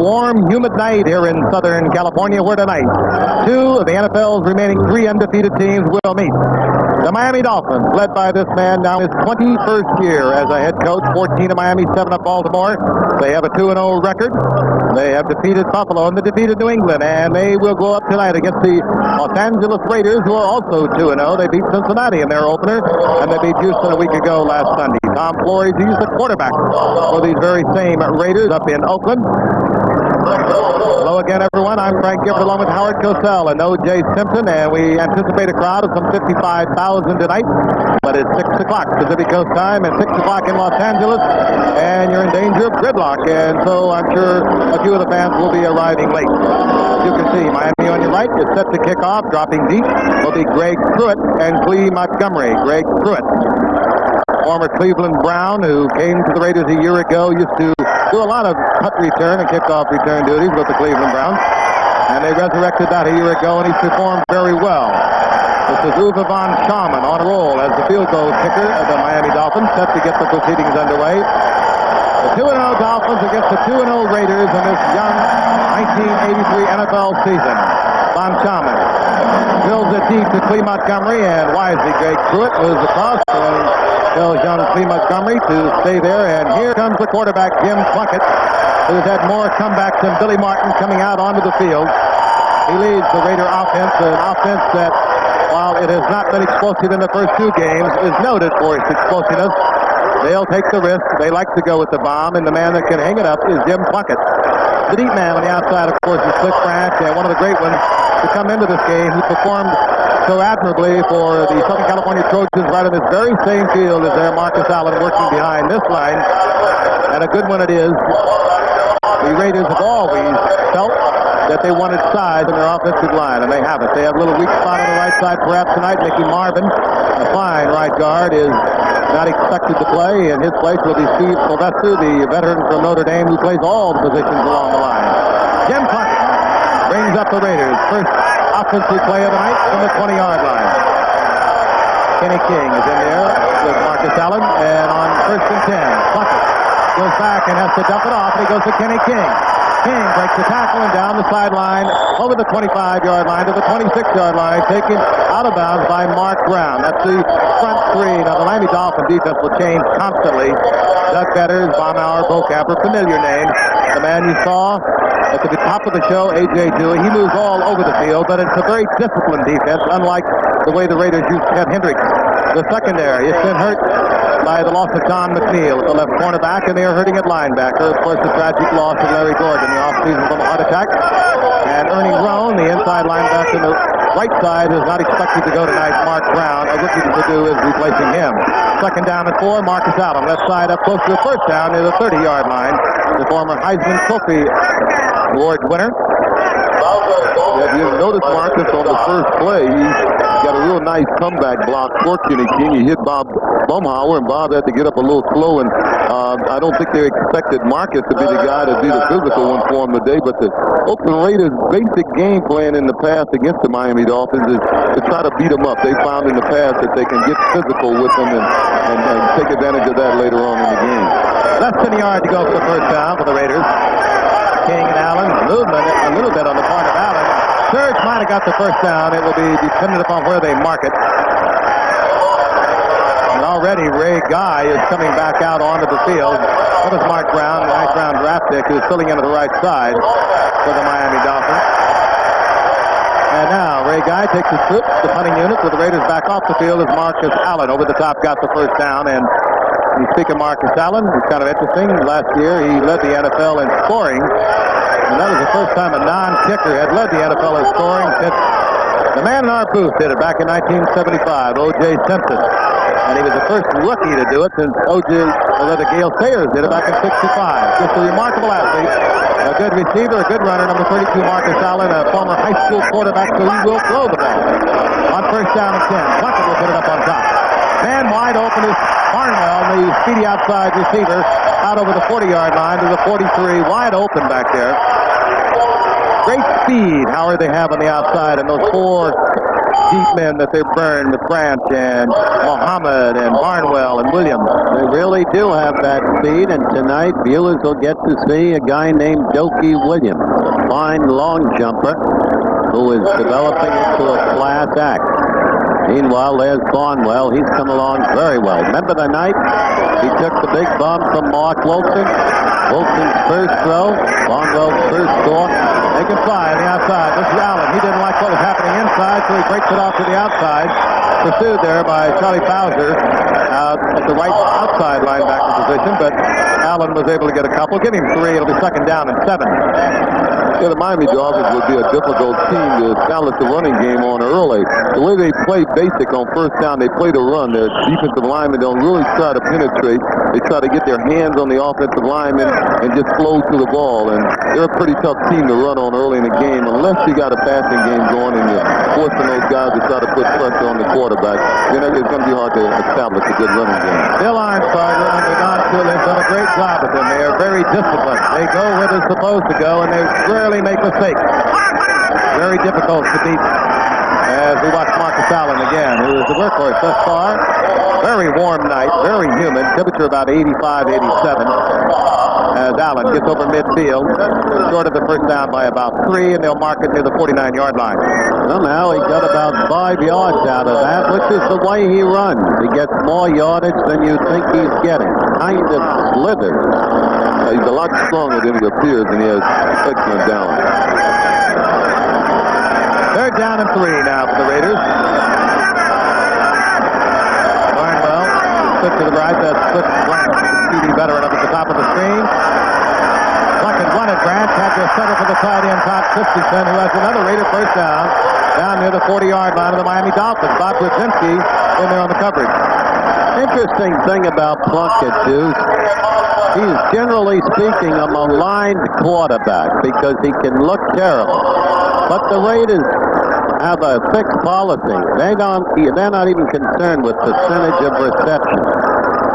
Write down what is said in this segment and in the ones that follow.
warm, humid night here in Southern California, where tonight 2 of the NFL's remaining 3 undefeated teams will meet. The Miami Dolphins, led by this man, now his 21st year as a head coach, 14 of Miami, 7 of Baltimore. They have a 2-0 record. They have defeated Buffalo and they defeated New England, and they will go up tonight against the Los Angeles Raiders, who are also 2-0. They beat Cincinnati in their opener, and they beat Houston a week ago last Sunday. Tom Flores, he's the quarterback for these very same Raiders up in Oakland. Hello again, everyone. I'm Frank Gifford along with Howard Cosell and O.J. Simpson, and we anticipate a crowd of some 55,000 tonight. But it's 6 o'clock Pacific Coast time and 6 o'clock in Los Angeles, and you're in danger of gridlock. And so I'm sure a few of the fans will be arriving late. As you can see, Miami on your right is set to kick off. Dropping deep will be Greg Pruitt and Clee Montgomery. Greg Pruitt, former Cleveland Brown, who came to the Raiders a year ago, used to do a lot of punt return and kickoff return duties with the Cleveland Browns. And they resurrected that a year ago, and he's performed very well. This is Uwe von Schamann on a roll as the field goal kicker of the Miami Dolphins, set to get the proceedings underway. The 2-0 Dolphins against the 2-0 Raiders in this young 1983 NFL season. Von Schamann drills it deep to Clee Montgomery, and wisely Greg Pruitt moves across and tells young Clee Montgomery to stay there. And here comes the quarterback, Jim Plunkett, who's had more comebacks than Billy Martin coming out onto the field. He leads the Raider offense, an offense that, while it has not been explosive in the first 2 games, is noted for its explosiveness. They'll take the risk. They like to go with the bomb, and the man that can hang it up is Jim Plunkett. The deep man on the outside, of course, is Cliff Branch, and one of the great ones to come into this game. He performed so admirably for the Southern California Trojans right in this very same field as there Marcus Allen working behind this line. And a good one it is. The Raiders have always felt that they wanted size in their offensive line, and they have it. They have a little weak spot on the right side perhaps tonight. Mickey Marvin, a fine right guard, is not expected to play. In his place will be Steve Sylvester, the veteran from Notre Dame, who plays all the positions along the line. Jim Plunkett brings up the Raiders' first offensive play of the night from the 20-yard line. Kenny King is in there with Marcus Allen, and on 1st and 10, Plunkett goes back and has to dump it off, and he goes to Kenny King. King breaks the tackle and down the sideline over the 25-yard line to the 26-yard line, taken out of bounds by Mark Brown. That's the front 3. Now, the Miami Dolphin defense will change constantly. Doug Betters, Baumauer, Bocapper, familiar names. The man you saw at the top of the show, A.J. Dewey, he moves all over the field, but it's a very disciplined defense, unlike the way the Raiders used Ted Hendricks. The secondary has been hurt by the loss of John McNeil, the left cornerback, and they are hurting at linebacker. Of course, the tragic loss of Larry Gordon in the offseason from a heart attack. And Ernie Roan, the inside linebacker on the right side, is not expected to go tonight. Mark Brown, a rookie to Purdue, is replacing him. 2nd down and 4, Marcus Allen, left side up close to the 1st down near the 30-yard line. The former Heisman Trophy Award winner. If you notice Marcus on the first play, he got a real nice comeback block for Kenny King. He hit Bob Baumauer, and Bob had to get up a little slow, and I don't think they expected Marcus to be the guy to be the physical one for him today, but the Oakland Raiders' basic game plan in the past against the Miami Dolphins is to try to beat them up. They found in the past that they can get physical with them and take advantage of that later on in the game. Less than a yard to go for the 1st down for the Raiders. King and Allen, movement a little bit on the part of Allen. Serge might have got the 1st down. It will be dependent upon where they mark it. And already Ray Guy is coming back out onto the field. That was Mark Brown, the 9th round draft pick, who's filling in to the right side for the Miami Dolphins. And now Ray Guy takes his trip, the punting unit, with the Raiders back off the field as Marcus Allen over the top got the 1st down. And you speak of Marcus Allen, it's kind of interesting. Last year he led the NFL in scoring. And that was the first time a non-kicker had led the NFL in scoring since the man in our booth did it back in 1975, O.J. Simpson. And he was the first rookie to do it since Gale Sayers did it back in 65. Just a remarkable athlete, a good receiver, a good runner. Number 32, Marcus Allen, a former high school quarterback, so he will throw the ball. On 1st down and 10, Plunkett will put it up on top. Man wide open is Barnwell, the speedy outside receiver, out over the 40-yard line to the 43, wide open back there. Great speed, Howard, they have on the outside, and those 4 deep men that they've burned with Branch and Muhammad and Barnwell and Williams. They really do have that speed, and tonight viewers will get to see a guy named Dokey Williams, a fine long jumper who is developing into a class act. Meanwhile, there's Barnwell. He's come along very well. Remember the night he took the big bomb from Mark Wilson? Wilson's first throw, Barnwell's first score. They can fly on the outside. This is Allen. He didn't like what was happening inside, so he breaks it off to the outside. Pursued there by Charlie Bowser at the right outside linebacker position, but Allen was able to get a couple. Give him 3. It'll be 2nd down and 7. Yeah, the Miami Dolphins would be a difficult team to establish the running game on early. The way they play basic on first down, they play to run. Their defensive linemen don't really try to penetrate. They try to get their hands on the offensive linemen and just flow through the ball. And they're a pretty tough team to run on early in the game unless you got a passing game going and you're forcing those guys to try to put pressure on the quarterback. Then it's going to be hard to establish a good running game. Bill Arnsparger under Don Shula has done a great job with them. They are very disciplined. They go where they're supposed to go, and they rarely make mistakes. Very difficult to beat. As we watch Marcus Allen again, who is the workhorse thus far. Very warm night, very humid, temperature about 85, 87. As Allen gets over midfield, short of the first down by about 3, and they'll mark it near the 49-yard line. Somehow he got about 5 yards out of that, which is the way he runs. He gets more yardage than you think he's getting. Kind of slithers. He's a lot stronger than he appears, and he has excellent down. 3rd down and 3 now for the Raiders. Barnwell, split to the right. That's split Branch. CD veteran up at the top of the screen. Buck and one at Branch. Had to settle for the tight end, Todd Christensen, who has another Raider first down near the 40-yard line of the Miami Dolphins. Bob Brzezinski in there on the coverage. Interesting thing about Plunkett, Deuce, he's generally speaking a maligned quarterback because he can look terrible. But the Raiders have a fixed policy. They're not even concerned with percentage of reception.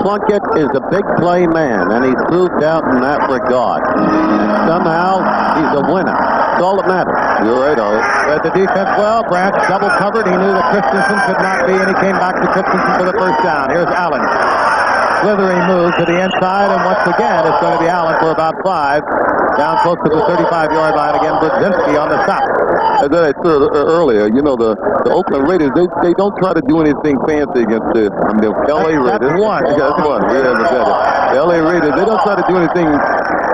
Plunkett is a big play man, and he's proved out in that regard. And somehow, he's a winner. That's all that matters. You're right, Ollie. Read the defense well. Branch double covered. He knew that Christensen could not be, and he came back to Christensen for the first down. Here's Allen. Slithering move to the inside, and once again, it's going to be Allen for about 5. Down close to the 35-yard line again. Brzezinski on the stop. As I said earlier, you know, the Oakland Raiders, they don't try to do anything fancy against the L.A. Raiders. That's one. That's one. We haven't said it. The L.A. Raiders, they don't try to do anything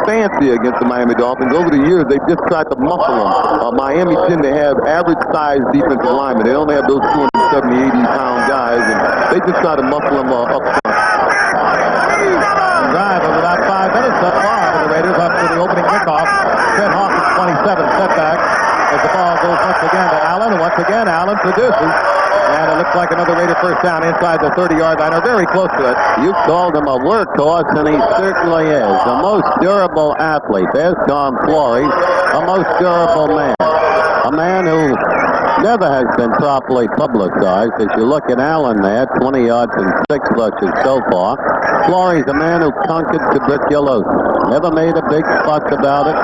fancy against the Miami Dolphins. Over the years, they've just tried to muscle them. Miami tend to have average-sized defensive linemen. They don't have those 270, 80-pound guys, and they just try to muscle them up front. Drive of about 5 minutes so far for the Raiders up to the opening kickoff. Ted Hawkins, 27, setback. As the ball goes once again to Allen, and once again Allen produces. And it looks like another Raider first down inside the 30-yard line, or very close to it. You called him a workhorse, and he certainly is. The most durable athlete. There's Tom Flores, a most durable man. A man who never has been properly publicized. As you look at Allen there, 20 yards and 6 rushes so far. Flores, a man who conquered tuberculosis. Never made a big fuss about it.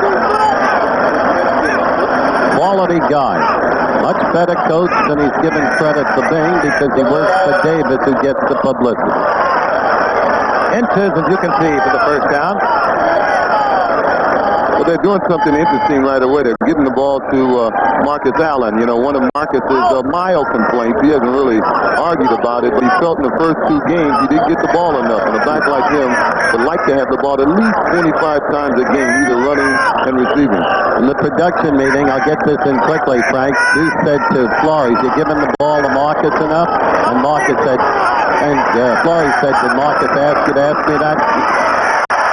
Quality guy. Much better coach than he's given credit for being because he works for Davis, who gets the publicity. Inches, as you can see, for the first down. But they're doing something interesting right away. They're giving the ball to Marcus Allen. You know, one of Marcus's mild complaints, he hasn't really argued about it, but he felt in the first 2 games he didn't get the ball enough. And a back like him would like to have the ball at least 25 times a game, either running and receiving. In the production meeting, I'll get this in quickly, Frank. He said to Flores, "You're giving the ball to Marcus enough?" And Marcus said, Flores said, "Did Marcus ask you to ask me that?"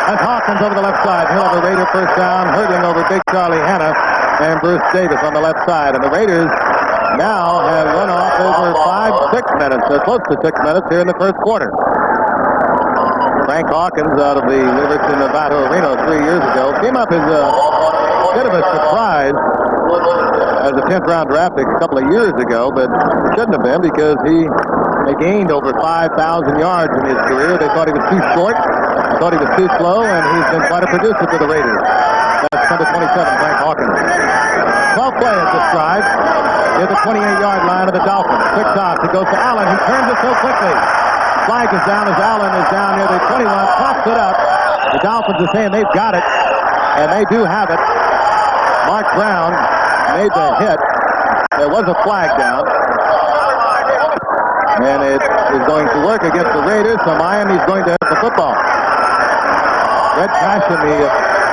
That's Hawkins over the left side. He'll have a Raider first down, hurdling over Big Charlie Hanna and Bruce Davis on the left side. And the Raiders now have run off over 5-6 minutes, or close to 6 minutes here in the first quarter. Frank Hawkins out of the University of Nevada Reno 3 years ago came up as a bit of a surprise as a 10th-round draft pick a couple of years ago, but shouldn't have been because he gained over 5,000 yards in his career. They thought he was too short, thought he was too slow, and he's been quite a producer for the Raiders. That's number 27, Frank Hawkins. 12 play at this drive. Here's the 28-yard line of the Dolphins. Quick toss. It goes to Allen. He turns it so quickly. Flag is down as Allen is down near the 21. Pops it up. The Dolphins are saying they've got it. And they do have it. Mark Brown made the hit. There was a flag down. And it is going to work against the Raiders, so Miami's going to have the football. Red Passion, the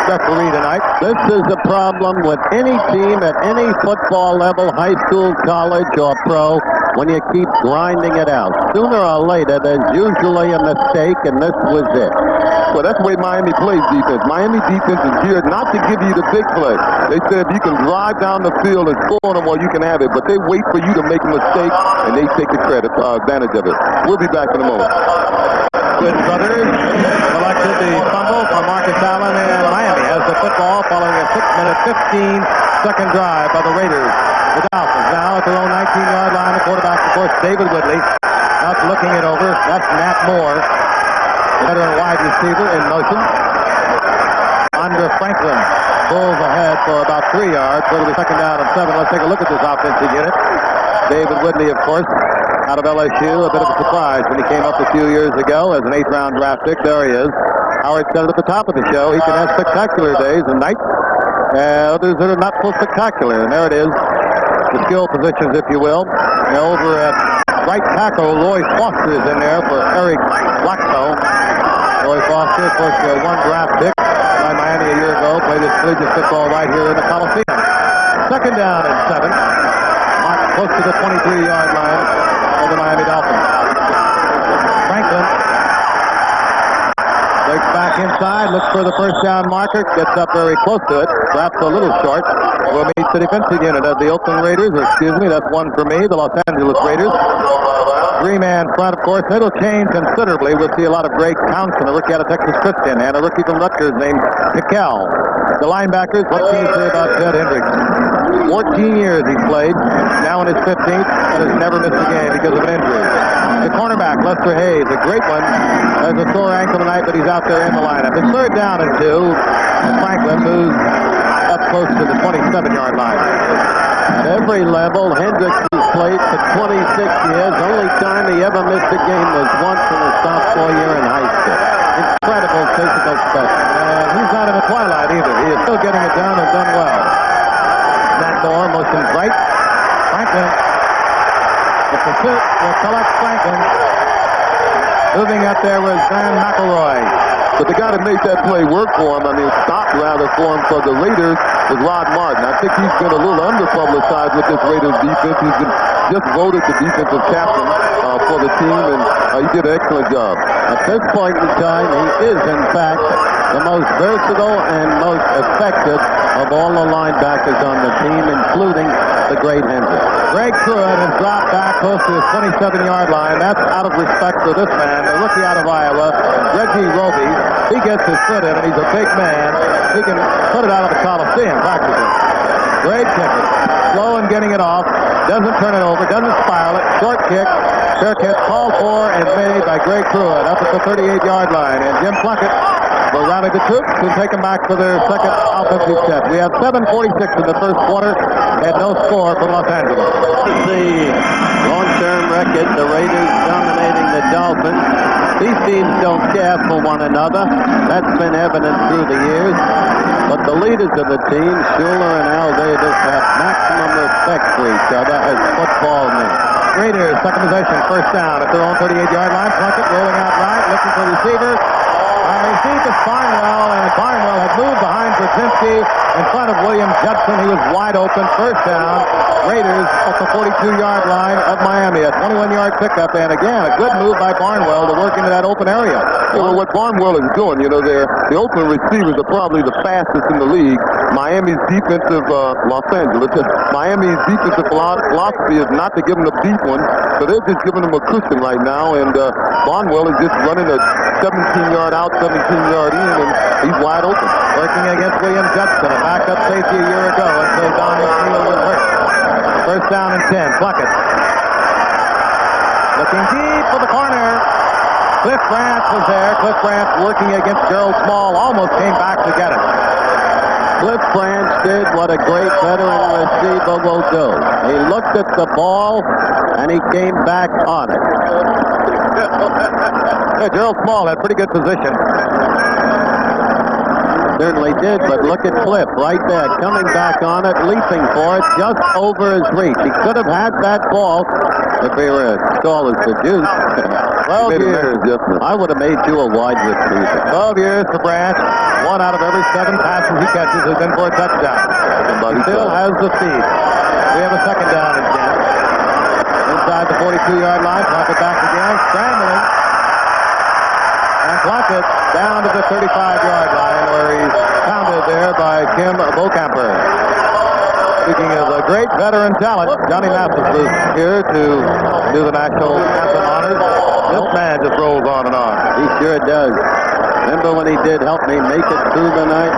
referee tonight. This is a problem with any team at any football level, high school, college, or pro, when you keep grinding it out. Sooner or later, there's usually a mistake, and this was it. Well, that's the way Miami plays defense. Miami defense is geared not to give you the big play. They said you can drive down the field and score on them or you can have it, but they wait for you to make a mistake, and they take the advantage of it. We'll be back in a moment. Good brothers collected the fumble from Marcus Allen, and Miami has the football following a 6-minute, 15-second drive by the Raiders. The Dolphins now at their own 19-yard line. The quarterback, of course, David Whitley. Not looking it over. That's Matt Moore, the veteran wide receiver in motion. Andre Franklin pulls ahead for about 3 yards. It'll be second down and 7. Let's take a look at this offensive unit. David Whitley, of course, out of LSU, a bit of a surprise when he came up a few years ago as an 8th-round draft pick. There he is. Howard said at the top of the show he can have spectacular days and nights, others that are not so spectacular. And there it is, the skill positions, if you will. And over at right tackle, Roy Foster is in there for Eric Blackstow. Roy Foster, of course, one draft pick by Miami a year ago, played his collegiate football right here in the Coliseum. Second down and 7. Mark close to the 23-yard line of the Miami Dolphins. Franklin breaks back inside, looks for the first down marker, gets up very close to it, perhaps a little short. Will meet the defensive unit of the Oakland Raiders, or excuse me, that's one for me, the Los Angeles Raiders. 3-man front, of course. It'll change considerably. We'll see a lot of Greg Townsend, a rookie out of Texas Christian, and a rookie from Rutgers named Pickell. The linebackers, what can you say about Ted Hendricks? 14 years he's played, now in his 15th, and has never missed a game because of an injury. The cornerback, Lester Hayes, a great one. Has a sore ankle tonight, but he's out there in the lineup. It's third down and 2, and Franklin moves up close to the 27-yard line. At every level, Hendricks has played for 26 years. Only time he ever missed a game was once in his sophomore year in high school. Incredible physical specimen. And he's not in the twilight either. He is still getting it done and done well. Matt Moore motions right. Franklin. The pursuit will collect Franklin. Moving up there was Van McElroy. But the guy that made that play work for him, stopped rather for him for the Raiders, was Rod Martin. I think he's been a little underpublicized with this Raiders defense. He's been just voted the defensive captain for the team, and he did an excellent job. At this point in time, he is, in fact, the most versatile and most effective of all the linebackers on the team, including the great Hendricks. Greg Pruitt has dropped back close to his 27-yard line. That's out of respect for this man, the rookie out of Iowa, Reggie Roby. He gets his foot in, and he's a big man. He can put it out of the Coliseum, practically. Great kicker. Slow in getting it off. Doesn't turn it over. Doesn't spiral it. Short kick. Fair catch called for and made by Greg Pruitt up at the 38-yard line. And Jim Plunkett will rally the troops and take them back for their second offensive set. We have 7:46 in the first quarter and no score for Los Angeles. The long-term record, the Raiders dominating the Dolphins. These teams don't care for one another. That's been evident through the years. But the leaders of the team, Schuler and Al Davis, have maximum respect for each other as football means. Raiders, second possession, first down at their own 38-yard line. Plunkett rolling out right, looking for receiver. Deep is Barnwell, and Barnwell had moved behind Brzezinski in front of William Judson. He was wide open. First down. Raiders at the 42-yard line of Miami. A 21-yard pickup, and again, a good move by Barnwell to work into that open area. Well, what Barnwell is doing, the open receivers are probably the fastest in the league. Miami's defensive, Miami's defensive philosophy is not to give them the deep one, so they're just giving them a cushion right now, and Barnwell is just running a 17-yard out, 17-yard in, and he's wide open. Working against William Judson, a backup safety a year ago until Don McNeil was hurt. First down and 10. Plunkett. Looking deep for the corner. Cliff Branch was there. Cliff Branch working against Gerald Small. Almost came back to get it. Cliff Branch did what a great veteran receiver will do. He looked at the ball, and he came back on it. Yeah, Gerald Small had pretty good position. Certainly did, but look at Cliff right there, coming back on it, leaping for it, just over his reach. He could have had that ball if he were as tall as the Juice. 12 years. I would have made you a wide receiver. 12 years for Branch. 1 out of every 7 passes he catches has been for a touchdown. He still has the speed. We have a second down again. Inside the 42-yard line, Plunkett back again, scrambling. And Plunkett down to the 35-yard line where he's pounded there by Kim Bocamper. Speaking of a great veteran talent, Johnny Mathis is here to do the national anthem honors. This man just rolls on and on. He sure does. Remember when he did help me make it through the night?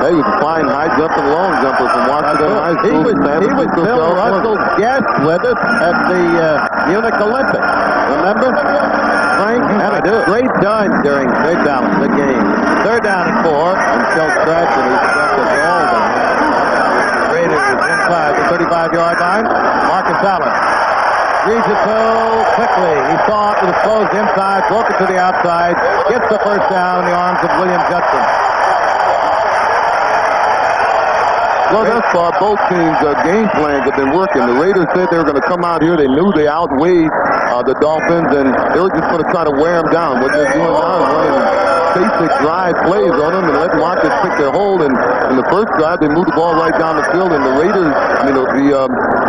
He was a fine high jump and long jumper from Washington High School. He was Bill Russell's guest with us at the Munich Olympics. Remember? Frank had a great time during the game. 3rd down and 4. Until tragedy struck the ball down. Raiders inside the 35-yard line. Marcus Allen reads it so quickly. He saw it was closed inside, broke it to the outside, gets the first down in the arms of William Judson. Well, thus far, both teams' game plans have been working. The Raiders said they were going to come out here. They knew they outweighed the Dolphins, and they were just going to try to wear them down. What they're doing now is running basic drive plays on them and let Marcus pick their hold. And in the first drive, they moved the ball right down the field. And the Raiders, the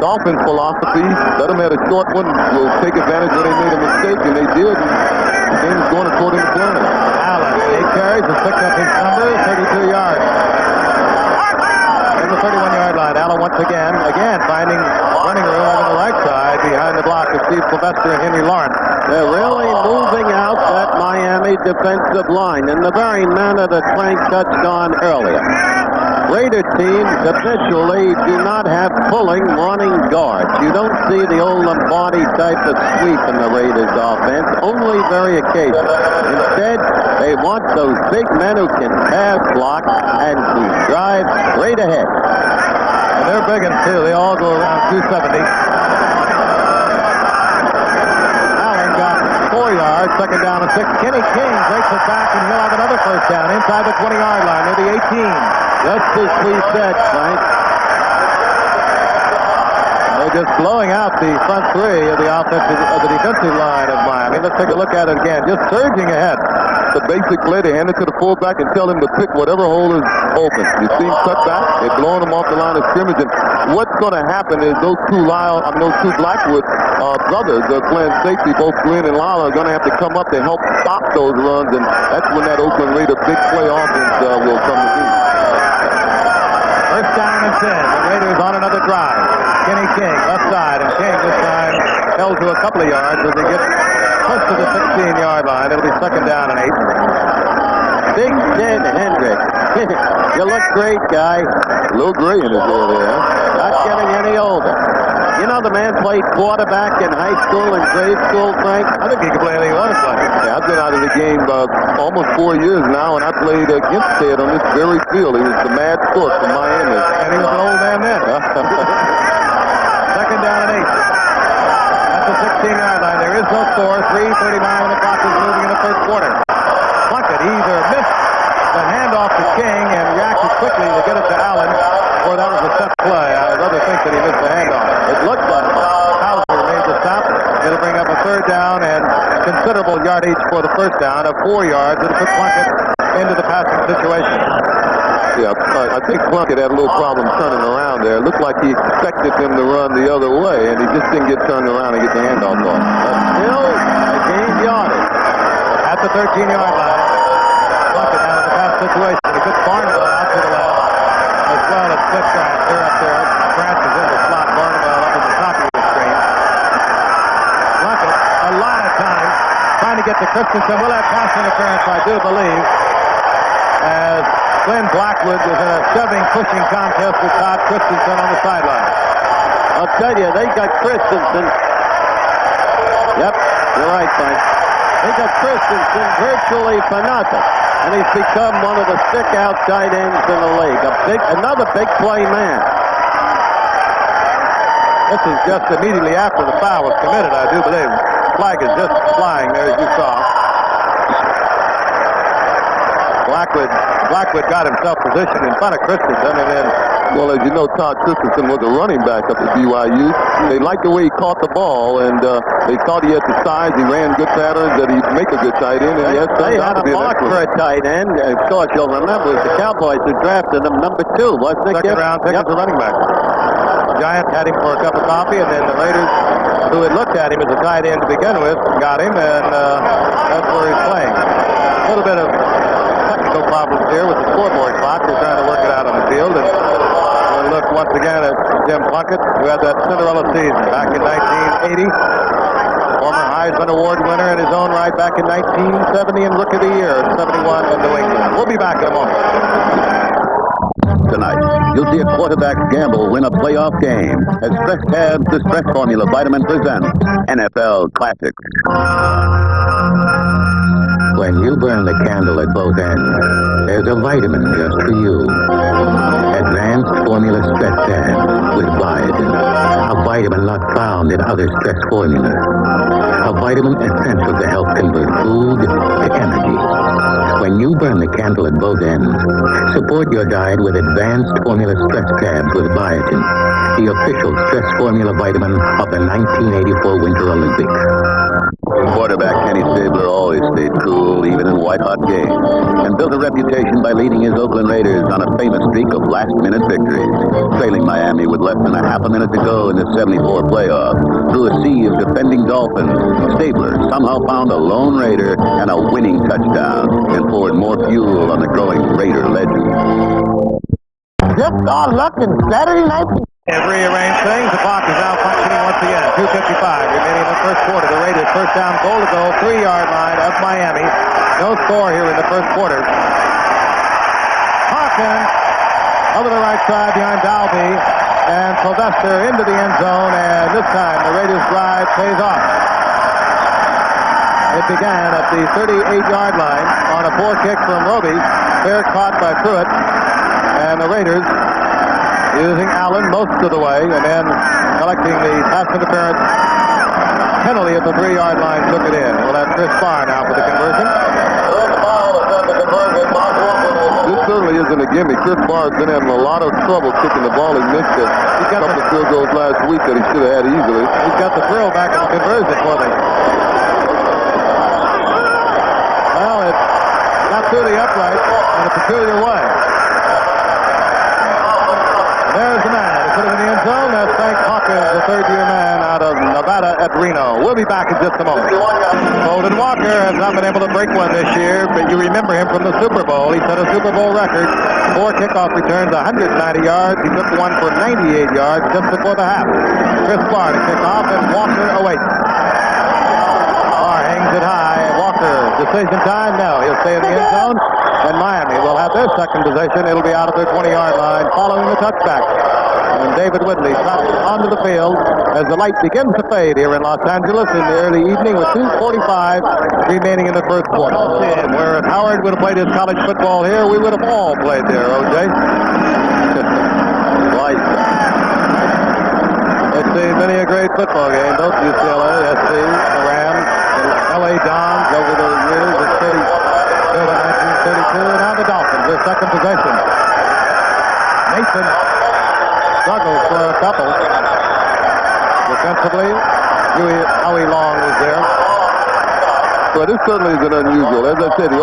Dolphins' philosophy, let them have a short one, will take advantage when they made a mistake, and they did. And the game is going according to plan. Allen, 8 carries, has picked up his number, 32 yards. The 31-yard line. Allen once again finding running room over the right side behind the block of Steve Sylvester and Henry Lawrence. They're really moving out that Miami defensive line in the very manner that Frank touched on earlier. Raider teams habitually do not have pulling running guards. You don't see the old Lombardi type of sweep in the Raiders offense, only very occasionally. Instead, they want those big men who can pass block and who drive straight ahead. And they're big ones, too. They all go around 270. Allen got 4 yards, second down and 6. Kenny King breaks it back, and he'll have another first down inside the 20-yard line near the 18. Just as we said, Frank. They're just blowing out the front three of the defensive line of Miami. Let's take a look at it again. Just surging ahead. The basic play, they hand it to the fullback and tell him to pick whatever hole is open. You see him cut back, they're blowing him off the line of scrimmage. And what's going to happen is those two Blackwood brothers playing safety, both Glenn and Lyle, are going to have to come up to help stop those runs. And that's when that Oakland Raider big play offense will come to be. First down and 10. The Raiders on another drive. Kenny King, left side, and King this time held to a couple of yards as they get close to the 16-yard line. It'll be second down and 8. Big Ted Hendricks. You look great, guy. A little gray in his hair there, huh? Not getting any older. You know the man played quarterback in high school and grade school, Frank? I think he can play anything he wants to play. Yeah, I've been out of the game almost 4 years now, and I played against Ted on this very field. He was the mad source from Miami. And he was an old man then. Second down and 8. At the 16-yard line. There is no score. 3:39 when the clock is moving in the first quarter. Plunkett either missed the handoff to King and reacted quickly to get it to Allen, or that was a set play. I'd rather think that he missed the handoff. It looked like Hauser made the stop. It'll bring up a third down and considerable yardage for the first down of 4 yards. It'll put Plunkett into the passing situation. Yeah, I think Plunkett had a little problem turning around there. It looked like he expected him to run the other way, and he just didn't get turned around and get the handoff off. But still, a gained yardage. At the 13-yard line, Plunkett now in the pass situation. He puts Barnwell out to the left, as well as Cliff Branch. They're up there. Branch is in the slot. Barnwell up in the top of the screen. Plunkett, a lot of time trying to get to Christensen. Will have pass interference, I do believe, as Glenn Blackwood was in a shoving, pushing contest with Todd Christensen on the sideline. I'll tell you, they got Christensen. Yep, you're right, Frank. They got Christensen virtually for nothing. And he's become one of the stick-out tight ends in the league. Another big play man. This is just immediately after the foul was committed, I do believe. Flag is just flying there, as you saw. Blackwood got himself positioned in front of Christensen, and then, well, as you know, Todd Christensen was a running back up at BYU. They liked the way he caught the ball, and they thought he had the size. He ran good patterns that he'd make a good tight end, and they had a mark for a tight end. Of course, you'll remember the Cowboys who drafted him number 2, wasn't it? Second round pick as a running back. The Giants had him for a cup of coffee, and then the Raiders, who had looked at him as a tight end to begin with, got him, and that's where he's playing. A little bit of technical problems here with the scoreboard clock. They're trying to work it out on the field, and we'll look once again at Jim Plunkett, who had that Cinderella season back in 1980. Former Heisman Award winner in his own right back in 1970 and Rookie of the Year in 71 in New England. We'll be back in a moment. Tonight, you'll see a quarterback's gamble win a playoff game as Stress Tabs, the Stress Formula Vitamin, presents NFL Classics. When you burn the candle at both ends, there's a vitamin just for you. Advanced Formula Stress Tabs with biotin. A vitamin not found in other stress formulas. A vitamin essential to help convert food to energy. When you burn the candle at both ends, support your diet with Advanced Formula Stress Tabs with biotin, the official stress formula vitamin of the 1984 Winter Olympics. Quarterback Kenny Stabler always stayed cool, even in white-hot games, and built a reputation by leading his Oakland Raiders on a famous streak of last-minute victories, trailing Miami with less than a half a minute to go in the 74 playoff. Through a sea of defending Dolphins, Stabler somehow found a lone Raider and a winning touchdown, and poured more fuel on the growing Raider legend. Just all luck and Saturday night. Every arranged things. The clock is now functioning once again. 2:55 remaining in the first quarter. The Raiders first down goal to go, 3-yard line of Miami. No score here in the first quarter. Hawkins over the right side behind Dalby, and Sylvester into the end zone, and this time the Raiders drive pays off. It began at the 38-yard line on a poor kick from Roby, fair caught by Pruitt, and the Raiders using Allen most of the way, and then collecting the pass interference penalty at the 3-yard line, took it in. We'll have Chris Barr now for the conversion. This certainly isn't a gimme. Chris Barr's been having a lot of trouble kicking the ball. He missed a couple of field goals last week that he should have had easily. He's got the thrill back in the conversion for them. Well, it got through the upright in a peculiar way. There's the man who put him in the end zone. That's Frank Hawkins, the third-year man out of Nevada at Reno. We'll be back in just a moment. Holden Walker has not been able to break one this year, but you remember him from the Super Bowl. He set a Super Bowl record, 4 kickoff returns, 190 yards. He took one for 98 yards just before the half. Chris Barr to kick off, and Walker awaits. Barr hangs it high. Walker, decision time? No, he'll stay in the end zone. And Miami will have their second possession. It'll be out of their 20-yard line following the touchback. And David Whitley drops onto the field as the light begins to fade here in Los Angeles in the early evening with 2:45 remaining in the first quarter. Where if Howard would have played his college football here, we would have all played there, O.J. It's seen many a great football game, both UCLA, SC, the Rams, the L.A. Dons over the years of 1932, and now the Dolphins, their second possession. Mason struggles for a couple. Defensively, Howie Long was there. But this certainly isn't unusual. As I said, the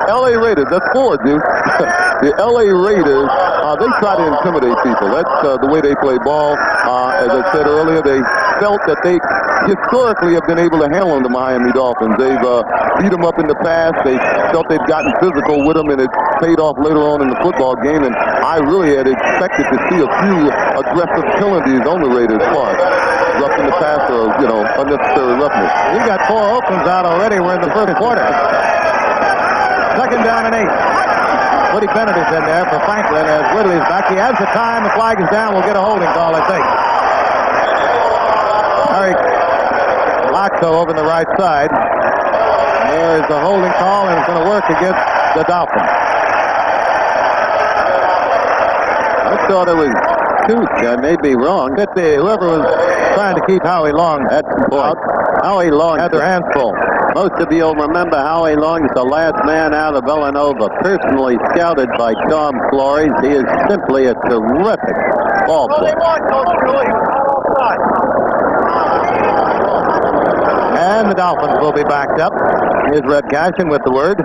L.A. Raiders, that's 4, dude. The L.A. Raiders, they try to intimidate people. That's the way they play ball. As I said earlier, they felt that they historically have been able to handle the Miami Dolphins. They've beat them up in the past. They felt they've gotten physical with them, and it's paid off later on in the football game. And I really had expected to see a few aggressive penalties on the Raiders' part. Roughing the passer, unnecessary roughness. We got 4 Oaklands out already. We're in the first quarter. Second down and 8. Woody Bennett is in there for Franklin as Whitley's back. He has the time. The flag is down. We'll get a holding call, I think. Harry Laxo over the right side. There's a holding call, and it's going to work against the Dolphins. I thought it was Cooch. I may be wrong. Could be whoever was trying to keep Howie Long That's out Howie Long had their hands full. Most of you will remember Howie Long's the last man out of Villanova, personally scouted by Tom Flores. He is simply a terrific ball player. And the Dolphins will be backed up. Here's Red Cashin with the word.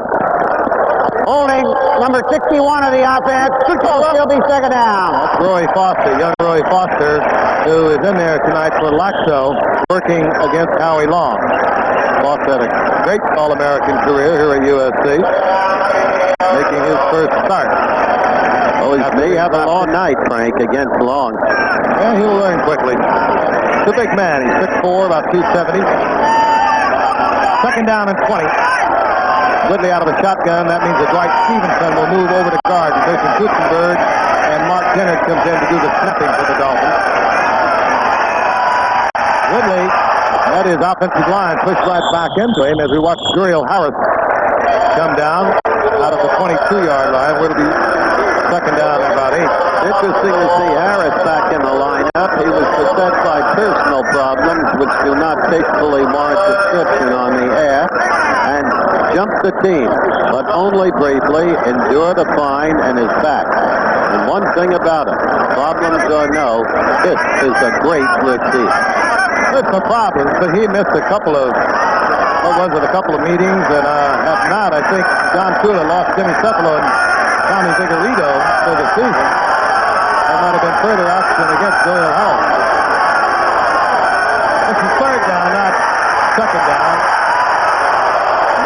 Holding number 61 of the offense. He'll be second down. That's Roy Foster, young Roy Foster, who is in there tonight for Laxo, working against Howie Long. Foster had a great All-American career here at USC, making his first start. Oh, he may have a long night, Frank, against Long. Yeah, he'll learn quickly. He's a big man. He's 6'4", about 270. Second down and 20. Whitley out of the shotgun. That means that Dwight Stevenson will move over to guard. Jason Gutenberg and Mark Dennett comes in to do the snapping for the Dolphins. Whitley had his offensive line pushed right back into him as we watch Juriel Harris come down out of the 22-yard line. It'll be second down and about 8. Interesting to see Harris back in the lineup. He was beset by personal problems, which do not tastefully warrant description on the air, and jumped the team, but only briefly, endured a fine, and is back. And one thing about him, problems or no, this is a great receiver. There's some problems, but he missed a couple of, a couple of meetings, and have not. I think John Shula lost Jimmy Cepolo and Tommy Vigorito for the season. There might have been further action against Doyle Harris. This is third down, not second down.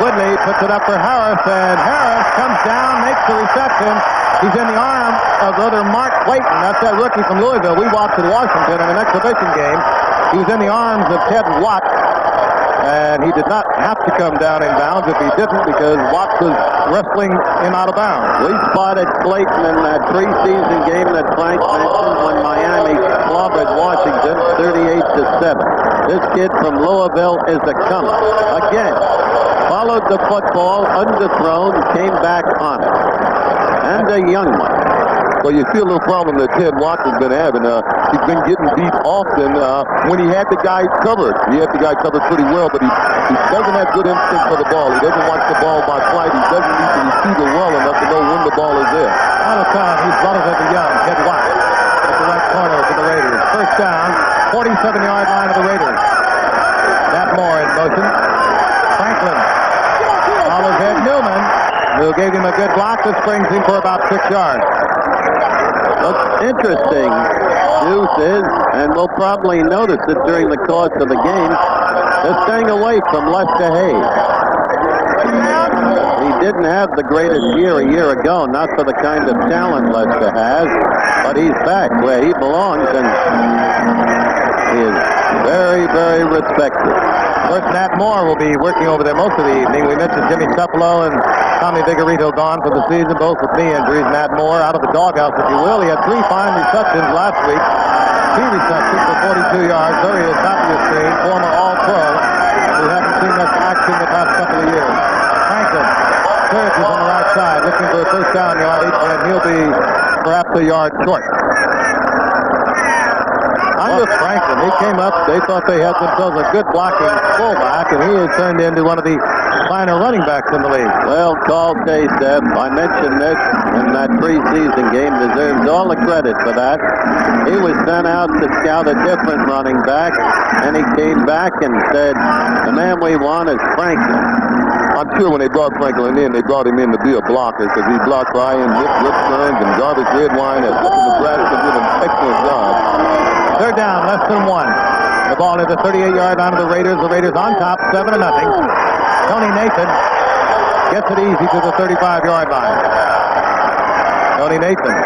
Woodley puts it up for Harris, and Harris comes down, makes the reception. He's in the arm of brother Mark Clayton. That's that rookie from Louisville. We watched in Washington in an exhibition game. He was in the arms of Ted Watt, and he did not have to come down in bounds if he didn't, because Watt was wrestling him out of bounds. We spotted Clayton in that preseason game that Frank mentioned when Miami clobbered Washington 38-7. This kid from Louisville is a comer. Again, followed the football, underthrown, came back on it. And a young one. Well, you see a little problem that Ted Watt has been having. He's been getting beat often when he had the guy covered. He had the guy covered pretty well, but he doesn't have good instinct for the ball. He doesn't watch the ball by flight. He doesn't need to receive it well enough to know when the ball is there. Out of time, he's relatively young. Ted Watt at the right corner for the Raiders. First down, 47-yard line of the Raiders. That Moore in motion. Franklin follows Ed Newman, who gave him a good block. This brings him for about 6 yards. What's interesting, Deuce, is, and we'll probably notice it during the course of the game, they're staying away from Lester Hayes. He didn't have the greatest year a year ago, not for the kind of talent Lester has, but he's back where he belongs, and he is very, very respected. Of course, Nat Moore will be working over there most of the evening. We mentioned Jimmy Cepolo and Tommy Vigorito gone for the season, both with knee injuries. Nat Moore out of the doghouse, if you will. He had 3 fine receptions last week. 2 receptions for 42 yards. There he is, top of your screen, former All-Pro, who hasn't seen much action the past couple of years. Franklin surges on the right side, looking for a first down yardage, and he'll be perhaps a yard short. I'm with Franklin. He came up. They thought they had themselves a good blocking fullback, and he has turned into one of the finer running backs in the league. Well, Carl Tay-Step, I mentioned this in that preseason game, deserves all the credit for that. He was sent out to scout a different running back, and he came back and said, the man we want is Franklin. I'm sure when they brought Franklin in, they brought him in to be a blocker because he blocked Ryan, Rip Stearns, and Jarvis Redwine at Nebraska did an excellent job. Third down, less than 1. The ball is the 38-yard line of the Raiders. The Raiders on top, 7-0. Tony Nathan gets it easy to the 35-yard line. Tony Nathan,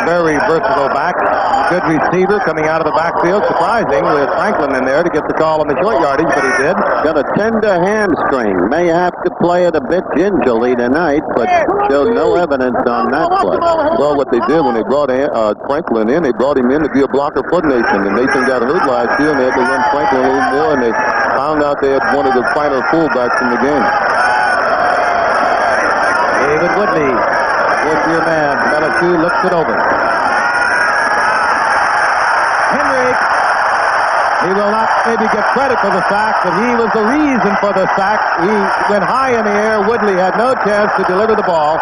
very versatile back. Good receiver coming out of the backfield. Surprising with Franklin in there to get the call on the short yardage, but he did. Got a tender hamstring. May have to play it a bit gingerly tonight, but showed no evidence on that play. Well, what they did when they brought Franklin in, they brought him in to be a blocker for Nation. And Nathan got hurt last year, and they had to run Franklin a little more, and they found out they had one of the finer fullbacks in the game. David Woodley, fourth-year man from LSU, looks it over. Henrik, he will not maybe get credit for the sack, but he was the reason for the sack. He went high in the air. Woodley had no chance to deliver the ball.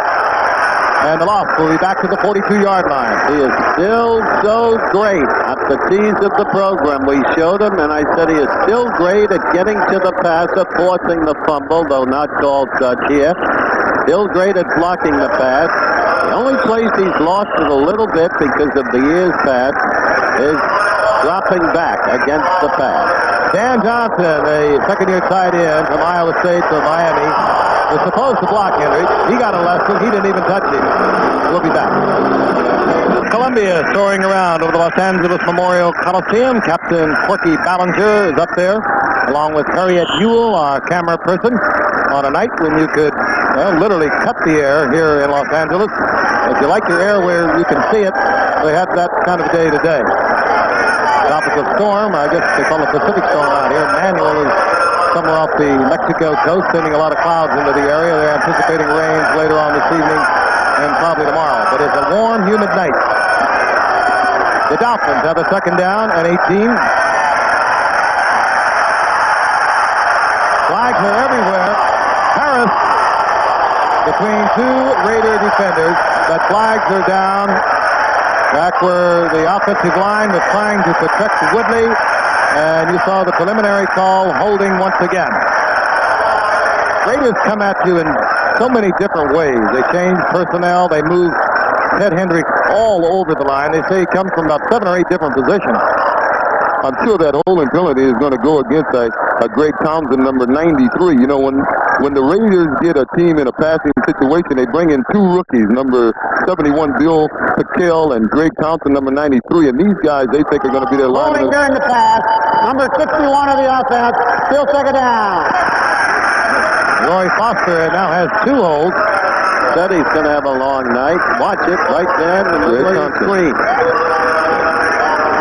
And the loss will be back to the 42-yard line. He is still so great at the tease of the program. We showed him, and I said he is still great at getting to the passer, forcing the fumble, though not called such here. Still great at blocking the pass. The only place he's lost it a little bit because of the years past is dropping back against the pass. Dan Johnson, a second-year tight end from Iowa State to Miami, was supposed to block Henry. He got a lesson. He didn't even touch him. We'll be back. Columbia soaring around over the Los Angeles Memorial Coliseum. Captain Corky Ballinger is up there, along with Harriet Ewell, our camera person, on a night when you could literally cut the air here in Los Angeles. If you like your air where you can see it, we have that kind of day today. Tropical storm, I guess they call it Pacific storm out here. Manuel is somewhere off the Mexico coast, sending a lot of clouds into the area. They're anticipating rains later on this evening and probably tomorrow. But it's a warm, humid night. The Dolphins have a second down and 18. Flags are everywhere. Harris between two Raider defenders, but flags are down back where the offensive line was trying to protect Woodley. And you saw the preliminary call, holding once again. Raiders come at you in so many different ways. They change personnel. They move Ted Hendricks all over the line. They say he comes from about 7 or 8 different positions. I'm sure that holding penalty is going to go against a Greg Townsend, number 93. You know, when the Raiders get a team in a passing situation, they bring in 2 rookies, number 71, Bill Patel, and Greg Townsend, number 93. And these guys, they think are going to be their Holding linemen. during the pass. Number 61 of the offense. Still second down. Roy Foster now has 2 holds. Said he's going to have a long night. Watch it right there in the middle of the screen.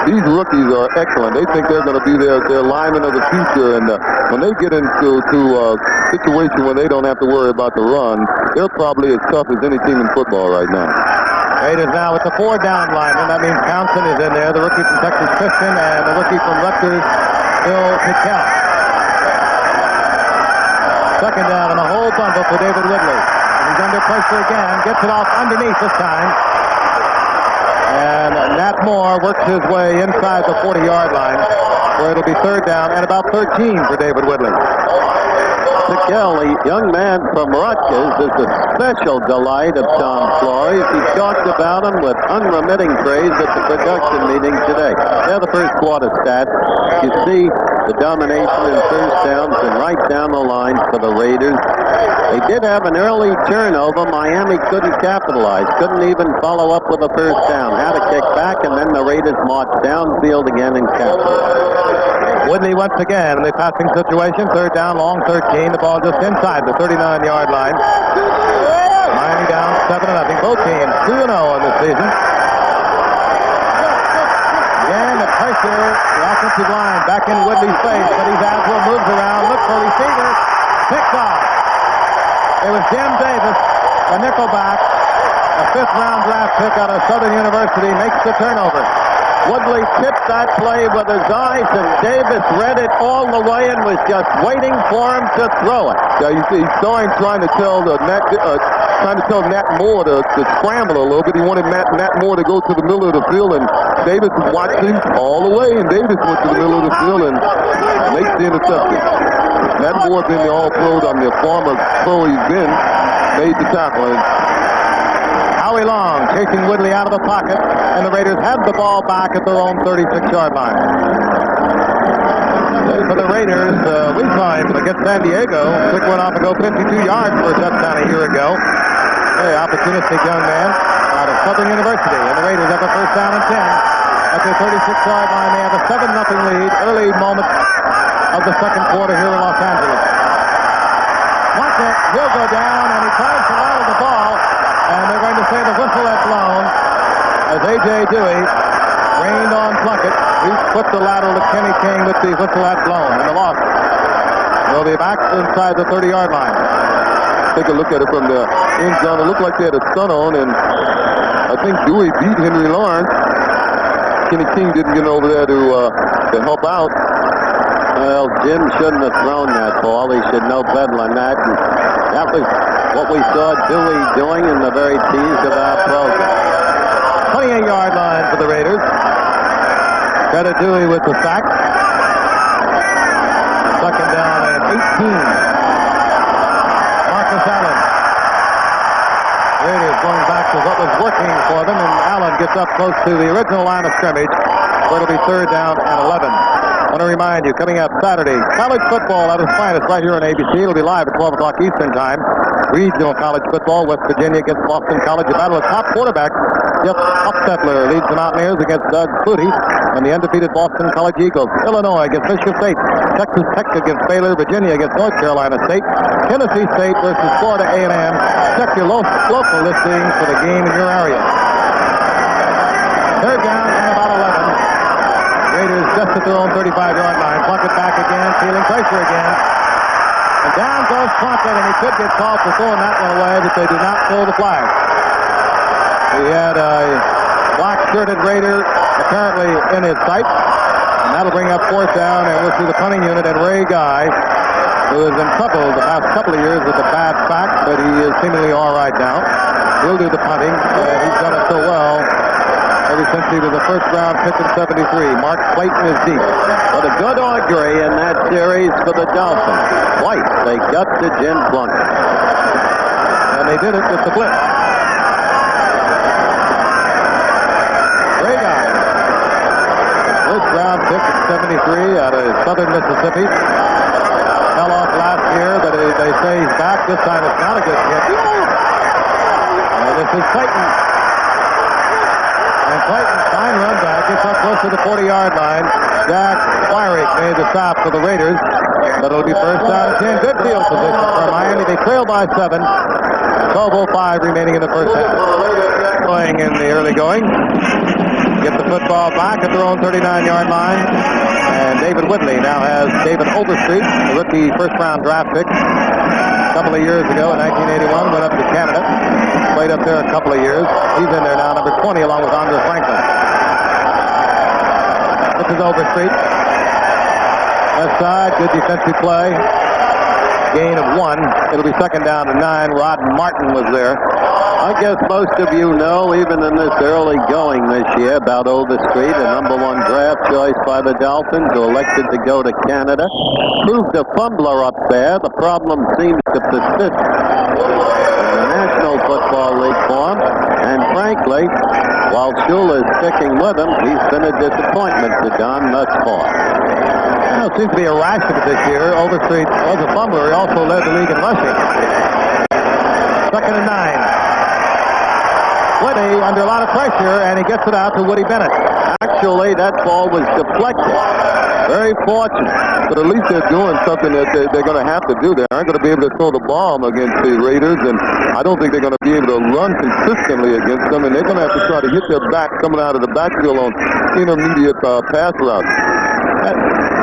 These rookies are excellent. They think they're going to be their linemen of the future. And when they get into a situation where they don't have to worry about the run, they're probably as tough as any team in football right now. Raiders now with the 4-down lineman. That means Townsend is in there, the rookie from Texas Christian, and the rookie from Rutgers, Bill Patel. Second down and a whole bundle for David Woodley. He's under pressure again. Gets it off underneath this time. And Nat Moore works his way inside the 40-yard line, where it'll be 3rd down and about 13 for David Woodley. Patel, a young man from Rutgers, is a special delight of Tom Flores. He talked about him with unremitting praise at the production meeting today. They're the first quarter stats. You see the domination in first downs and right down the line for the Raiders. They did have an early turnover. Miami couldn't capitalize. Couldn't even follow up with a first down. Had to kick back, and then the Raiders marched downfield again and capitalized. Woodley once again in the passing situation. 3rd down, long 13. The ball just inside the 39-yard line. Miami down 7-0. Both teams 2-0 in this season. Again, the pressure, the offensive line back in Woodley's face, but he's out for moves around, looks for receiver, picked off. It was Jim Davis, a nickelback, a 5th-round draft pick out of Southern University, makes the turnover. Woodley tipped that play with his eyes, and Davis read it all the way and was just waiting for him to throw it. Yeah, you see, he saw him trying to tell Nat Moore to scramble a little bit. He wanted Nat Moore to go to the middle of the field, and Davis watched him all the way, and Davis went to the middle of the field and makes the interception. Nat Moore's been the all-pro, the former pro he's been, made the tackle. Howie Long chasing Woodley out of the pocket, and the Raiders have the ball back at their own 36-yard line. For the Raiders, we saw him against San Diego. Took one off and go 52 yards for a touchdown a year ago. Very opportunistic young man out of Southern University. And the Raiders have a first down and 10 at their 36-yard line. They have a 7-0 lead. Early moment of the second quarter here in Los Angeles. Watch it. He'll go down, and he tries to rattle the ball. And they're going to say the whistle had blown as A.J. Dewey rained on Plunkett. He put the lateral to Kenny King with the whistle had blown, and the loss will be back inside the 30-yard line. Take a look at it from the end zone. It looked like they had a sun on, and I think Dewey beat Henry Lawrence. Kenny King didn't get over there to help out. Well, Jim shouldn't have thrown that ball. He should know better than that. And that was what we saw Dewey doing in the very tease of our program. 28-yard line for the Raiders. Credit Dewey with the sack. Second down and 18. Marcus Allen. Raiders going back to what was working for them, and Allen gets up close to the original line of scrimmage, where it'll be third down and 11. I want to remind you, coming up Saturday, college football at its finest right here on ABC. It'll be live at 12 o'clock Eastern Time. Regional college football, West Virginia against Boston College. A battle of top quarterbacks. Jeff Hofstetler leads the Mountaineers against Doug Flutie and the undefeated Boston College Eagles. Illinois against Michigan State. Texas Tech against Baylor. Virginia against North Carolina State. Tennessee State versus Florida A&M. Check your local listings for the game in your area. Third down and about 11. Raiders just at their own 35-yard line. Plunkett back again, feeling pressure again. And down goes Plunkett, and he could get called for throwing that one away, but they did not throw the flag. He had a black-shirted Raider apparently in his sight, and that'll bring up fourth down, and we'll see the punting unit and Ray Guy, who has been troubled the past couple of years with a bad back, but he is seemingly all right now. He'll do the punting, and he's done it so well ever since he was a first-round pick in '73. Mark Clayton is deep. But a good augury in that series for the Dolphins. Twice they got to Jim Plunkett. And they did it with the blitz. Ray Guy, first-round pick in '73 out of southern Mississippi. Fell off last year, but they say he's back. This time it's not a good kick. And this is Clayton. And Clayton, fine run back, gets up close to the 40-yard line. Jack Wyrick made the stop for the Raiders, but it'll be first down and 10. Good field position for Miami. They trail by 7. 12:05 remaining in the first half. Going in the early going. Get the football back at their own 39-yard line. And David Whitley now has David Overstreet, the rookie first-round draft pick. A couple of years ago in 1981, went up to Canada. Played up there a couple of years. He's in there now, number 20, along with Andre Franklin. This is Overstreet. Left side, good defensive play. Gain of 1. It'll be second down to 9. Rod Martin was there. I guess most of you know, even in this early going this year, about Overstreet, a number 1 draft choice by the Dolphins, who elected to go to Canada. Proved a fumbler up there. The problem seems to persist in the National Football League for him. And frankly, while Shula is sticking with him, he's been a disappointment to Don thus far. Well, it seems to be a rash of it this year. Overstreet was a fumbler. He also led the league in rushing. Second and 9. Woody under a lot of pressure, and he gets it out to Woody Bennett. Actually, that ball was deflected. Very fortunate. But at least they're doing something that they're going to have to do. They aren't going to be able to throw the ball against the Raiders, and I don't think they're going to be able to run consistently against them, and they're going to have to try to hit their back coming out of the backfield on intermediate pass routes.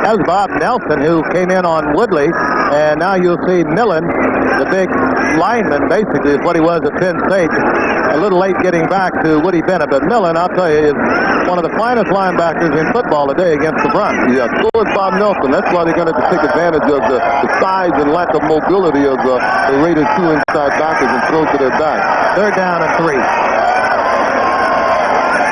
That was Bob Nelson, who came in on Woodley, and now you'll see Millen, the big lineman, basically, is what he was at Penn State. A little late getting back to Woody Bennett, but Millen, I'll tell you, is one of the finest linebackers in football today against the Browns. Yeah, so is Bob Nelson. That's why they're going to have to take advantage of the size and lack of mobility of the Raiders' 2 inside backers and throw to their back. Third down and 3.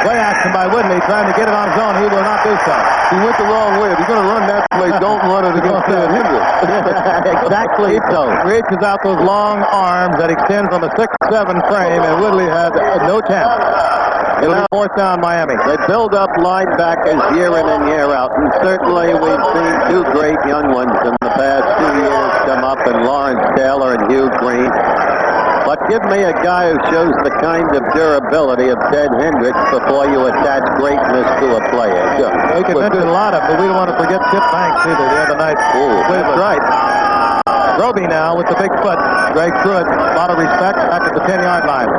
Play action by Woodley, trying to get it on his own. He will not do so. He went the wrong way. If you're going to run that play, don't run it against Ted Hendricks. Exactly so. Reaches out those long arms that extend from a 6'7" frame, and Woodley had no chance. It'll be fourth down, Miami. They build up linebackers year in and year out, and certainly we've seen 2 great young ones in the past 2 years come up, in Lawrence Taylor and Hugh Green. But give me a guy who shows the kind of durability of Ted Hendricks before you attach greatness to a player. Sure. We could mention a lot of them, but we don't want to forget Chip Banks either the other night. That's right. Roby now with the big foot. Greg Pruitt, a lot of respect, back at the 10-yard line.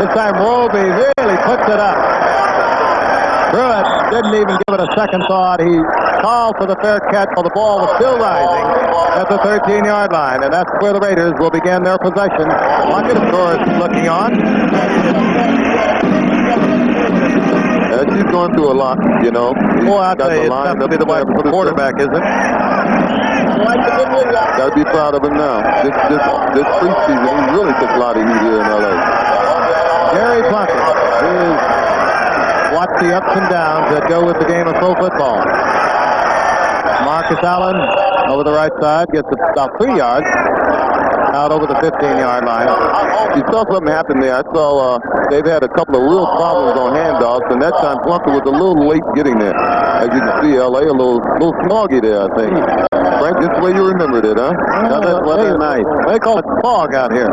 This time Roby really puts it up. Pruitt didn't even give it a second thought. He called for the fair catch while the ball was still rising at the 13-yard line, and that's where the Raiders will begin their possession. Plunkett, of course, looking on. He's going through a lot, you know. Boy, I'll tell you, it's tough to be the white quarterback, isn't it? Got to be proud of him now. This preseason, he really took a lot of heat here in L.A. Gary Plunkett is watch the ups and downs that go with the game of pro football. Marcus Allen over the right side gets about 3 yards out over the 15-yard line. You saw something happen there. I saw they've had a couple of real problems on handoffs, and that time Plunkett was a little late getting there. As you can see, L.A. a little smoggy there, I think. Frank, this way you remembered it, huh? That's nice. They call it fog out here.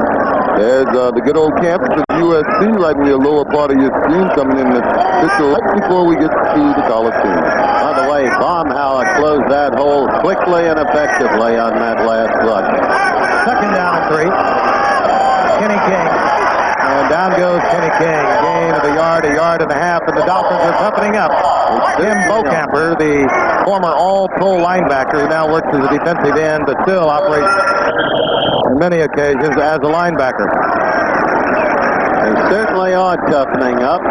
There's the good old campus of USC right in the lower part of your screen coming in the picture right before we get to the Coliseum. By the way, Baumhauer closed that hole quickly and effectively on that last rush. Second down and 3. Kenny King. And down goes Kenny King. Gain of a yard and a half, and the Dolphins are toughening up. Jim Bocamper, the former all-pro linebacker, who now works as a defensive end, but still operates on many occasions as a linebacker. They certainly are toughening up.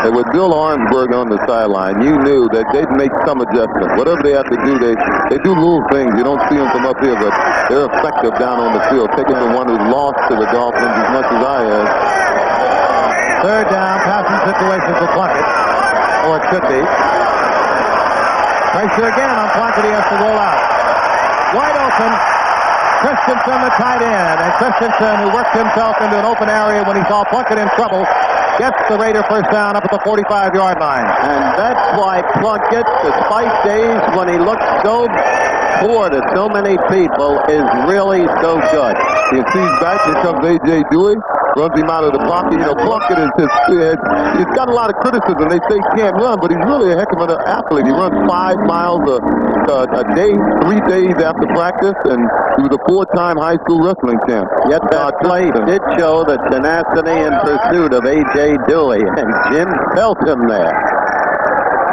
And with Bill Arnsberg on the sideline, you knew that they'd make some adjustment. Whatever they have to do, they do little things. You don't see them from up here, but they're effective down on the field, taking the one who's lost to the Dolphins as much as I have. Third down, passing situation for Plunkett, or it should be. Pressure again on Plunkett. He has to roll out. Wide open. Christensen, the tight end. And Christensen, who worked himself into an open area when he saw Plunkett in trouble, gets the Raider first down up at the 45-yard line. And that's why Plunkett, despite days when he looked so poor to so many people, is really so good. You see back, here comes A.J. Dewey, runs him out of the pocket. You know, Plunkett is he's got a lot of criticism. They say he can't run, but he's really a heck of an athlete. He runs 5 miles a day, 3 days after practice, and he was a 4-time high school wrestling champ. Yet that play did show the tenacity and pursuit of A.J. Dewey, and Jim felt him there.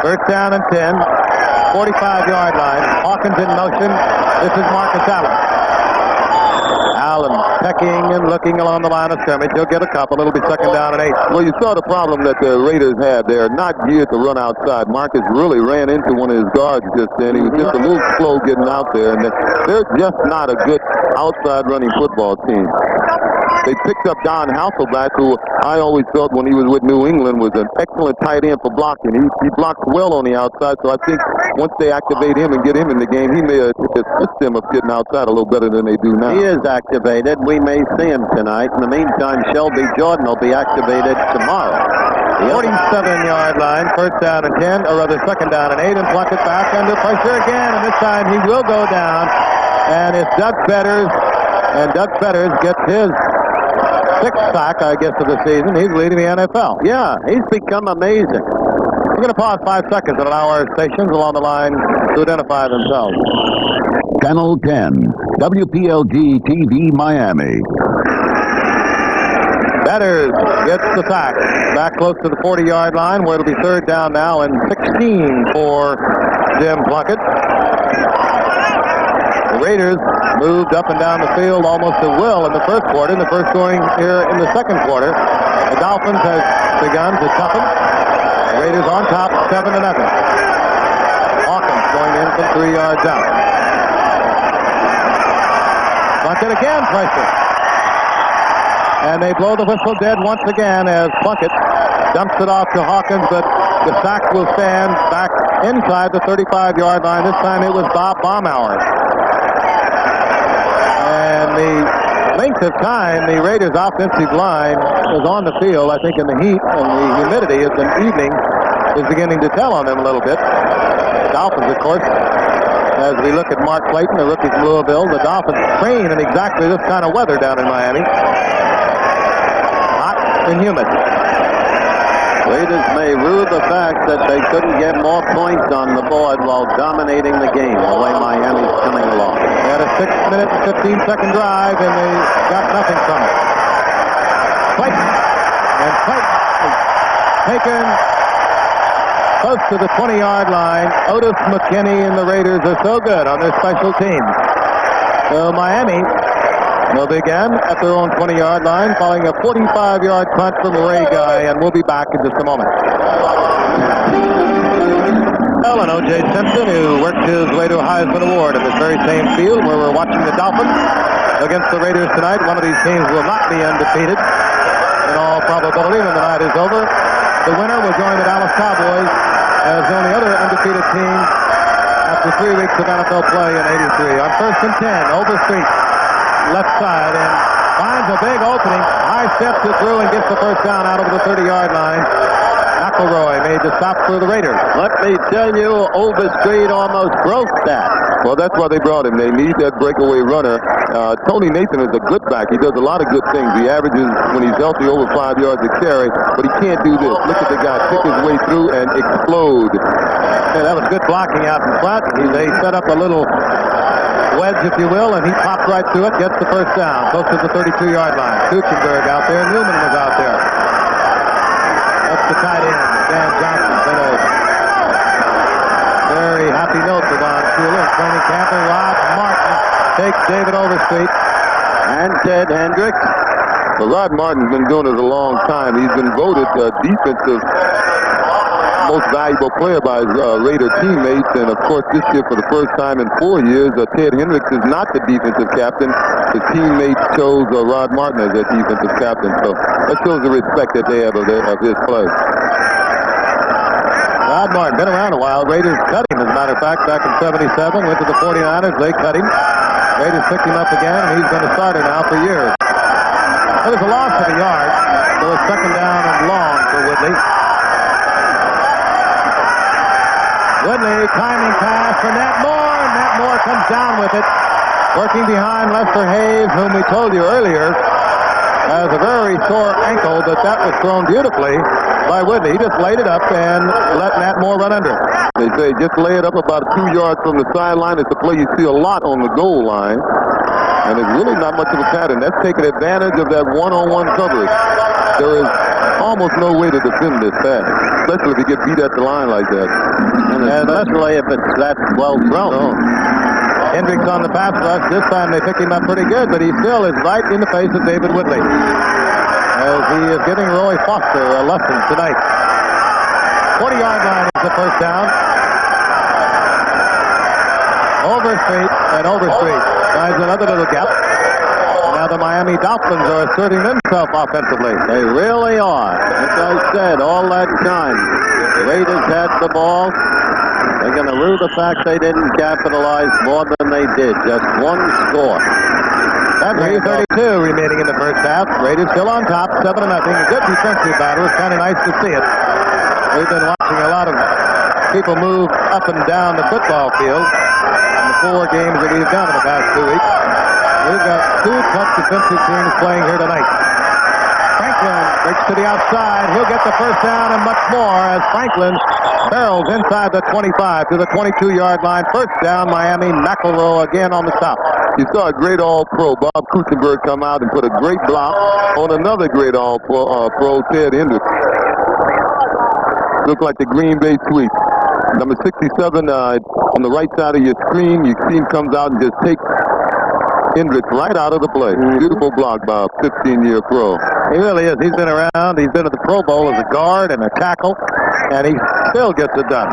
First down and 10, 45-yard line. Hawkins in motion. This is Marcus Allen. Allen pecking and looking along the line of scrimmage. He'll get a couple. It'll be second down and 8. Well, you saw the problem that the Raiders had. They're not geared to run outside. Marcus really ran into one of his guards just then. He was just a little slow getting out there, and they're just not a good outside running football team. They picked up Don Hasselback, who I always felt when he was with New England was an excellent tight end for blocking. He blocks well on the outside, so I think once they activate him and get him in the game, he may assist them of getting outside a little better than they do now. He is activated. We may see him tonight. In the meantime, Shelby Jordan will be activated tomorrow. 47-yard line, first down and 10, or rather second down and 8, and Plunkett back under pressure again, and this time he will go down, and it's Doug Fetters, and Doug Fetters gets his 6th sack, I guess, of the season. He's leading the NFL. Yeah, he's become amazing. We're going to pause 5 seconds and allow our stations along the line to identify themselves. Channel 10, WPLG TV Miami. Fetters gets the sack. Back close to the 40-yard line, where it'll be third down now and 16 for Jim Plunkett. The Raiders moved up and down the field almost at will in the first quarter, and the first going here in the second quarter. The Dolphins have begun to toughen. The Raiders on top, 7-0. Hawkins going in from 3 yards out. Plunkett again pressure. And they blow the whistle dead once again as Plunkett dumps it off to Hawkins, but the sack will stand back inside the 35-yard line. This time it was Bob Baumhauer. And the length of time the Raiders' offensive line was on the field, I think in the heat and the humidity as the evening is beginning to tell on them a little bit. The Dolphins, of course, as we look at Mark Clayton, the rookie from Louisville, the Dolphins train in exactly this kind of weather down in Miami. Hot and humid. Raiders may rue the fact that they couldn't get more points on the board while dominating the game the way Miami's coming along. They had a 6-minute and 15-second drive, and they got nothing from it. Clayton. And Clayton is taken close to the 20-yard line. Otis McKinney and the Raiders are so good on their special teams. So Miami will begin at their own 20-yard line, following a 45-yard punt from Ray Guy, and we'll be back in just a moment. And O.J. Simpson, who worked his way to a Heisman Award in this very same field where we're watching the Dolphins against the Raiders tonight. One of these teams will not be undefeated in all probability when the night is over. The winner will join the Dallas Cowboys as the only other undefeated team after 3 weeks of NFL play in '83. On 1st and 10, Overstreet, left side, and finds a big opening. High steps it through and gets the first down out over the 30-yard line. McElroy made the stop for the Raiders. Let me tell you, Overstreet almost broke that. Well, that's why they brought him. They need that breakaway runner. Tony Nathan is a good back. He does a lot of good things. He averages, when he's healthy, over 5 yards a carry, but he can't do this. Look at the guy pick his way through and explode. Yeah, that was good blocking out in front. They set up a little wedge, if you will, and he popped right through it, gets the first down, close to the 32-yard line. Kuchenberg out there, Newman was out there. That's the tight end, Dan Johnson. Been a very happy note for Don Shula in training camp. And Rod Martin takes David Overstreet And Ted Hendricks. Well, Rod Martin's been doing it a long time. He's been voted defensive most valuable player by his Raider teammates, and of course this year for the first time in 4 years, Ted Hendricks is not the defensive captain. His teammates chose Rod Martin as their defensive captain, so that shows the respect that they have of his play. Rod Martin, been around a while. Raiders cut him, as a matter of fact, back in '77, went to the 49ers, they cut him. Raiders picked him up again, and he's been a starter now for years. It was a loss of a yard, so it's second down and long for Woodley. Woodley, timing pass for Nat Moore, and Nat Moore comes down with it. Working behind Lester Hayes, whom we told you earlier has a very sore ankle, but that was thrown beautifully by Woodley. He just laid it up and let Nat Moore run under it. They say just lay it up about 2 yards from the sideline. It's a play you see a lot on the goal line, and it's really not much of a pattern. That's taking advantage of that one-on-one coverage. There is almost no way to defend this pass, especially if you get beat at the line like that. And especially if it's that well thrown. Hendricks on the pass rush. This time they pick him up pretty good, but he still is right in the face of David Woodley, as he is giving Roy Foster a lesson tonight. 40-yard line is the first down. Overstreet finds another little gap. Now the Miami Dolphins are asserting themselves offensively. They really are. As I said, all that time, the Raiders had the ball. They're going to rue the fact they didn't capitalize more than they did. Just one score. That's 3:32 remaining in the first half. Raiders still on top, 7-0. A good defensive battle. It's kind of nice to see it. We've been watching a lot of people move up and down the football field in the 4 games that we've done in the past 2 weeks. We've got 2 tough defensive teams playing here tonight. Franklin breaks to the outside. He'll get the first down and much more as Franklin barrels inside the 25 to the 22-yard line. First down, Miami. McElroy again on the stop. You saw a great All-Pro, Bob Kuchenberg, come out and put a great block on another great All-Pro, Ted Hendricks. Looked like the Green Bay sweep. Number 67 on the right side of your screen. You see him comes out and just takes Hendricks right out of the play. Beautiful block by a 15-year pro. He really is. He's been around. He's been at the Pro Bowl as a guard and a tackle, and he still gets it done.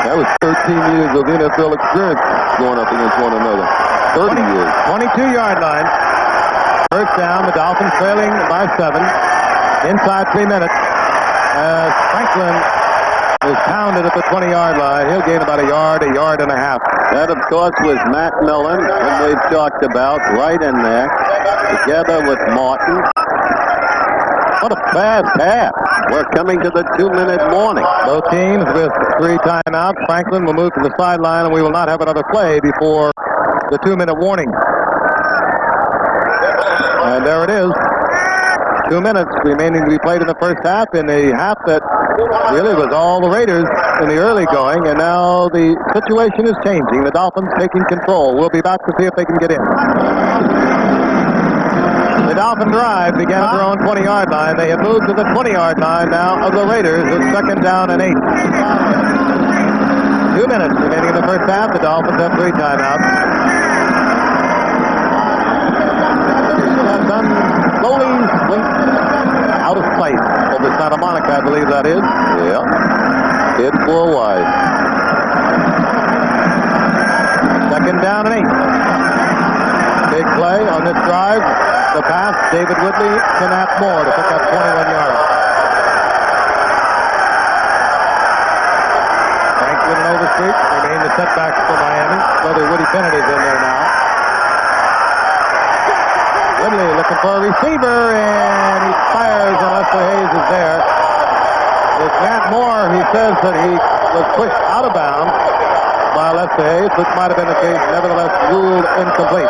That was 13 years of NFL experience going up against one another. 30 years. 22-yard line. First down, the Dolphins trailing by 7. Inside 3 minutes. As Franklin is pounded at the 20-yard line. He'll gain about a yard and a half. That, of course, was Matt Millen, whom we've talked about, right in there, together with Martin. What a fast half. We're coming to the 2-minute warning. Both teams with 3 timeouts. Franklin will move to the sideline, and we will not have another play before the 2-minute warning. And there it is. 2 minutes remaining to be played in the first half, in a half that really was all the Raiders in the early going, and now the situation is changing. The Dolphins taking control. We'll be back to see if they can get in. The Dolphin drive began at their own 20-yard line. They have moved to the 20-yard line now of the Raiders. It's 2nd down and 8. 2 minutes remaining in the first half. The Dolphins have 3 timeouts. Sun slowly slinks out of sight over Santa Monica, I believe that is. Yeah. Head for a wide. 2nd down and 8. Big play on this drive. The pass, David Woodley to Nat Moore to pick up 21 yards. Franklin and Overstreet remain the setbacks for Miami. Brother Woody Kennedy's in there now. Woodley looking for a receiver, and he fires, and Lester Hayes is there. It's Nat Moore. He says that he was pushed out of bounds by Lester Hayes, which might have been the case, nevertheless ruled incomplete.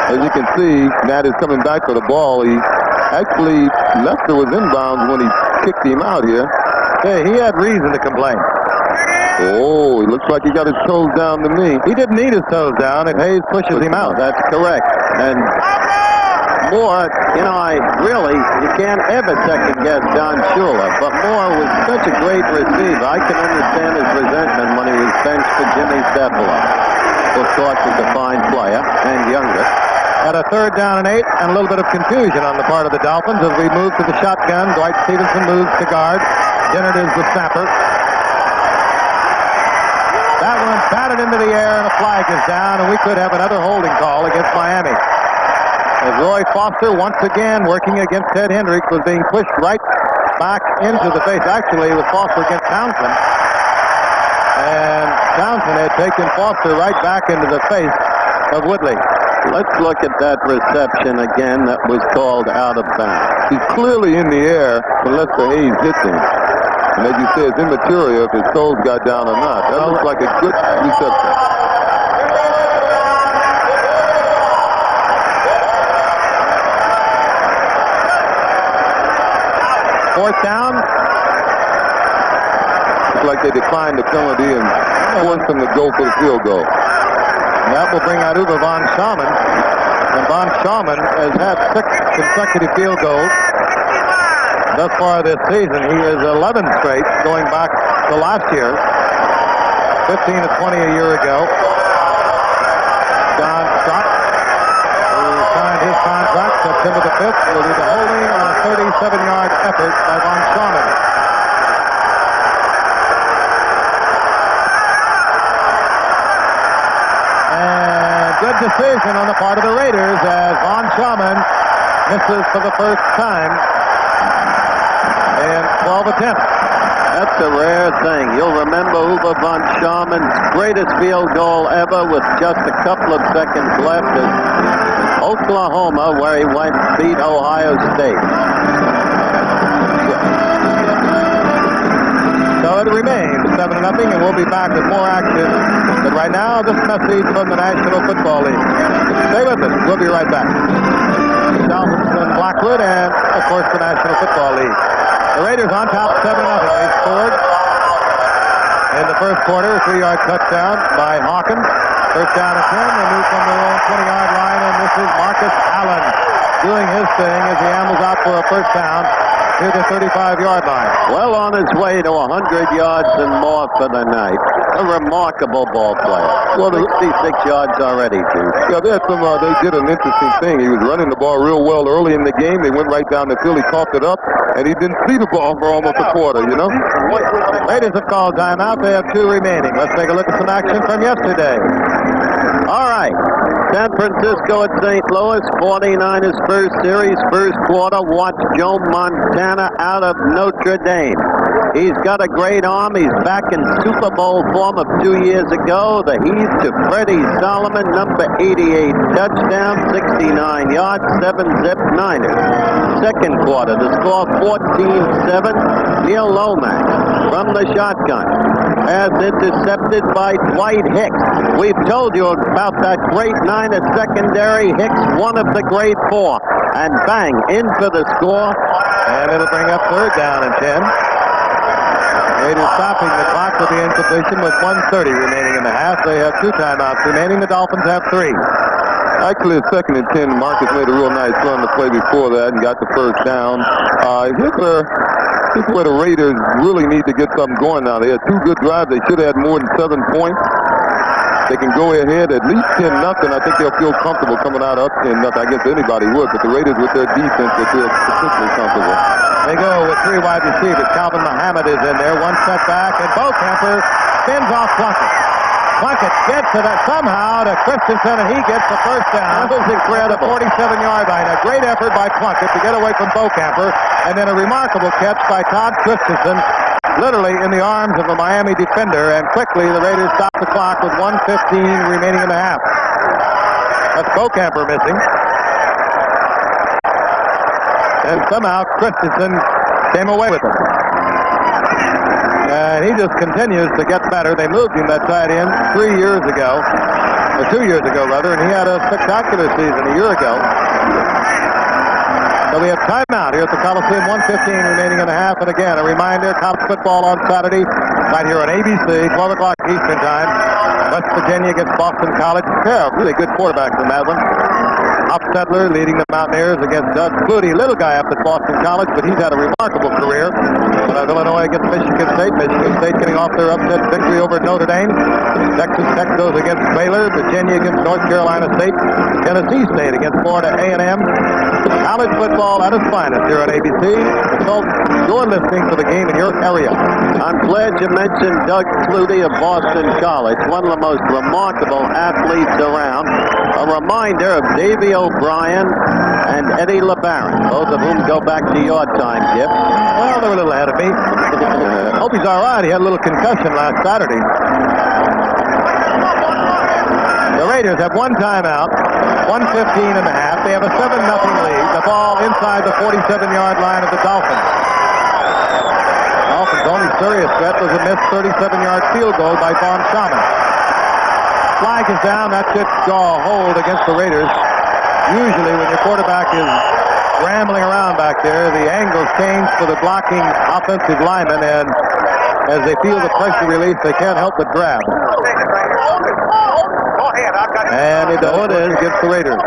As you can see, Nat is coming back for the ball. Lester was inbounds when he kicked him out here. Hey, he had reason to complain. Oh, it looks like he got his toes down to me. He didn't need his toes down if Hayes pushes him out. That's correct. And Moore, you can't ever second-guess Don Shula, but Moore was such a great receiver. I can understand his resentment when he was benched for Jimmy Stefano. Of course, is a fine player and younger. At a 3rd down and 8, and a little bit of confusion on the part of the Dolphins as we move to the shotgun. Dwight Stevenson moves to guard. Dennard is the snapper. That one batted into the air, and a flag is down, and we could have another holding call against Miami. As Roy Foster, once again working against Ted Hendricks, was being pushed right back into the face. Actually, it was Foster against Townsend. And Townsend had taken Foster right back into the face of Woodley. Let's look at that reception again that was called out of bounds. He's clearly in the air when Lester Hayes hits him. And as you say, it's immaterial if his toes got down or not. That looks like a good reception. Fourth down. Looks like they declined the penalty and forced him to go for the field goal. That will bring out Uwe von Schaumann. And von Schaumann has had 6 consecutive field goals thus far this season. He is 11 straight going back to last year. 15 to 20 a year ago. John Scott, who signed his contract September the 5th, will do the holding on a 37-yard effort by von Schaumann. Good decision on the part of the Raiders as von Schaumann misses for the first time in 12 attempts. That's a rare thing. You'll remember Uwe von Schaumann's greatest field goal ever with just a couple of seconds left at Oklahoma, where he went and beat Ohio State. So it remains 7-0, and we'll be back with more action. But right now, this message from the National Football League. Stay with us. We'll be right back. Dolphins and Blackwood, and, of course, the National Football League. The Raiders on top 7-0. They scored in the first quarter, a 3-yard touchdown by Hawkins. First down and 10. They move from their own 20-yard line, and this is Marcus Allen doing his thing as he ambles out for a first down to the 35-yard line. Well on his way to 100 yards and more for the night. A remarkable ball player. Well, 66 yards already, too. Yeah, they did an interesting thing. He was running the ball real well early in the game. They went right down the field. He coughed it up, and he didn't see the ball for almost a quarter, Raiders have called timeout. They have 2 remaining. Let's take a look at some action from yesterday. All right. San Francisco at St. Louis, 49ers first series, first quarter. Watch Joe Montana out of Notre Dame. He's got a great arm. He's back in Super Bowl form of 2 years ago. The heave to Freddie Solomon, number 88, touchdown, 69 yards, 7-zip Niners. Second quarter, the score 14-7. Neil Lomax from the shotgun as intercepted by Dwight Hicks. We've told you about that great Niner secondary. Hicks, one of the great 4. And bang, in for the score. And it'll bring up third down and 10. Raiders stopping the clock with the incompletion with 1:30 remaining in the half. They have 2 timeouts remaining. The Dolphins have 3. Actually, it's 2nd and 10. Marcus made a real nice run to play before that and got the first down. Here's where the Raiders really need to get something going now. They had 2 good drives. They should have had more than 7 points. They can go ahead at least 10-0. I think they'll feel comfortable coming out up 10-0. I guess anybody would, but the Raiders with their defense will feel particularly comfortable. They go with 3 wide receivers. Calvin Muhammad is in there. 1 step back, and Bocamper spins off Plunkett. Plunkett gets to that somehow to Christensen, and he gets the first down. That was incredible. 47-yard line. A great effort by Plunkett to get away from Bocamper, and then a remarkable catch by Todd Christensen, literally in the arms of the Miami defender, and quickly the Raiders stop the clock with 1:15 remaining in the half. That's Bocamper missing. And somehow Christensen came away with it. And he just continues to get better. They moved him that tight end 2 years ago, and he had a spectacular season a year ago. So we have timeout here at the Coliseum, 1:15 remaining in the half. And again, a reminder, college football on Saturday, right here on ABC, 12 o'clock Eastern Time. West Virginia against Boston College. Yeah, really good quarterbacks in that one. Hofstadler leading the Mountaineers against Doug Flutie, little guy up at Boston College, but he's had a remarkable career. Illinois against Michigan State. Michigan State getting off their upset victory over Notre Dame. Texas Tech goes against Baylor. Virginia against North Carolina State. Tennessee State against Florida A&M. College football at its finest here on ABC. So you're listening to the game in your area. I'm glad you mentioned Doug Flutie of Boston College, one of the most remarkable athletes around. A reminder of Davey O'Brien and Eddie LeBaron, both of whom go back to your time, Skip. Well, they're a little ahead of me. Hope he's all right. He had a little concussion last Saturday. The Raiders have 1 timeout, 1:15 in the half. They have a 7-0 lead. The ball inside the 47-yard line of the Dolphins. Dolphins' only serious threat was a missed 37-yard field goal by Vaughn Shaman. Flag is down. That should draw a hold against the Raiders. Usually when your quarterback is rambling around back there, the angles change for the blocking offensive linemen, and as they feel the pressure release, they can't help but grab. And it is against the Raiders.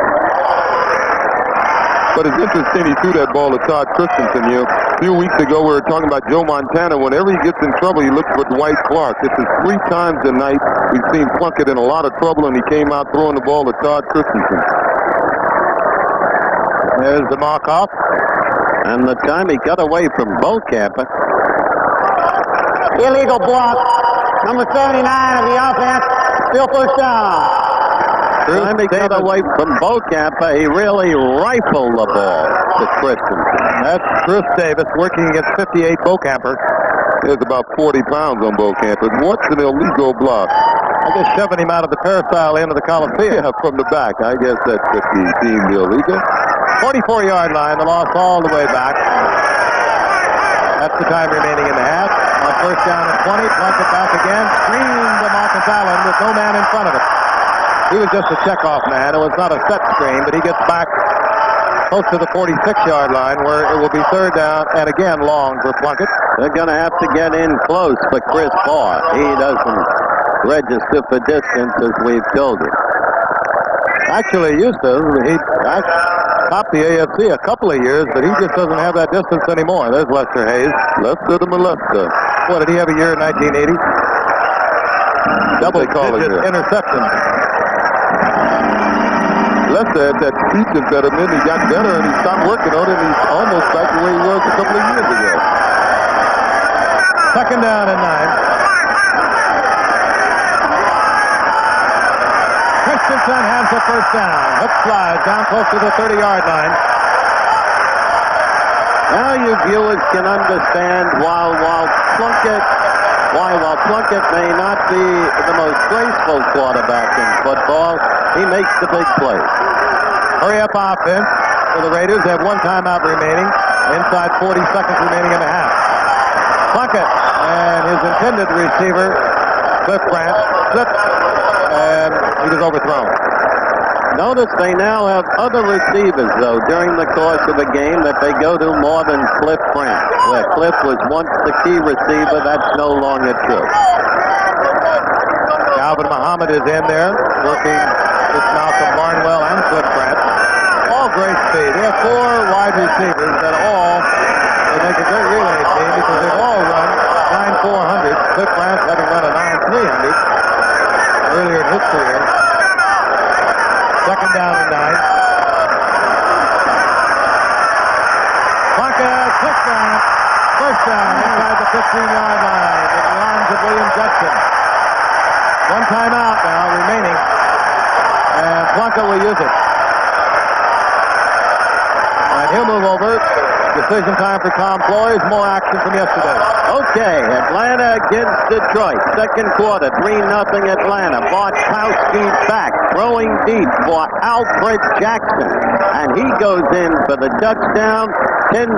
But it's interesting he threw that ball to Todd Christensen. A few weeks ago we were talking about Joe Montana. Whenever he gets in trouble, he looks for Dwight Clark. This is 3 times tonight we've seen Plunkett in a lot of trouble, and he came out throwing the ball to Todd Christensen. There's the mark-off. And the time he got away from Bocamper. Illegal block. Number 79 of the offense. Still first down. The time he got away from Bocamper, he really rifled the ball to Christensen. That's Bruce Davis working against 58 Bocamper. There's about 40 pounds on Bocamper. What's an illegal block? I guess shoving him out of the peristyle end of the Coliseum. Yeah, from the back. I guess that could be deemed illegal. 44-yard line, the loss all the way back. That's the time remaining in the half. On first down and 20, Plunkett back again. Screen to Marcus Allen with no man in front of it. He was just a checkoff man. It was not a set screen, but he gets back close to the 46-yard line where it will be 3rd down and again long for Plunkett. They're going to have to get in close for Chris Barr. He doesn't register for distance, as we've told you. Actually, he used to. He topped the AFC a couple of years, but he just doesn't have that distance anymore. There's Lester Hayes. Lester to Molester. What, did he have a year in 1980? Double-digit interception. Lester had that speech impediment. He got better, and he stopped working on it, and he's almost back the way he was a couple of years ago. 2nd down and 9. Christensen has the first down. Hook flies down close to the 30-yard line. Now you viewers can understand while Plunkett may not be the most graceful quarterback in football, he makes the big plays. Hurry up offense for the Raiders. They have 1 timeout remaining. Inside 40 seconds remaining in the half. Plunkett and his intended receiver, Cliff Branch, slipped, and he was overthrown. Notice they now have other receivers, though, during the course of the game that they go to more than Cliff Branch. Where Cliff was once the key receiver, that's no longer true. Calvin Muhammad is in there, working with Malcolm Barnwell and Cliff Grant. All great speed. They have 4 wide receivers that all they make a great relay team because they've all run 9.400. Cliff Grant having run a 9.300 earlier in his career. Second down and 9. Plunket, Cliff Grant. First down inside the 15-yard line in the arms of William Judson. One timeout now remaining. And Plunket will use it. And he'll move over. Decision time for Tom Flores. More action from yesterday. Okay, Atlanta against Detroit. Second quarter, 3-0 Atlanta. Bartkowski back, throwing deep for Alfred Jackson. And he goes in for the touchdown. 10-0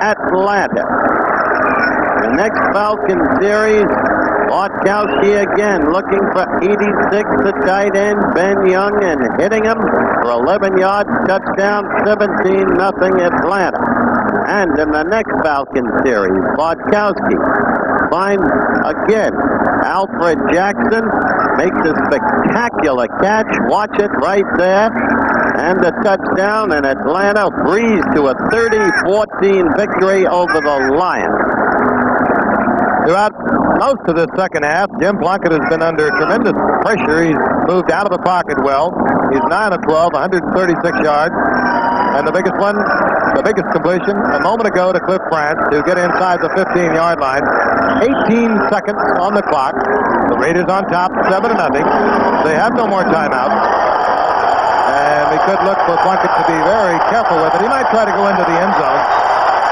Atlanta. The next Falcon series, Bartkowski again looking for 86, the tight end, Ben Young, and hitting him for 11 yards, touchdown, 17-0 Atlanta. And in the next Falcon series, Bartkowski finds again Alfred Jackson, makes a spectacular catch. Watch it right there. And a touchdown, and Atlanta breezed to a 30-14 victory over the Lions. Throughout most of the second half, Jim Plunkett has been under tremendous pressure. He's moved out of the pocket well. He's 9 of 12, 136 yards. And the biggest completion a moment ago to Cliff Grant to get inside the 15-yard line. 18 seconds on the clock. The Raiders on top, 7-0. They have no more timeouts. And we could look for Plunkett to be very careful with it. He might try to go into the end zone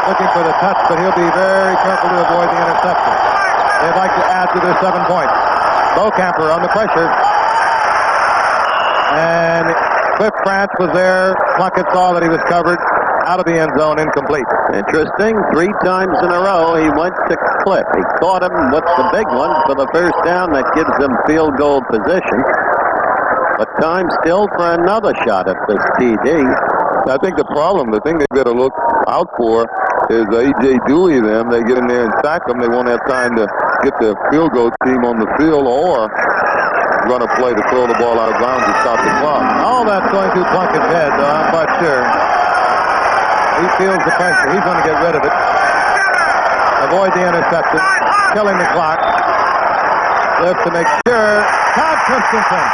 looking for the touch, but he'll be very careful to avoid the interception. They'd like to add to their 7 points. Bocamper on the pressure. And Cliff Grant was there. Plunkett saw that he was covered. Out of the end zone, incomplete. Interesting. 3 times in a row, he went to Cliff. He caught him with the big one for the first down that gives them field goal position. But time still for another shot at this TD. I think the thing they better look out for is A.J. Dewey them. They get in there and sack them. They won't have time to get the field goal team on the field or run a play to throw the ball out of bounds and stop the clock. All that's going through Plunkett's head, though, I'm quite sure. He feels the pressure. He's going to get rid of it. Avoid the interception. Killing the clock. Just to make sure. Todd Christensen.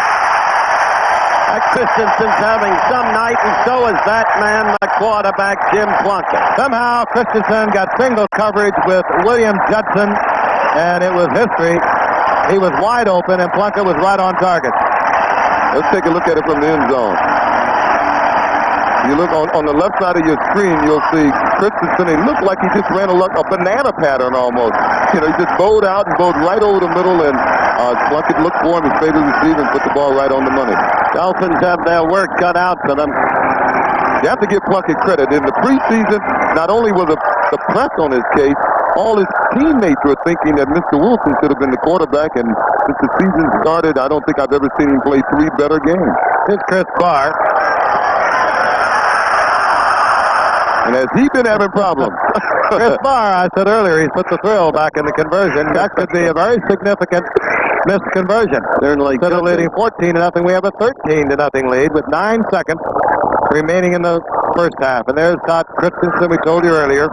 Christensen's having some night, and so is that man, the quarterback, Jim Plunkett. Somehow, Christensen got single coverage with William Judson, and it was history. He was wide open, and Plunkett was right on target. Let's take a look at it from the end zone. You look on the left side of your screen, you'll see Christensen. He looked like he just ran a banana pattern almost. You know, he just bowed out and bowed right over the middle, and Plunkett looked for him, his favorite receiver, and put the ball right on the money. Dolphins have their work cut out for them. You have to give Plunkett credit. In the preseason, not only was the press on his case, all his teammates were thinking that Mr. Wilson should have been the quarterback, and since the season started, I don't think I've ever seen him play 3 better games. Here's Chris Barr. And has he been having problems? Chris Barr, I said earlier, he's put the thrill back in the conversion. That could be a very significant missed conversion. Certainly. Instead of leading 14-0, we have a 13-0 lead with 9 seconds remaining in the first half. And there's Todd Christensen, we told you earlier.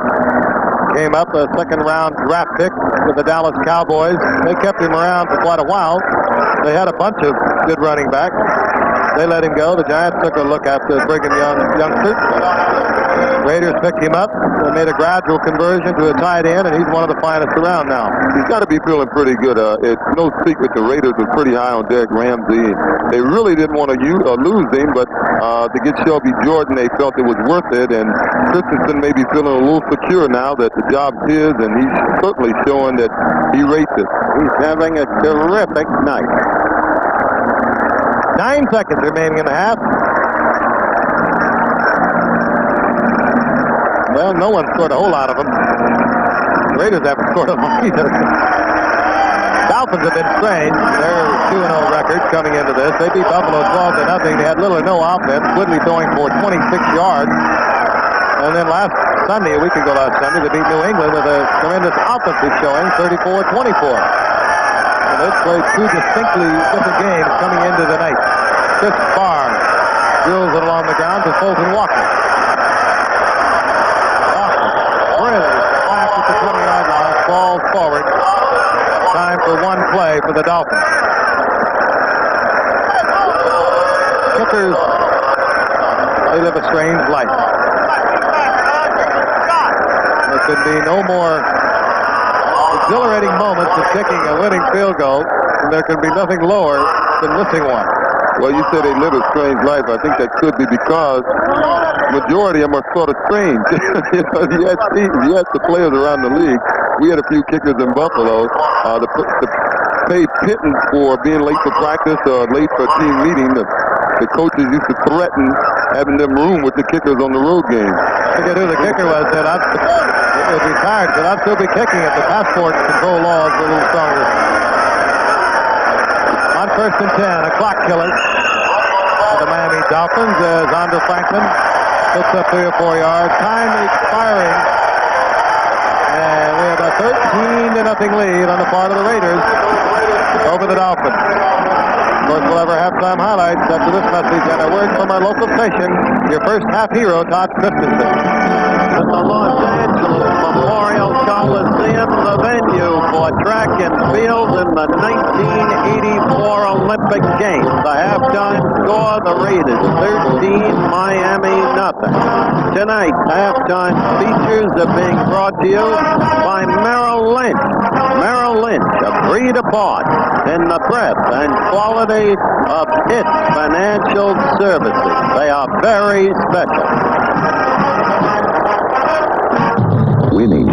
Came up a second-round draft pick with the Dallas Cowboys. They kept him around for quite a while. They had a bunch of good running backs. They let him go. The Giants took a look after Brigham Young youngster. Raiders picked him up and made a gradual conversion to a tight end, and he's one of the finest around now. He's got to be feeling pretty good. It's no secret the Raiders were pretty high on Derek Ramsey. They really didn't want to lose him, but to get Shelby Jordan, they felt it was worth it, and Christensen may be feeling a little secure now that the job's his, and he's certainly showing that he rates it. He's having a terrific night. 9 seconds remaining in the half. Well, no one scored a whole lot of them. The Raiders haven't scored a lot either. Dolphins have been strange. They're 2-0 record coming into this. They beat Buffalo 12-0. They had little or no offense. Woodley throwing for 26 yards. And then last Sunday, a week ago last Sunday, they beat New England with a tremendous offensive showing, 34-24. And they've played 2 distinctly different games coming into the night. Chris Barr drills it along the ground to Fulton Walker. Really slapped at the 20-yard line, falls forward. Time for one play for the Dolphins. Kickers, they live a strange life. There could be no more exhilarating moments of kicking a winning field goal, and there could be nothing lower than missing one. Well, you said they live a strange life. I think that could be because majority of them are sort of strange. You ask the players around the league. We had a few kickers in Buffalo. To pay pittance for being late for practice or late for a team meeting, the coaches used to threaten having them room with the kickers on the road games. I forget who the kicker was. Said, "It would be tired, but I'd still be kicking if the passport control laws were a little stronger." On 1st and 10, a clock killer for the Miami Dolphins as Andre Franklin puts up 3 or 4 yards. Time expiring. And we have a 13-0 lead on the part of the Raiders over the Dolphins. Of course, we'll have our halftime highlights after this message and a word from our local station, your first half hero, Todd Christensen. At the Los Angeles Memorial Coliseum, the venue for track and field in the 1984 Olympic Games. The halftime score, the Raiders 13, Miami nothing. Tonight's halftime features are being brought to you by Merrill Lynch. Merrill Lynch, a breed apart in the breadth and quality of its financial services. They are very special. Winning.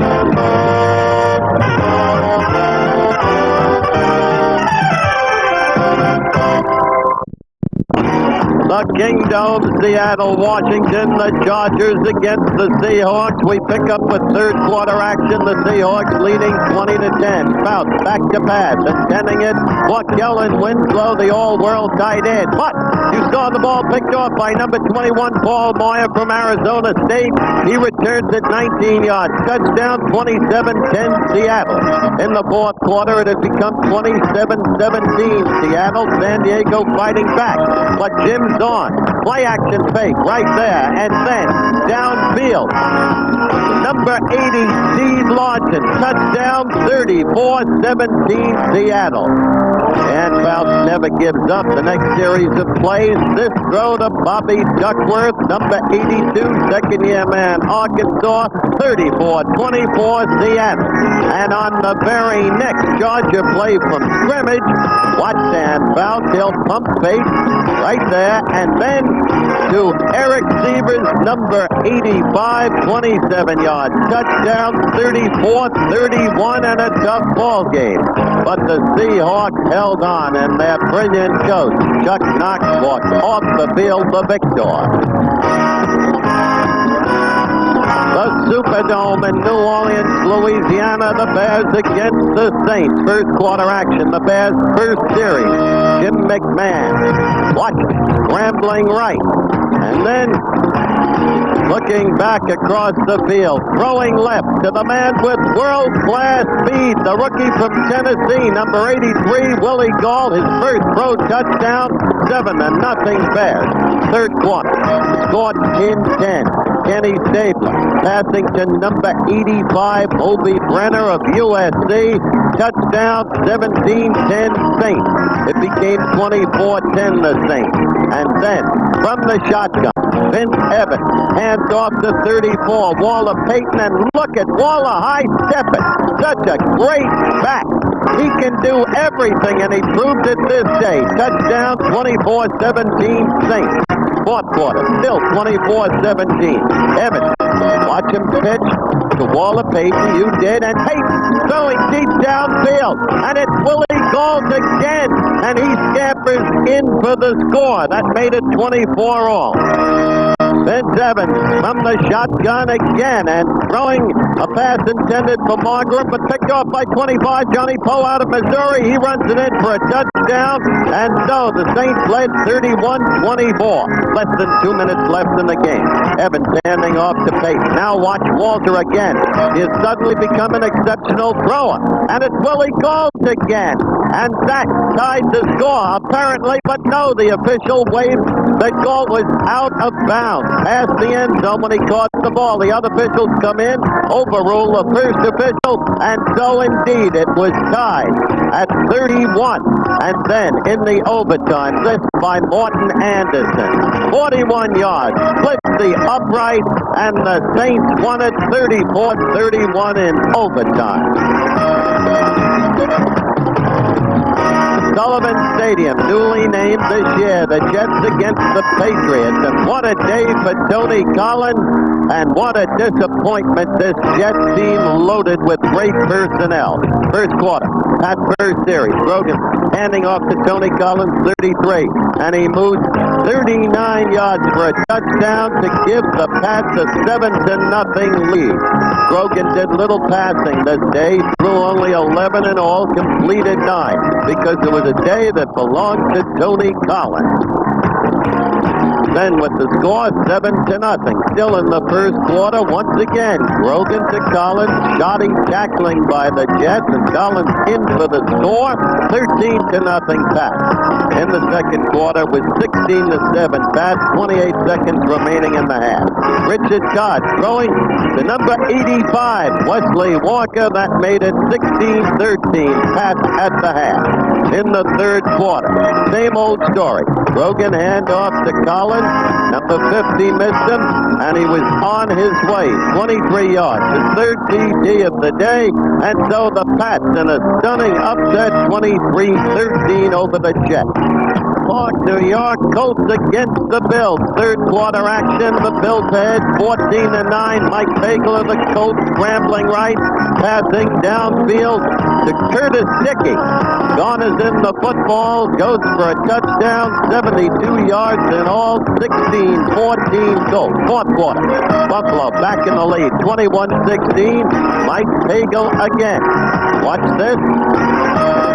The Kingdom, Seattle, Washington, the Chargers against the Seahawks. We pick up with third quarter action. The Seahawks leading 20-10. Bounce back to pass, intending it. Kellen Winslow, the all-world tight end. But you saw the ball picked off by number 21, Paul Moyer from Arizona State. He returns at 19 yards. Touchdown, 27-10 Seattle. In the fourth quarter, it has become 27-17 Seattle. San Diego fighting back. But Jim's on. Play action fake right there. And then downfield. Number 80, Steve Lawson. Touchdown, 34-17 Seattle. And Bounce never gives up. The next series of plays. This throw to Bobby Duckworth. Number 82, second-year man, Arkansas. 34-24 Seattle. And on the very next Charger play from scrimmage, watch and Bounce. He'll pump fake right there. And then to Eric Sievers, number 85, 27 yards. Touchdown, 34-31, and a tough ball game. But the Seahawks held on, and their brilliant coach, Chuck Knox, walked off the field the victor. The Superdome in New Orleans, Louisiana, the Bears against the Saints. First quarter action, the Bears' first series. Jim McMahon, watch, scrambling right. And then looking back across the field, throwing left to the man with world-class speed, the rookie from Tennessee, number 83, Willie Gall, his first pro touchdown, 7-0 Bears. Third quarter, scored 10-10. Kenny Stabler passing to number 85, Obie Brenner of USC. Touchdown, 17-10 Saints. It became 24-10 the Saints. And then, from the shotgun, Vince Evans hands off to 34, Waller Payton, and look at Waller high-stepping. Such a great back. He can do everything, and he proved it this day. Touchdown, 24-17 Saints. Fourth quarter, still 24-17. Evans, watch him pitch to Waller Payton. You did, and Payton throwing deep downfield, and it's Willie Gall again, and he scampers in for the score. That made it 24-all. Vince Evans from the shotgun again, and throwing a pass intended for Margaret, but picked off by 25, Johnny Poe out of Missouri. He runs it in for a touchdown, and so the Saints led 31-24. Less than 2 minutes left in the game. Evans handing off to Payton. Now watch Walter again. He has suddenly become an exceptional thrower. And it's Willie Gault again. And that tied the score, apparently, but no, the official waved that Gault was out of bounds past the end zone when he caught the ball. The other officials come in, overrule the first official, and so indeed it was tied at 31. And then in the overtime, this by Morton Anderson. 41 yards, flips the upright, and the Saints won it 34-31 in overtime. Sullivan Stadium, newly named this year, the Jets against the Patriots. And what a day for Tony Collins, and what a disappointment this Jets team loaded with great personnel. First quarter, Pat first series. Grogan handing off to Tony Collins, 33, and he moves 39 yards for a touchdown to give the Pats a 7-0 lead. Grogan did little passing this day, threw only 11 in all, completed 9, because it was a day that belonged to Tony Collins. Then with the score 7-0, still in the first quarter, once again, Grogan to Collins, shoddy tackling by the Jets, and Collins in for the score, 13-0 Pats. In the second quarter with 16-7 Pats, 28 seconds remaining in the half. Richard Todd throwing to number 85, Wesley Walker, that made it 16-13 Pats at the half. In the third quarter, same old story. Grogan handoff to Collins. Number 50 missed him, and he was on his way. 23 yards. His third TD of the day, and so the Pats in a stunning upset, 23-13 over the Jets. Clark, New York, Colts against the Bills. Third quarter action. The Bills ahead 14-9. Mike Pagel of the Colts scrambling right, passing downfield to Curtis Dickey. Garners in the football, goes for a touchdown, 72 yards in all, 16-14 Colts. Fourth quarter, Buffalo back in the lead, 21-16. Mike Pagel again. Watch this.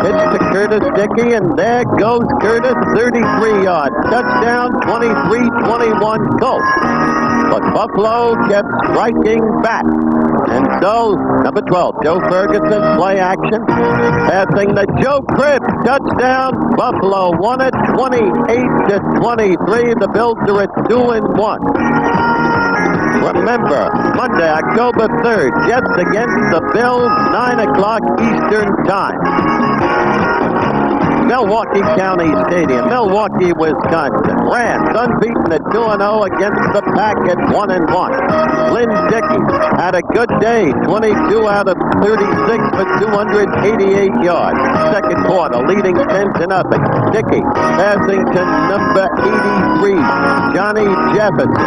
Pitch to Curtis Dickey, and there goes Curtis, 33 yards. Touchdown, 23-21 Colts. But Buffalo kept striking back. And so, number 12, Joe Ferguson, play action. Passing to Joe Cribbs, touchdown. Buffalo won it, 28-23. The Bills are at 2-1. Remember, Monday, October 3rd, Jets against the Bills, 9 o'clock Eastern Time. Milwaukee County Stadium, Milwaukee, Wisconsin. Rams unbeaten at 2-0 against the Pack at 1-1. Lynn Dickey had a good day, 22 out of 36 for 288 yards. Second quarter, leading 10-0. Dickey passing to number 83, Johnny Jefferson.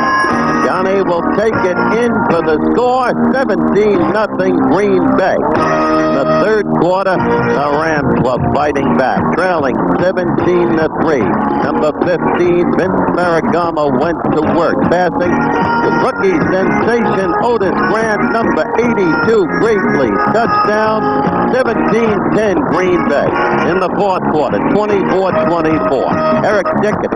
Johnny will take it in for the score, 17-0 Green Bay. In the third quarter, the Rams were fighting back, trailing 17-3. Number 15, Vince Ferragamo went to work, passing to rookie sensation Otis Grant, number 82, Gravely, touchdown, 17-10 Green Bay. In the fourth quarter, 24-24. Eric Dickett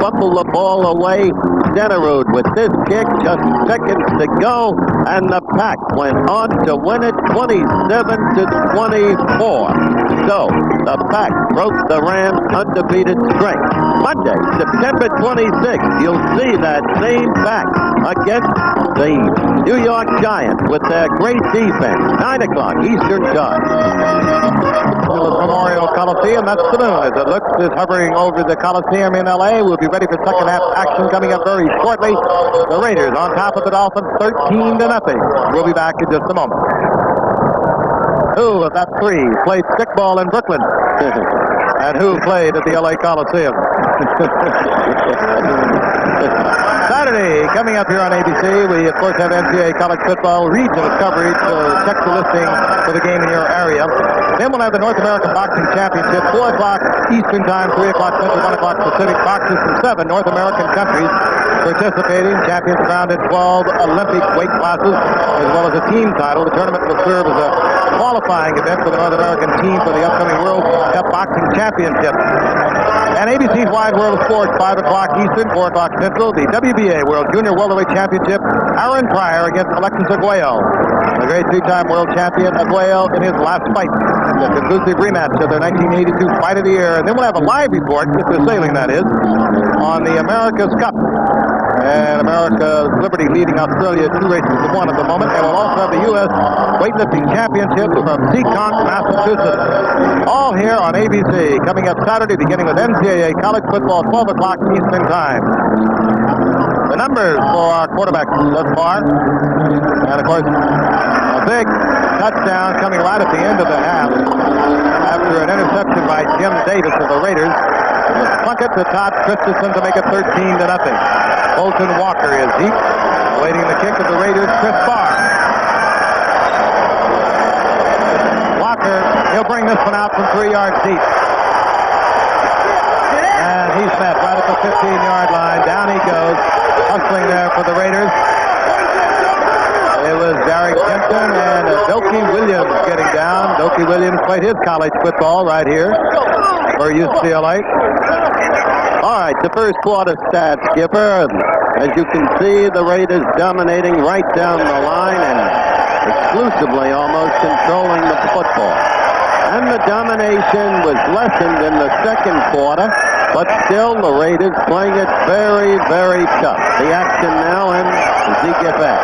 fumbled the ball away. Stenerud with this kick, just seconds to go, and the Pack went on to win it 27-24. So, the Pack broke the Rams' undefeated streak. Monday, September 26th, you'll see that same Pack against the New York Giants with their great defense. 9 o'clock Eastern Time. Memorial Coliseum, that's the moon as it looks is hovering over the Coliseum in L.A. We'll be ready for second half action coming up very shortly. The Raiders on top of the Dolphins, 13-0. We'll be back in just a moment. Who of that three played stickball in Brooklyn? And who played at the L.A. Coliseum? Saturday, coming up here on ABC, we of course have NCAA college football regional coverage, so check the listing for the game in your area. Then we'll have the North American Boxing Championship, 4 o'clock Eastern Time, 3 o'clock Central, 1 o'clock Pacific. Boxers from 7 North American countries participating. Champions crowned in 12 Olympic weight classes, as well as a team title. The tournament will serve as a qualifying event for the North American team for the upcoming World Cup Boxing Championship. And ABC's Wide World of Sports, 5 o'clock Eastern, 4 o'clock Central, the WBA World Junior Welterweight Championship, Aaron Pryor against Alexis Aguayo. The great three-time world champion Aguayo in his last fight. The conclusive rematch of their 1982 Fight of the Year. And then we'll have a live report, if they're sailing that is, on the America's Cup. And America's Liberty leading Australia 2-1 at the moment. And we'll also have the U.S. Weightlifting Championship from Seekonk, Massachusetts. All here on ABC. Coming up Saturday, beginning with NCAA college football, 12 o'clock Eastern Time. The numbers for our quarterbacks thus far. And, of course, a big touchdown coming right at the end of the half after an interception by Jim Davis of the Raiders. Plunk it to Todd Christensen to make it 13-0. Bolton Walker is deep, waiting the kick of the Raiders, Chris Barr. Walker, he'll bring this one out from 3 yards deep. And he's met right at the 15-yard line. Down he goes, hustling there for the Raiders. It was Derek Simpson and Dokie Williams getting down. Dokie Williams played his college football right here for UCLA. All right, the first quarter stats, Skipper. As you can see, the Raiders dominating right down the line and exclusively almost controlling the football. And the domination was lessened in the second quarter, but still the Raiders playing it very, very tough. The action now and Ezekiel back.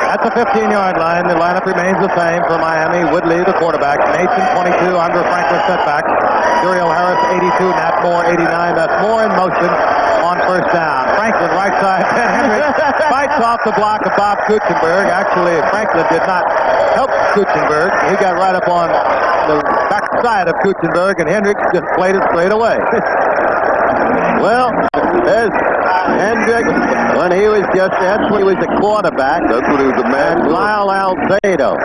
At the 15-yard line, the lineup remains the same for Miami. Woodley, the quarterback. Mason, 22. Andre Franklin, setback. Uriel Harris, 82. Nat Moore, 89. That's Moore in motion on first down. Franklin, right side. Ben Hendricks fights off the block of Bob Kuchenberg. Actually, Franklin did not help Kuchenberg. He got right up on the back side of Kuchenberg, and Hendricks just played it straight away. Well, there's Hendricks when he was a quarterback. That's when he was a man. Lyle Alzado,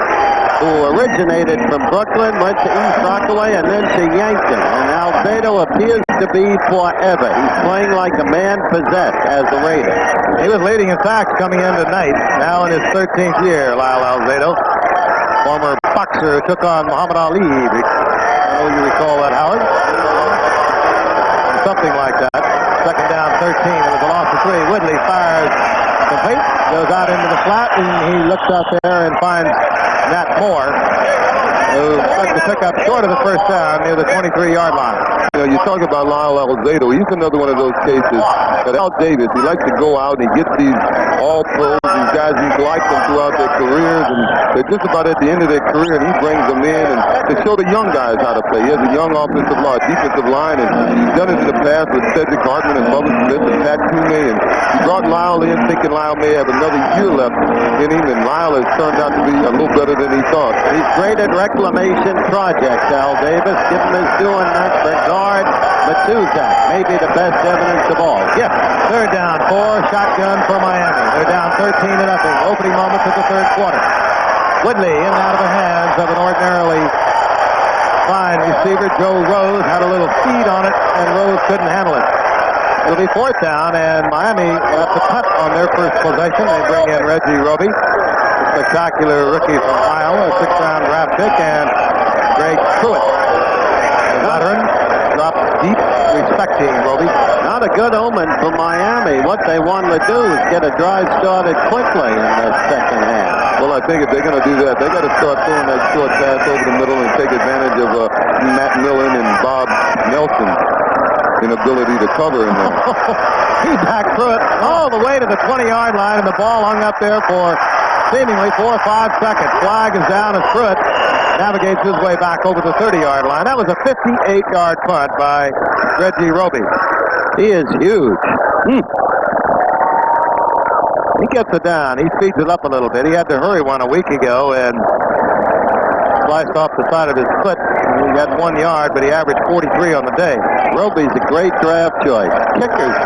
who originated from Brooklyn, went to East Rockaway, and then to Yankton. And Alzado appears to be forever. He's playing like a man possessed as a Raider. He was leading in sacks coming in tonight. Now in his 13th year, Lyle Alzado. Former boxer who took on Muhammad Ali. I know you recall that, Howard. Something like that. Second down, 13. It was a loss of 3. Woodley fires complete. Goes out into the flat, and he looks out there and finds Nat Moore, who got the pickup short of the first down near the 23-yard line. You know, you talk about Lyle Alzado. He's another one of those cases that Al Davis, he likes to go out and he gets these all-pros, these guys he's liked them throughout their careers, and they're just about at the end of their career, and he brings them in and to show the young guys how to play. He has a young defensive line, and he's done it in the past with Cedric Hartman and Bubba Smith and Pat Toomey, and he brought Lyle in thinking Lyle may have another year left in him, and Lyle has turned out to be a little better than he thought. He's great at reclamation projects, Al Davis. Give him his due in that regard. Matuzak, maybe the best evidence of all. Yes, third down, 4, shotgun for Miami. They're down 13-0. Opening moments of the third quarter. Woodley in and out of the hands of an ordinarily fine receiver. Joe Rose had a little speed on it, and Rose couldn't handle it. It'll be fourth down, and Miami will have to punt on their first possession. They bring in Reggie Roby, a spectacular rookie from Iowa, a 6th-round draft pick, and Greg Pruitt, a veteran, dropped deep, respecting Roby. Not a good omen for Miami. What they wanted to do is get a drive started quickly in the second half. Well, I think if they're going to do that, they got to start throwing that short pass over the middle and take advantage of Matt Millen and Bob Nelson's inability to cover in there. He backed through it all the way to the 20-yard line, and the ball hung up there for seemingly 4 or 5 seconds. Flag is down, and Pruitt navigates his way back over the 30-yard line. That was a 58-yard punt by Reggie Roby. He is huge. He gets it down. He speeds it up a little bit. He had to hurry one a week ago and sliced off the side of his foot. He had 1 yard, but he averaged 43 on the day. Roby's a great draft choice. Kickers,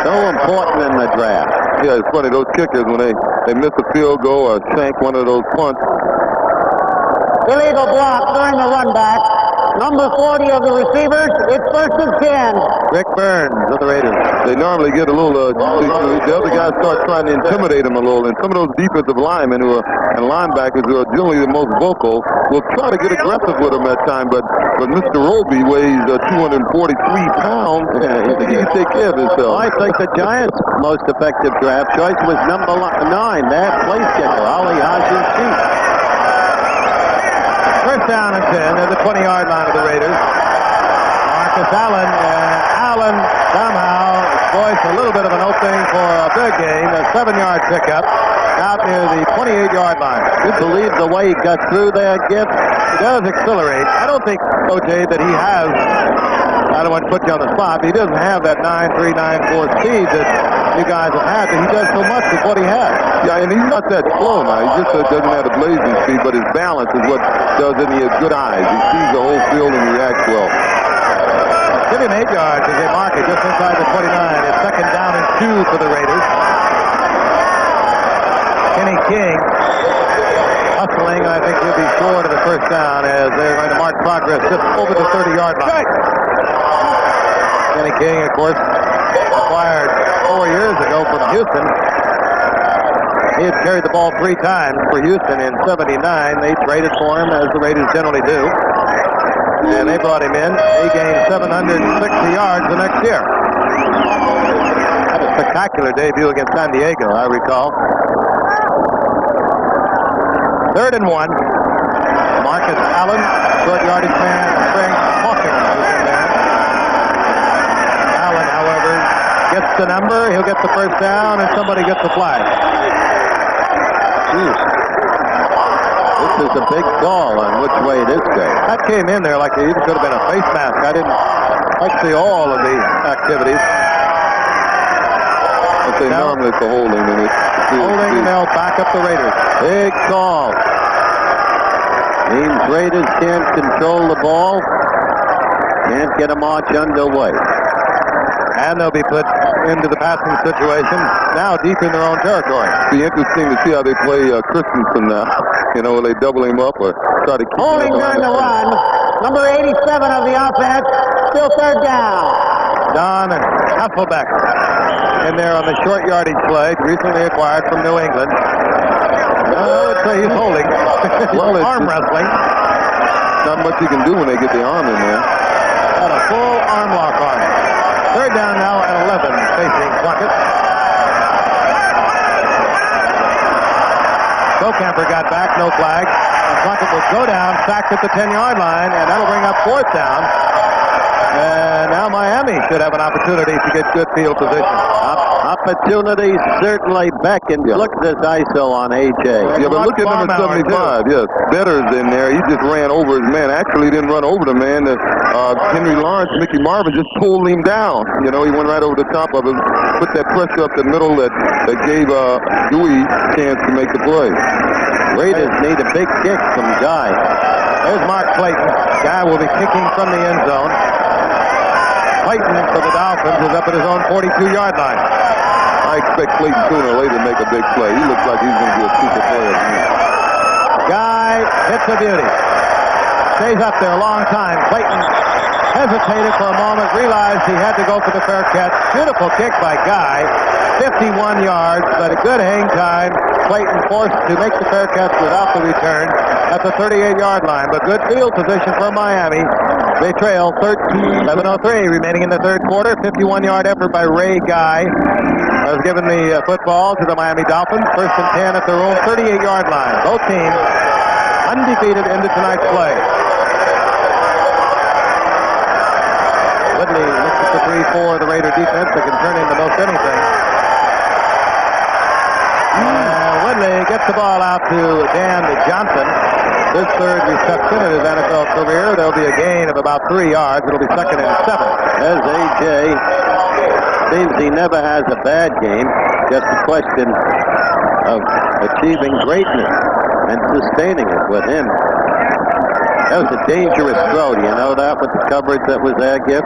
so important in the draft. Yeah, it's funny, those kickers, when they miss a field goal or shank one of those punts. Illegal block during the run back. No number 40 of the receivers. It's 1st and 10. Rick Burns of the Raiders. They normally get a little, the other guys start trying to intimidate them a little, and some of those defensive linemen and linebackers who are generally the most vocal will try to get aggressive with them at times, but Mr. Roby weighs 243 pounds. He can take care of himself. I think the Giants' most effective draft choice was number 9, that place kicker, Ali Haji. First down and 10 at the 20-yard line of the Raiders. Marcus Allen, and Allen somehow exploits a little bit of an opening for a big gain, a 7-yard pickup out near the 28-yard line. You believe the way he got through there, Gibbs? He does accelerate. I don't think, O.J., that he has, I don't want to put you on the spot, but he doesn't have that 9.3, 9.4 speed that you guys have had, but he does so much with what he has. Yeah, and he's not that slow now. He just doesn't have the blazing speed, but his balance is what does it. He has good eyes. He sees the whole field and reacts well. Give him 8 yards as they mark it just inside the 29. It's 2nd down and 2 for the Raiders. Kenny King hustling. I think he'll be short of the first down as they're going to mark progress just over the 30-yard line. Kenny King, of course, acquired 4 years ago from Houston. He had carried the ball 3 times for Houston in '79. They traded for him, as the Raiders generally do. And they brought him in. He gained 760 yards the next year. Had a spectacular debut against San Diego, I recall. 3rd and 1. Marcus Allen, short yardage man, Frank Hawkins is in there. Allen, however, gets the number. He'll get the first down, and somebody gets the flag. This is a big call on which way this goes. That came in there like it even could have been a face mask. I didn't like to see all of the activities. I say normally it's a holding, and Holding, and they'll back up the Raiders. Big call. Means Raiders can't control the ball. Can't get a march underway. And they'll be put into the passing situation now deep in their own territory. It'll be interesting to see how they play Christensen now. You know, will they double him up or try to keep Holding him during the run. Number 87 of the offense. Still 3rd down. Don Hasselbeck in there on the short yardage play, recently acquired from New England. I would say he's holding. Well, it's arm wrestling. Not much you can do when they get the arm in there. Got a full arm lock on him. 3rd down now at 11 facing Plunkett. Camper got back, no flag. And Plunkett will go down, sacked at the 10-yard line, and that'll bring up 4th down. And now Miami should have an opportunity to get good field position. Opportunity certainly beckons. Yeah. Look at this ISO on AJ. Yeah, but look at number 75. Yes, Better's in there. He just ran over his man. Actually, he didn't run over the man. Henry Lawrence, Mickey Marvin just pulled him down. You know, he went right over the top of him, put that pressure up the middle that gave Dewey a chance to make the play. Raiders need a big kick from Guy. There's Mark Clayton. Guy will be kicking from the end zone. Clayton for the Dolphins is up at his own 42-yard line. I expect Clayton sooner or later to make a big play. He looks like he's going to be a super player. Guy hits a beauty. Stays up there a long time. Clayton hesitated for a moment, realized he had to go for the fair catch. Beautiful kick by Guy. 51 yards, but a good hang time. Clayton forced to make the fair catch without the return at the 38-yard line. But good field position for Miami. They trail 11:03 remaining in the 3rd quarter. 51-yard effort by Ray Guy has given the football to the Miami Dolphins. 1st and 10 at their own 38-yard line. Both teams undefeated into tonight's play. Woodley looks at the 3-4 of the Raider defense that can turn into most anything. Woodley gets the ball out to Dan Johnson. His 3rd reception in his NFL career. There'll be a gain of about 3 yards. It'll be 2nd and 7. There's AJ. Seems he never has a bad game. Just a question of achieving greatness and sustaining it with him. That was a dangerous throw. Do you know that with the coverage that was there, Gibb?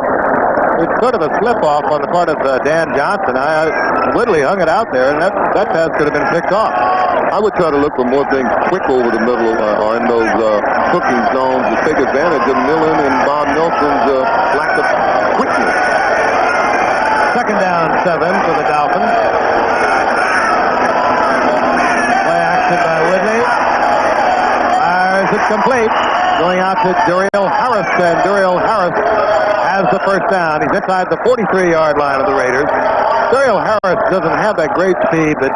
It's sort of a slip-off on the part of Dan Johnson. Whitley hung it out there, and that pass could have been picked off. I would try to look for more things quick over the middle or in those cooking zones to take advantage of Millen and Bob Nelson's lack of quickness. Second down 7 for the Dolphins. Play action by Whitley. Fires it complete. Going out to Duriel Harris, and Duriel Harris has the first down. He's inside the 43-yard line of the Raiders. Duriel Harris doesn't have that great speed, but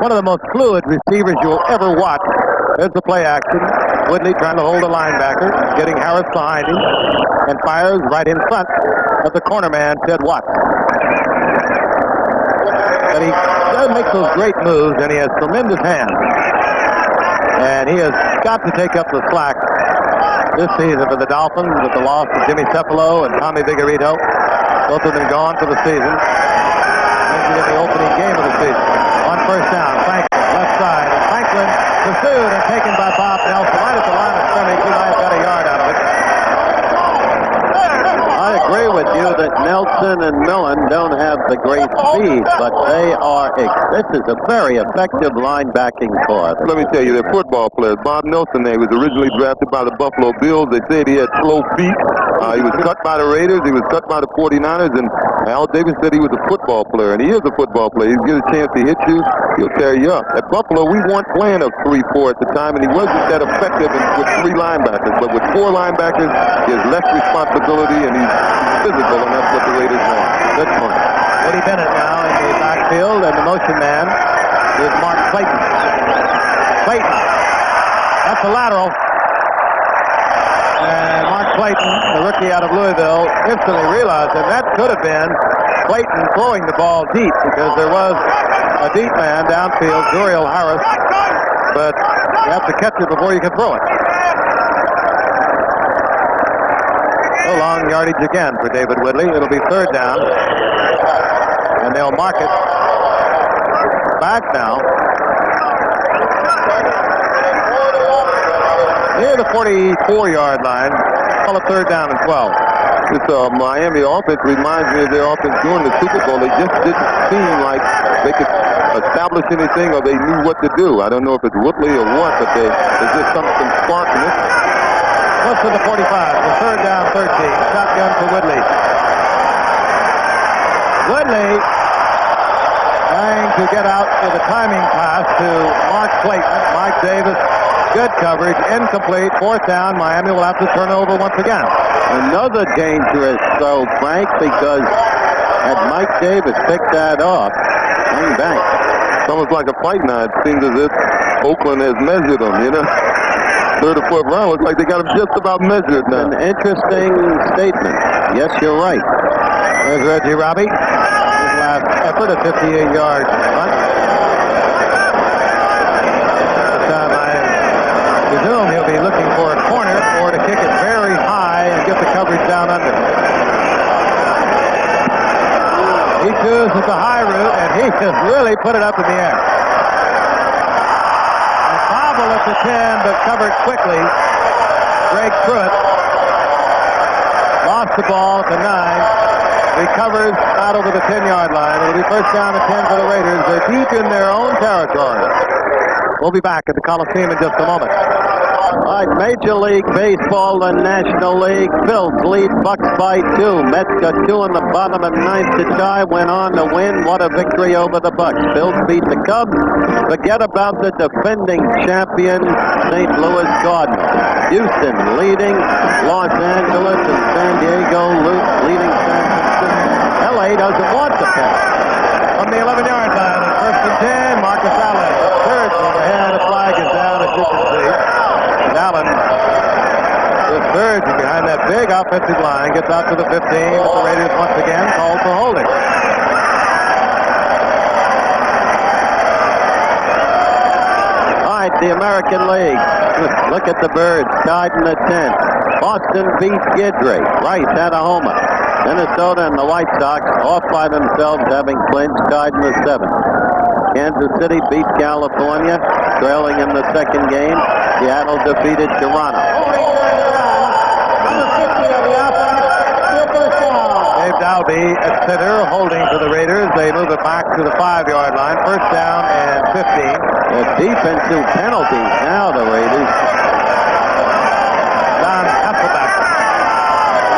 one of the most fluid receivers you'll ever watch. There's the play action. Whitley trying to hold a linebacker, getting Harris behind him, and fires right in front of the corner man, Ted Watts. But he does make those great moves, and he has tremendous hands. And he has got to take up the slack this season for the Dolphins with the loss of Jimmy Cephalo and Tommy Vigorito. Both have been gone for the season. Injured in the opening game of the season. On first down, Franklin, left side. And Franklin pursued and taken by Bob Nelson right at the line of scrimmage. He might have got a yard out of it. I agree with you that Nelson and Millen don't have the great speed, but this is a very effective linebacking corps. Let me tell you, they're football players. Bob Nelson, he was originally drafted by the Buffalo Bills. They said he had slow feet. He was cut by the Raiders. He was cut by the 49ers. And Al Davis said he was a football player, and he is a football player. He'll get a chance to hit you. He'll tear you up. At Buffalo, we weren't playing a 3-4 at the time, and he wasn't that effective with 3 linebackers. But with 4 linebackers, he has less responsibility, and he's physical, and that's what the Raiders want. Good point. Woody Bennett now in the backfield, and the motion man is Mark Clayton. Clayton. That's a lateral. And Mark Clayton, the rookie out of Louisville, instantly realized that that could have been Clayton throwing the ball deep, because there was a deep man downfield, Duriel Harris, but you have to catch it before you can throw it. So long yardage again for David Whitley. It'll be third down, and they'll mark it back now near the 44-yard line. Call it third down and 12. This Miami offense reminds me of their offense during the Super Bowl. They just didn't seem like they could establish anything, or they knew what to do. I don't know if it's Whitley or what, but there's just some spark in this. Close to the 45. The third down, 13. Shotgun for Whitley. Whitley trying to get out with a timing pass to Mark Clayton. Mike Davis, good coverage, incomplete. Fourth down. Miami will have to turn over once again. Another dangerous throw, Frank, because had Mike Davis picked that off, bang, bang. It's almost like a fight now. It seems as if Oakland has measured them, you know. Third or fourth round, looks like they got him just about measured now. An interesting statement. Yes, you're right. There's Reggie Robbie. His last effort, a 58-yard run. This time I presume he'll be looking for a corner or to kick it very high and get the coverage down under. He chooses the high route, and he just really put it up in the air. At the 10, but covered quickly. Greg Pruitt lost the ball at the 9. Recovers out over the 10-yard line. It'll be first down and 10 for the Raiders. They're deep in their own territory. We'll be back at the Coliseum in just a moment. All right, Major League Baseball and National League. Phils lead Bucks by 2. Mets got 2 in the bottom of 9th to tie. Went on to win. What a victory over the Bucks. Phils beat the Cubs. Forget about the defending champion, St. Louis Cardinals. Houston leading Los Angeles, and San Diego leading San Francisco. LA doesn't want the pass. From the 11-yard line, at first and 10, Marcus Allen. Third overhead. The flag is down, as you can see. Allen just surging behind that big offensive line, gets out to the 15, but the Raiders once again called for holding. All right, the American League. Look at the Birds, tied in the 10th. Boston beats Guidry. Rice had a homer. Minnesota and the White Sox off by themselves, having clinched, tied in the 7th. Kansas City beat California, trailing in the second game. Seattle defeated Toronto. Dave Albee at center, holding for the Raiders. They move it back to the 5-yard line. First down and 15. The defensive penalties now, the Raiders. Don Hasselbeck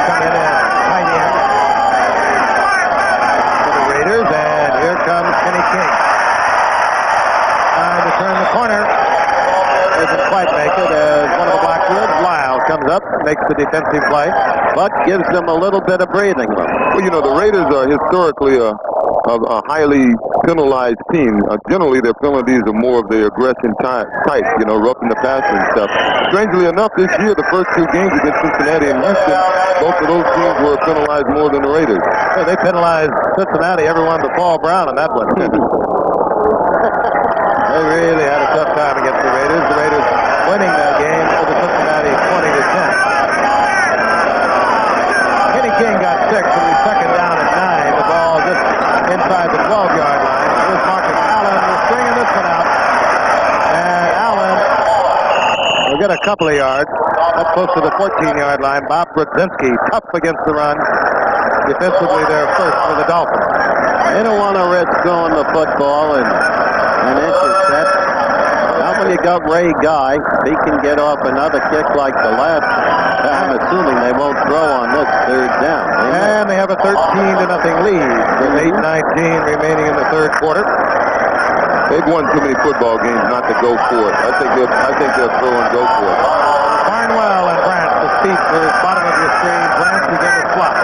coming in tight end for the Raiders, and here comes Kenny King. Trying to turn the corner. Doesn't quite make it as one of the Blackbirds, Lyle, comes up, makes the defensive play, but gives them a little bit of breathing room. Well, you know, the Raiders are historically a highly penalized team. Generally, their penalties are more of the aggression type, you know, roughing the passer and stuff. Strangely enough, this year, the first 2 games against Cincinnati and Houston, both of those teams were penalized more than the Raiders. Yeah, they penalized Cincinnati, everyone but Paul Brown on that one. They really had a tough time against the Raiders. The Raiders winning that game over Cincinnati 20-10. Kenny King got 6 and he's second down at 9. The ball just inside the 12-yard line. Here's Marcus Allen. We're stringing this one out. And Allen will get a couple of yards. Up close to the 14-yard line. Bob Brzezinski, tough against the run. Defensively, they're first for the Dolphins. They don't want to risk throwing the football and intercept. Now when you got Ray Guy, he can get off another kick like the last. I'm assuming they won't throw on this third down. And they have a 13-0 lead with 8:19 remaining in the third quarter. They've won too many football games not to go for it. I think they'll throw and go for it. Barnwell and Branch, the speedsters, bottom of your screen. Branch is in the slot.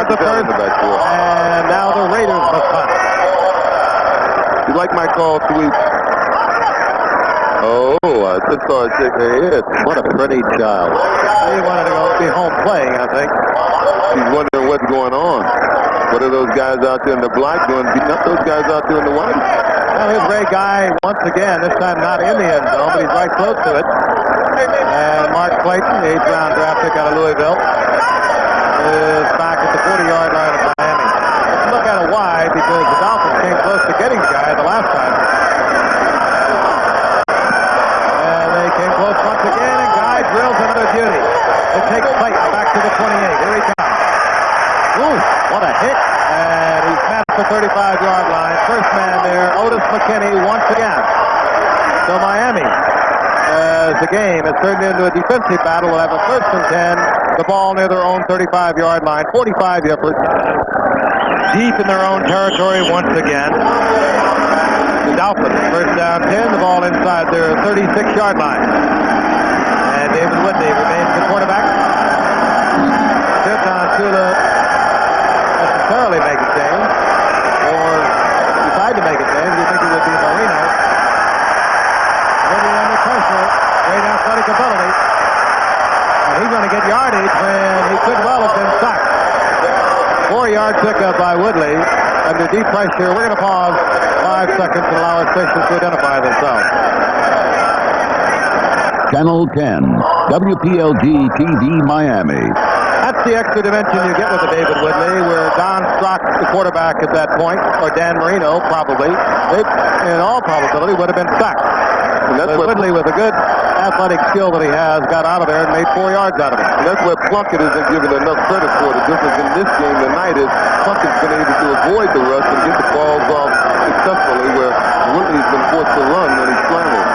And now the Raiders must punt. You like my call, Sweep? Oh, I just saw her shake her head. What a pretty child. He wanted to go be home playing, I think. She's wondering what's going on. What are those guys out there in the black doing? Beating up those guys out there in the white? Well, here's Ray Guy once again, this time not in the end zone, but he's right close to it. And Mark Clayton, the 8th-round draft pick out of Louisville, is back at the 40-yard line of Miami. Let's look at it wide because the Dolphins came close to getting the guy the last time. And they came close once again, and Guy drills another beauty. It takes Clayton back to the 28. Here he comes. Ooh, what a hit. And he's past the 35-yard line. First man there, Otis McKinney once again. So Miami, as the game has turned into a defensive battle, will have a 1st and 10. The ball near their own 35-yard line. 45 efforts. Deep in their own territory once again. The Dolphins, 1st down 10. The ball inside their 36-yard line. And David Whitley remains the quarterback. Don Shula necessarily make a change, or decide to make a change. You think it would be Marino. Maybe under pressure. Great athletic ability. And he's going to get yardage when he could well have been sacked. 4-yard pickup by Woodley under deep pressure. We're going to pause 5 seconds and allow our stations to identify themselves. Channel 10, WPLG TV Miami. That's the extra dimension you get with the David Whitley, where Don Strock, the quarterback at that point, or Dan Marino, probably, in all probability, would have been sacked. And that's what Whitley, with a good athletic skill that he has, got out of there and made 4 yards out of it. And that's where Plunkett isn't given enough credit for. The difference in this game tonight is Plunkett's been able to avoid the rush and get the balls off successfully, where Whitley's been forced to run when he's scrambled.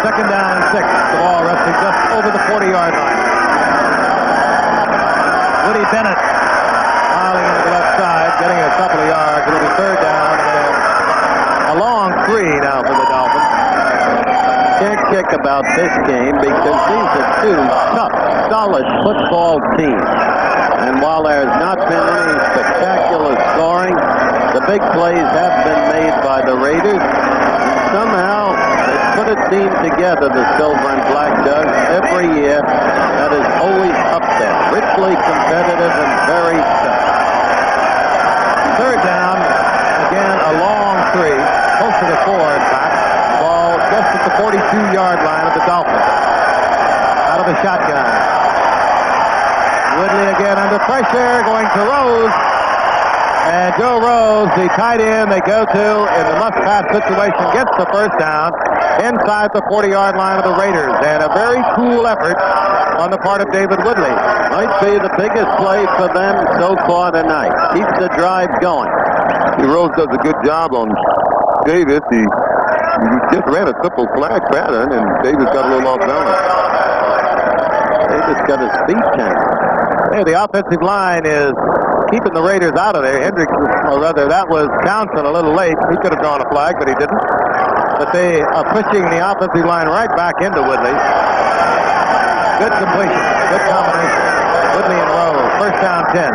2nd down and 6. The ball resting just over the 40-yard line. Woody Bennett piling into the left side, getting a couple of yards. It'll be 3rd down and a long 3 now for the Dolphins. Can't kick about this game because these are 2 tough, solid football teams. And while there's not been any spectacular scoring, the big plays have been made by the Raiders. And somehow they put a team together, the Silver and Black does, every year that is always up there. Richly competitive and very tough. 3rd down, again a long 3, close to the 4 in fact. Ball just at the 42-yard line of the Dolphins. Out of the shotgun. Woodley again under pressure, going to Rose. And Joe Rose, the tight end they go to in the must-pass situation, gets the first down inside the 40-yard line of the Raiders. And a very cool effort on the part of David Woodley. Might be the biggest play for them so far tonight. Keeps the drive going. Rose does a good job on Davis. He just ran a simple flag pattern, and Davis got a little off balance. Davis got his feet changed. Hey, the offensive line is keeping the Raiders out of there. Hendricks, or rather, that was Townsend a little late. He could have drawn a flag, but he didn't. But they are pushing the offensive line right back into Woodley. Good completion. Good combination. Woodley and Rose. First down 10.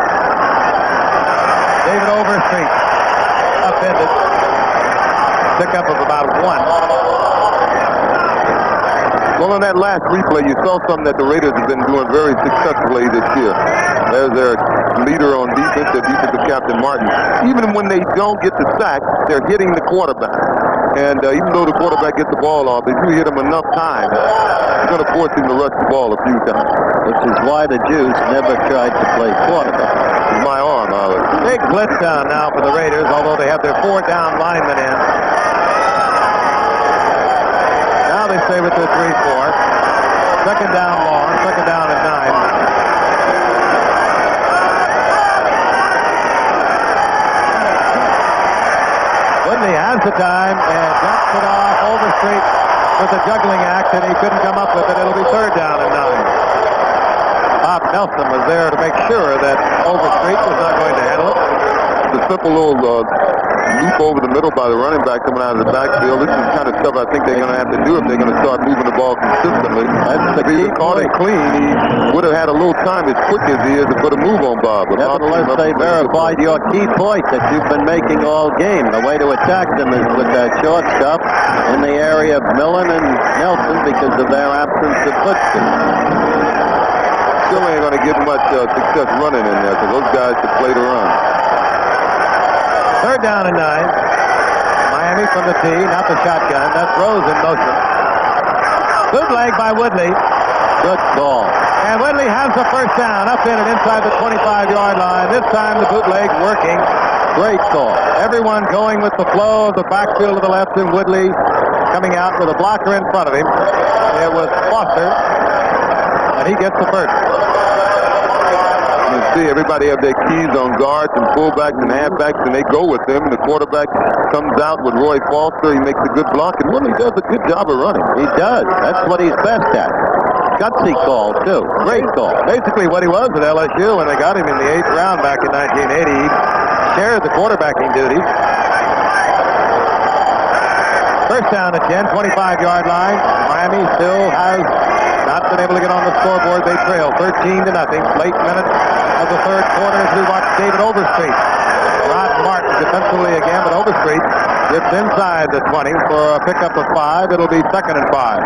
David Overstreet. Upended. Pickup of about 1. Well, on that last replay, you saw something that the Raiders have been doing very successfully this year. There's their leader on defense, their defensive captain, Martin. Even when they don't get the sack, they're hitting the quarterback. And even though the quarterback gets the ball off, if you hit him enough times, you're going to force him to rush the ball a few times. Which is why the Jews never tried to play quarterback. My arm, Howard. Big blitz down now for the Raiders, although they have their 4 down linemen in. Now they stay with their 3-4. Second down long, second down and 9. Woodley has the time and jumps it off. Overstreet with a juggling act, and he couldn't come up with it. It'll be third down and 9. Bob Nelson was there to make sure that Overstreet was not going to handle it. The simple little loop over the middle by the running back coming out of the backfield. This is the kind of stuff I think they're going to have to do if they're going to start moving the ball consistently. That's the if he key was caught it clean, he would have had a little time as quick as he is to put a move on Bob. Nevertheless, they verified your key point that you've been making all game. The way to attack them is with that short stuff in the area of Millen and Nelson because of their absence of footsteps. Still ain't going to get much success running in there because those guys could play the run. Third down and 9. Miami from the tee, not the shotgun. That's Rose in motion. Bootleg by Woodley. Good ball. And Woodley has the first down, up in and inside the 25-yard line. This time the bootleg working. Great call. Everyone going with the flow of the backfield to the left, and Woodley coming out with a blocker in front of him. It was Foster, and he gets the first. You see everybody have their keys on guards and fullbacks and halfbacks, and they go with them. And the quarterback comes out with Roy Foster. He makes a good block, and Woodley does a good job of running. He does. That's what he's best at. Gutsy call, too. Great call. Basically what he was at LSU when they got him in the 8th round back in 1980. He shared the quarterbacking duties. First down at 10, 25-yard line. Miami still has not been able to get on the scoreboard. They trail 13-0. Late minutes of the third quarter as we watch David Overstreet. Rod Martin defensively again, but Overstreet gets inside the 20 for a pickup of 5. It'll be 2nd and 5.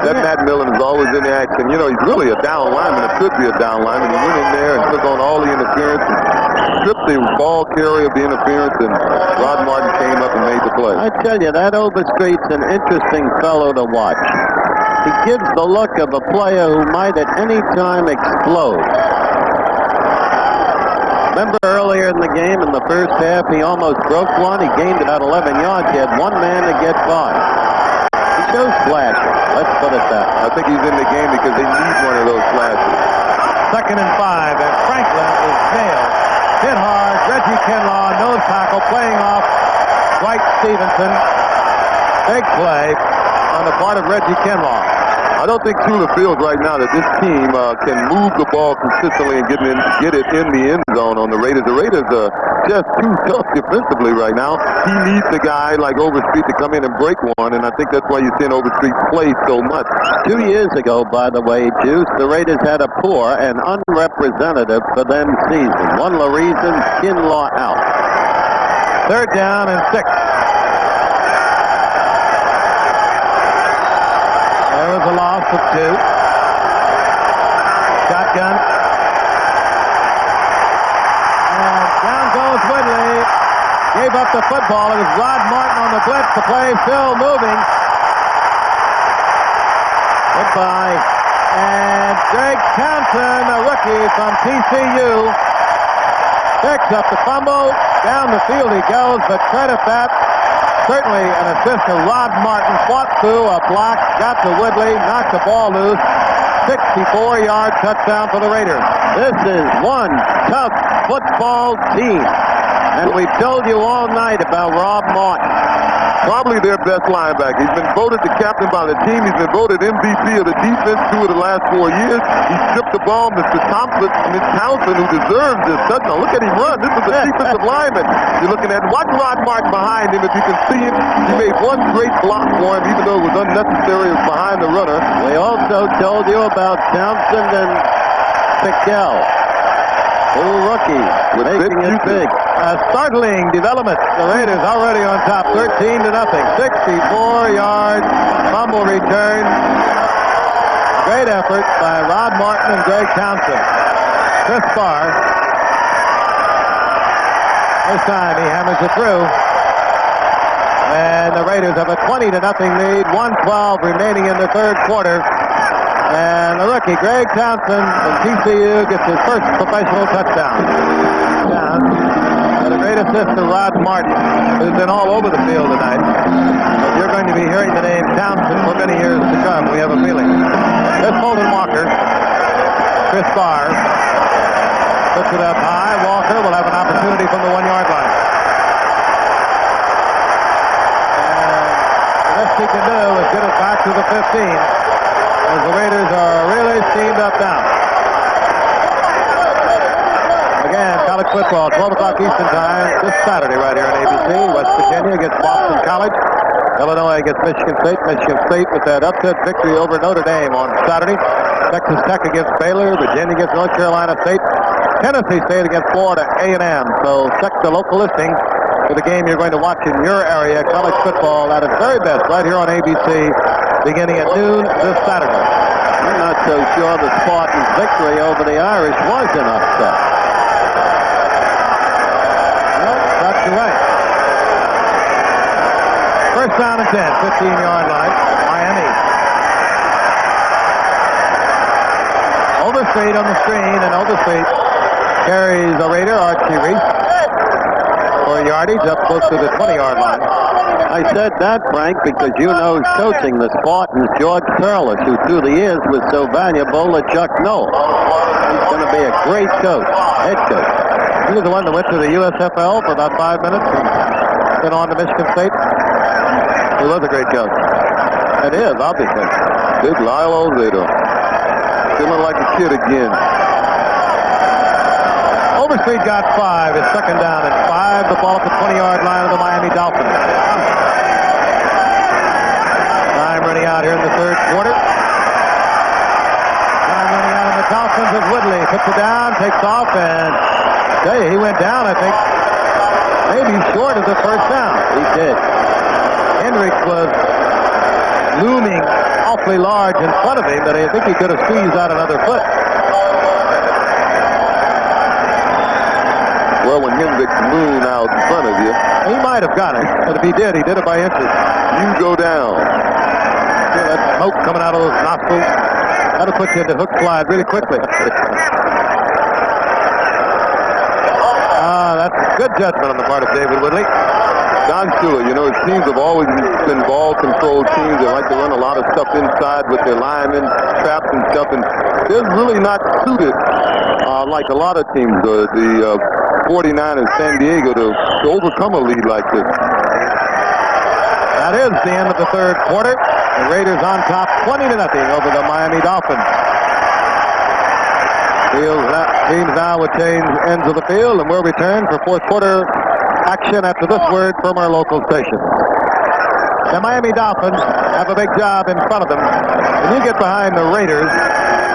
That Matt Millen is always in the action. You know, he's really a down lineman. It could be a down lineman. He went in there and took on all the interference and stripped the ball carrier of the interference, and Rod Martin came up and made the play. I tell you, that Overstreet's an interesting fellow to watch. He gives the look of a player who might at any time explode. Remember earlier in the game, in the first half, he almost broke one. He gained about 11 yards. He had one man to get by. He shows flashes. Let's put it that way. I think he's in the game because they need one of those flashes. 2nd and 5, and Franklin is nailed. Hit hard. Reggie Kinlaw, nose tackle, playing off Dwight Stevenson. Big play on the part of Reggie Kinlaw. I don't think Tula feels right now that this team can move the ball consistently and get it in the end zone on the Raiders. The Raiders are just too tough defensively right now. He needs a guy like Overstreet to come in and break one, and I think that's why you're seeing Overstreet play so much. 2 years ago, by the way, Juice, the Raiders had a poor and unrepresentative for them season. One of the reasons, Kinlaw out. Third down and 6. There was a loss of 2. Shotgun. And down goes Woodley. Gave up the football. It was Rod Martin on the blitz. The play still moving. Goodbye. And Greg Townsend, a rookie from TCU, Picks up the fumble. Down the field he goes, but credit that. Certainly an assist to Rod Martin. Fought through a block, got to Woodley, knocked the ball loose. 64-yard touchdown for the Raiders. This is one tough football team. And we've told you all night about Rob Martin. Probably their best linebacker. He's been voted the captain by the team. He's been voted MVP of the defense 2 of the last 4 years. He stripped the ball, Mr. Townsend, who deserves this touchdown. Look at him run. This is a defensive lineman. You're looking at one Rod Martin behind him. If you can see him, he made one great block for him, even though it was unnecessary. It was behind the runner. We also told you about Townsend and Pickell. Full rookie, making it big. A startling development. The Raiders already on top, 13-0. 64-yard fumble return. Great effort by Rod Martin and Greg Townsend. Chris Barr. This time he hammers it through. And the Raiders have a 20-0 lead. 1:12 remaining in the third quarter. And the rookie, Greg Townsend from TCU, gets his first professional touchdown. And a great assist to Rod Martin, who's been all over the field tonight. But you're going to be hearing the name Townsend for many years to come, we have a feeling. This Holden Walker, Chris Barr, puts it up high. Walker will have an opportunity from the 1-yard line. And the best he can do is get it back to the 15. As the Raiders are really steamed up now. Again, college football, 12 o'clock Eastern time, this Saturday right here on ABC. West Virginia against Boston College. Illinois against Michigan State. Michigan State with that upset victory over Notre Dame on Saturday. Texas Tech against Baylor. Virginia against North Carolina State. Tennessee State against Florida A&M. So check the local listings for the game you're going to watch in your area. College football at its very best right here on ABC. Beginning at noon this Saturday. I'm not so sure the Spartans' victory over the Irish was an upset. Well, that's right. First down and 10, 15-yard line. Miami. Overstreet on the screen, and Overstreet carries the Raider, Archie Reese, for yardage up close to the 20-yard line. I said that, Frank, because you know coaching the Spartans, George Perlis, who through the years was so valuable to Chuck Noll. He's going to be a great coach, head coach. He was the one that went to the USFL for about 5 minutes and then on to Michigan State. He was a great coach. It is, obviously. Big Lyle Alzado. Feeling like a kid again. Overstreet got 5. It's second down and 5. The ball at the 20-yard line of the Miami Dolphins. Time running out here in the third quarter. Time running out in the Dolphins as Woodley puts it down, takes off, and he went down, I think, maybe short of the first down. He did. Hendricks was looming awfully large in front of him, but I think he could have squeezed out another foot. Well, when Hendricks moon out in front of you, he might have got it, but if he did it by inches. You go down. Yeah, that smoke coming out of those nostrils, that'll put you into hook slide really quickly. That's good judgment on the part of David Woodley. Don Shula, you know, his teams have always been ball-controlled teams. They like to run a lot of stuff inside with their linemen, traps and stuff, and they're really not suited like a lot of teams, the 49ers San Diego, to overcome a lead like this. That is the end of the third quarter. The Raiders on top 20-0 over the Miami Dolphins. Teams now will change ends of the field, and we'll return for fourth quarter action after this word from our local station. The Miami Dolphins have a big job in front of them. When you get behind the Raiders,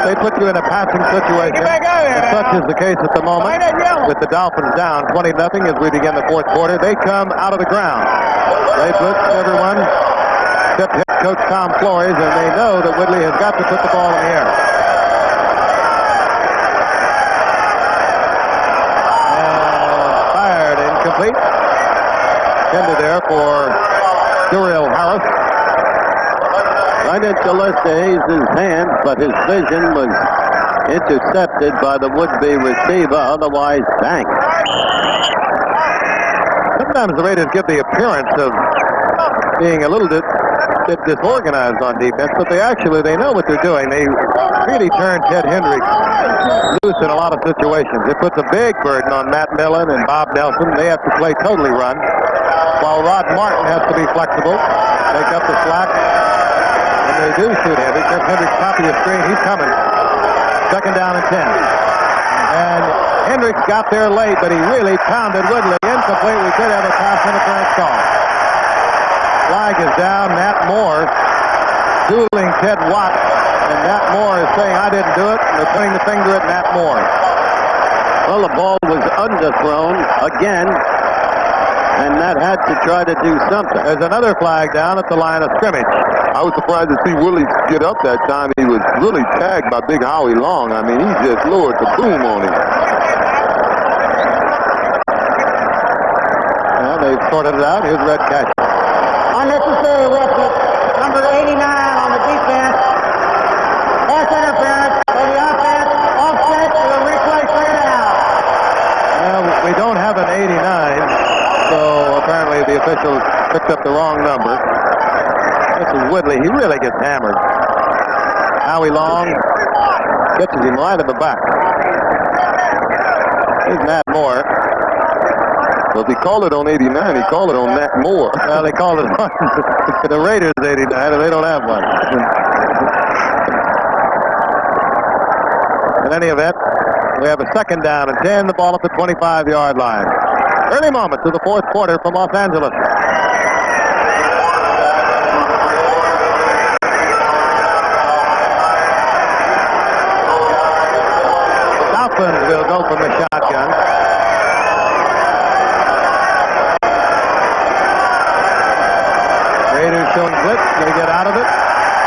they put you in a passing situation. And such is the case at the moment with the Dolphins down 20-0 as we begin the fourth quarter. They come out of the ground. They blitz everyone except head coach Tom Flores, and they know that Woodley has got to put the ball in the air. Incomplete. Intended there for Duriel Harris. Right into Lester Hayes' hand, but his vision was intercepted by the would-be receiver, otherwise banked. Sometimes the Raiders give the appearance of being a little bit disorganized on defense, but they know what they're doing. They really turn Ted Hendricks loose in a lot of situations. It puts a big burden on Matt Millen and Bob Nelson. They have to play totally run, while Rod Martin has to be flexible, make up the slack. And they do shoot Hendricks. Hendricks top of your screen. He's coming. Second down and 10. And Hendricks got there late, but he really pounded Woodley. Incomplete. We did have a pass interference call. Flag is down. Matt Moore dueling Ted Watt. And Matt Moore is saying, I didn't do it. And they're pointing the finger at Matt Moore. Well, the ball was underthrown again, and Matt had to try to do something. There's another flag down at the line of scrimmage. I was surprised to see Willie get up that time. He was really tagged by Big Howie Long. I mean, he just lowered the boom on him. Well, they've sorted it out. Here's Red Cash. Unnecessary roughness. Number 89 on the defense. Pass interference for the offense. Offset to the replay straight out. Well, we don't have an 89, so apparently the officials picked up the wrong number. This is Woodley. He really gets hammered. Howie Long catches him right in the back. Here's Matt Moore. Well, if he called it on 89, he called it on Matt Moore. Well, they called it on the Raiders 89, and they don't have one. In any event, we have a second down and 10, the ball at the 25-yard line. Early moments of the fourth quarter from Los Angeles. Dolphins will go from the shotgun. Raiders showing blitz. They get out of it.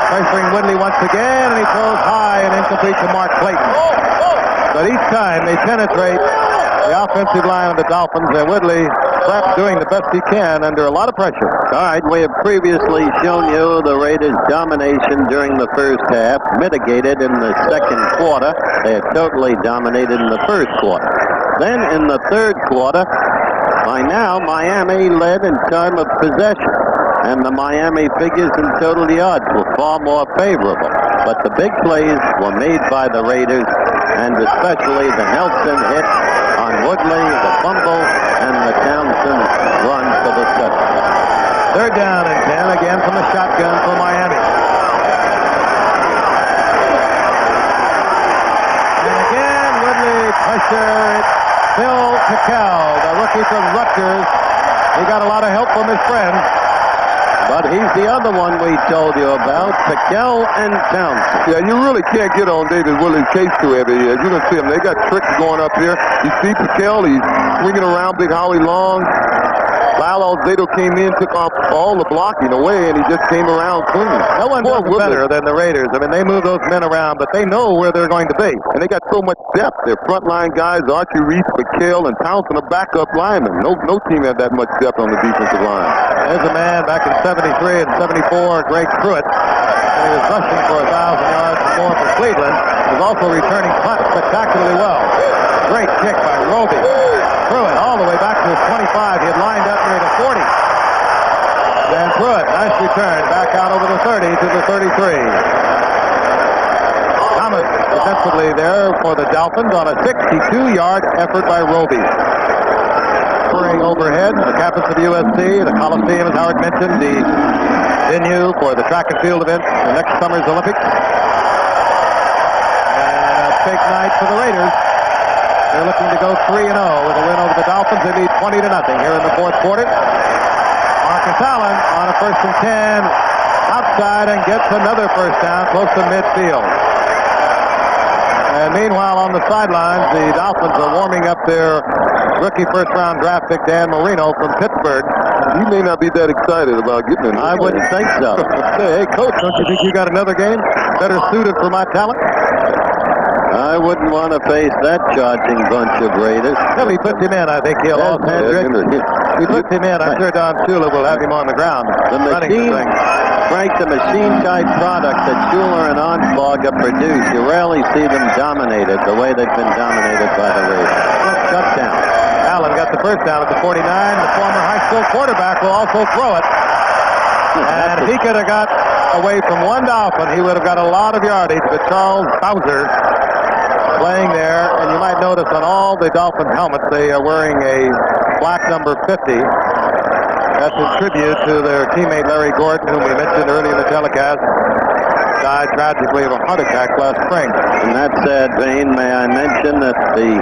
Pressuring Woodley once again, and he throws high and incomplete to Mark Clayton. But each time they penetrate the offensive line of the Dolphins, and Woodley perhaps doing the best he can under a lot of pressure. All right, we have previously shown you the Raiders' domination during the first half, mitigated in the second quarter. They had totally dominated in the first quarter. Then in the third quarter, by now, Miami led in time of possession, and the Miami figures in total yards were far more favorable. But the big plays were made by the Raiders, and especially the Nelson hit on Woodley, the fumble, and the Townsend run for the touchdown. Third down and 10, again from the shotgun for Miami. And again, Woodley pressured Phil Tickell, the rookie from Rutgers. He got a lot of help from his friends. But he's the other one we told you about, Tickell and Townsend. Yeah, you really can't get on David Willie's case too heavy. As you can see him, they got tricks going up here. You see Tickell, he's swinging around Big Howie Long. Lyle Alzado came in, took off all the blocking away, and he just came around clean. No one does better than the Raiders. I mean, they move those men around, but they know where they're going to be. And they got so much depth. Their frontline guys, Archie Reese, McHale, and Townsend are backup linemen. No team had that much depth on the defensive line. There's a man back in 73 and 74, Greg Pruitt. And he was rushing for 1,000 yards or more for Cleveland. He was also returning punt spectacularly well. Great kick by Roby. Pruitt all the way back to his 25. He had lined up near the 40. And Pruitt, nice return, back out over the 30 to the 33. Thomas defensively there for the Dolphins on a 62-yard effort by Roby. Spring overhead, the campus of USC, the Coliseum, as Howard mentioned, the venue for the track and field events, the next summer's Olympics. And a big night for the Raiders. They're looking to go 3-0 with a win over the Dolphins. They lead 20-0 here in the fourth quarter. Marcus Allen on a 1st and 10 outside and gets another first down close to midfield. And meanwhile on the sidelines, the Dolphins are warming up their rookie first-round draft pick Dan Marino from Pittsburgh. You may not be that excited about getting in. I wouldn't think so. Hey, Coach, don't you think you got another game better suited for my talent? I wouldn't want to face that charging bunch of Raiders. Well, he puts him in. I think he'll also. He puts him in. I'm sure Don Shula will have him on the ground. The machine, Frank, the machine-type product that Shula and Onsberger produce, you rarely see them dominated the way they've been dominated by the Raiders. Shut down. Allen got the first down at the 49. The former high school quarterback will also throw it. And if he could have got away from one Dolphin, he would have got a lot of yardage. But Charles Bowser playing there, and you might notice on all the Dolphin helmets, they are wearing a black number 50. That's in tribute to their teammate Larry Gordon, whom we mentioned earlier in the telecast. Died tragically of a heart attack last spring. In that sad vein, may I mention that the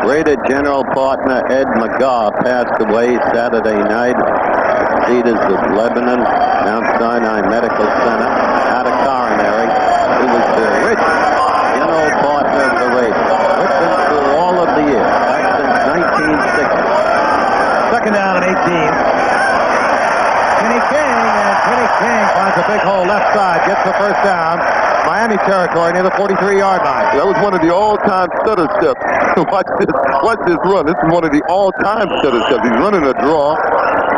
Raider general partner Ed McGaw passed away Saturday night at Cedars of Lebanon, Mount Sinai Medical Center, out of coronary. He was the rich general partner of the Raiders. With them through all of the years, back since 1960. Second down and 18. Kenny King finds a big hole left side, gets the first down. Miami territory near the 43-yard line. That was one of the all-time stutter steps. Watch this run. This is one of the all-time stutter steps. He's running a draw,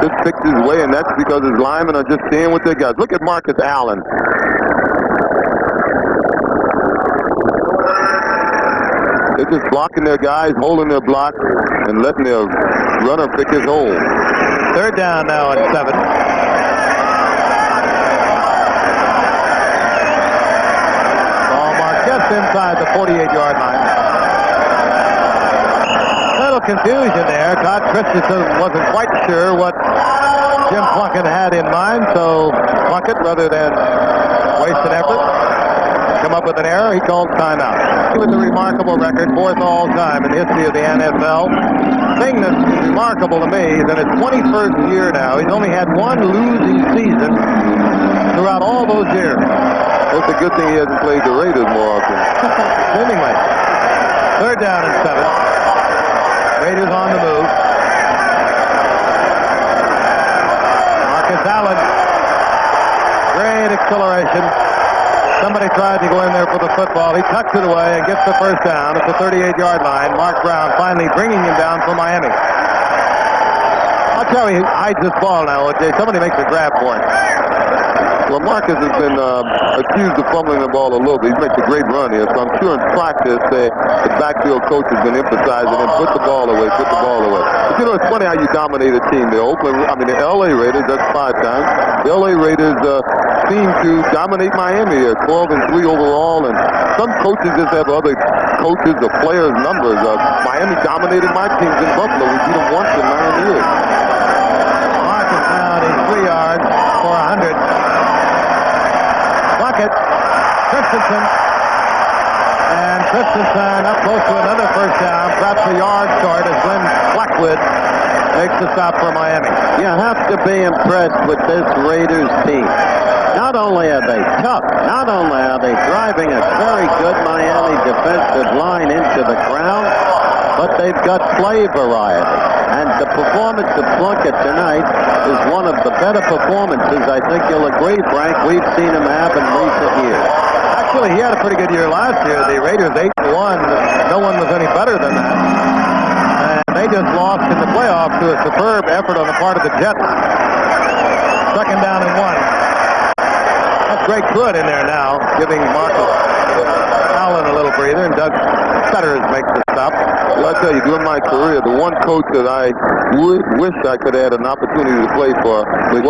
just picks his way, and that's because his linemen are just staying with their guys. Look at Marcus Allen. They're just blocking their guys, holding their block, and letting their runner pick his hole. Third down now at 7. Just inside the 48-yard line. A little confusion there. Todd Christensen wasn't quite sure what Jim Plunkett had in mind, so Plunkett, rather than waste an effort, come up with an error, he called timeout. With a remarkable record, 4th all-time in the history of the NFL. The thing that's remarkable to me is in his 21st year now, he's only had one losing season throughout all those years. It's a good thing he hasn't played the Raiders more often. Seemingly. Third down and 7. Raiders on the move. Marcus Allen. Great acceleration. Somebody tried to go in there for the football. He tucks it away and gets the first down at the 38-yard line. Mark Brown finally bringing him down for Miami. I'll tell you, he hides this ball now, O.J. Somebody makes a grab for him. Well, Marcus has been accused of fumbling the ball a little bit. He makes a great run here, so I'm sure in practice the backfield coach has been emphasizing him, put the ball away, put the ball away. But you know, it's funny how you dominate a team. The LA Raiders, that's 5 times. The LA Raiders seem to dominate Miami. 12-3 overall, and some coaches just have other coaches or players' numbers. Miami dominated my teams in Buffalo. We beat them once in 9 years. Marcus now is 3 yards for 100. Plunkett, Christensen, and Christensen up close to another first down, perhaps a yard short as Glenn Blackwood makes the stop for Miami. You have to be impressed with this Raiders team. Not only are they tough, not only are they driving a very good Miami defensive line into the ground, but they've got play variety. And the performance of Plunkett tonight is one of the better performances, I think you'll agree, Frank, we've seen him have in recent years. Actually, he had a pretty good year last year. The Raiders 8-1. No one was any better than that. And they just lost in the playoffs to a superb effort on the part of the Jets. Second down and 1. That's Greg Pruitt in there now, giving Marcus Allen a little breather, and Doug Sutters makes the stop. Well, I tell you, during my career, the one coach that I wish I could have had an opportunity to play for was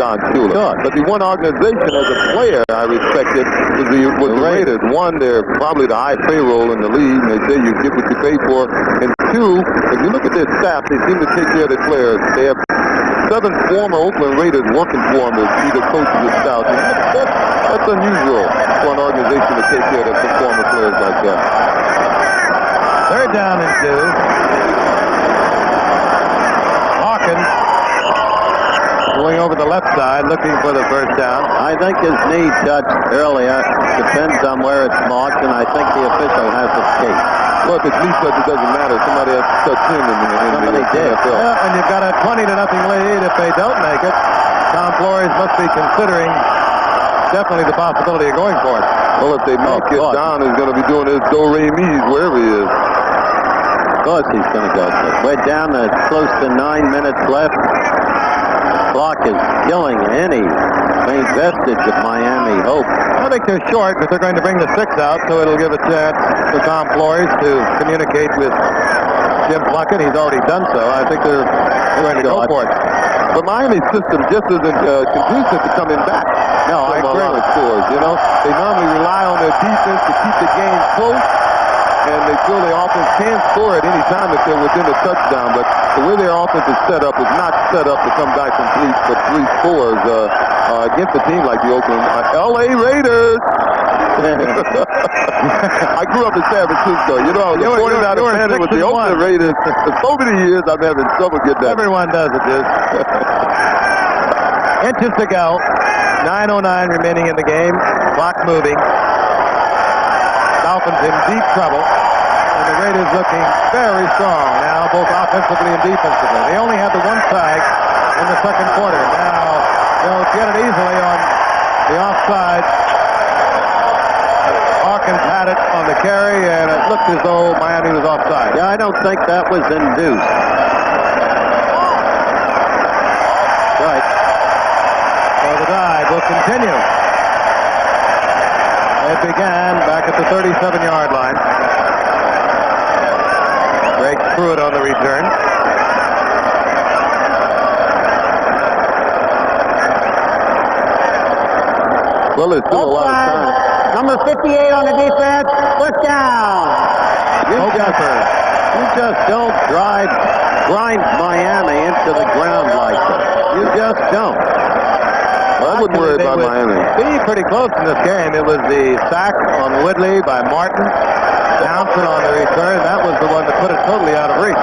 Don Shula. Sure. But the one organization as a player I respected was the Raiders. One, they're probably the highest payroll in the league, and they say you get what you pay for. And 2, if you look at their staff, they seem to take care of their players. They have 7 former Oakland Raiders working for them as either coaches or scouts. That's unusual for an organization to take care of some former players like that. Third down and 2. Hawkins going over the left side, looking for the first down. I think his knee touched earlier. Depends on where it's marked, and I think the official has a skate. Well, if it's knee touch, it doesn't matter. Somebody has to touch him in Somebody the did. NFL. Yeah, and you've got a 20-0 lead. If they don't make it, Tom Flores must be considering definitely the possibility of going for it. Well, if they make it, Don is going to be doing his do-re-mis wherever he is. Of course he's going to go for it. We're down to close to 9 minutes left. Clock is killing any faint vestige of Miami hope. I think they're short, but they're going to bring the 6 out, so it'll give a chance for Tom Flores to communicate with Jim Plunkett. He's already done so. I think they're going to go for it. But Miami's system just isn't conducive to coming back. No, I agree. A lot of scores, you know. They normally rely on their defense to keep the game close, and they feel the offense can score at any time if they're within a touchdown. But the way their offense is set up is not set up to come back from three scores against a team like the Oakland L.A. Raiders. I grew up in San Francisco. You know, I was a 49er fan with the Oakland Raiders. For so many years, I'm having trouble getting that. Everyone does it, dude. Inches to go. 9:09 remaining in the game. Clock moving. Dolphins in deep trouble. And the Raiders looking very strong now, both offensively and defensively. They only had the one flag in the second quarter. Now they'll get it easily on the offside. Hawkins had it on the carry, and it looked as though Miami was offside. Yeah, I don't think that was induced. Right. So the dive will continue. It began back at the 37-yard line. Breaks through it on the return. Well, there's still a lot of time. Number 58 on the defense. First down. You just don't grind Miami into the ground like that. You just don't. Well, I wouldn't worry about Miami. Be pretty close in this game. It was the sack on Woodley by Martin. Townsend on the return. That was the one that put it totally out of reach.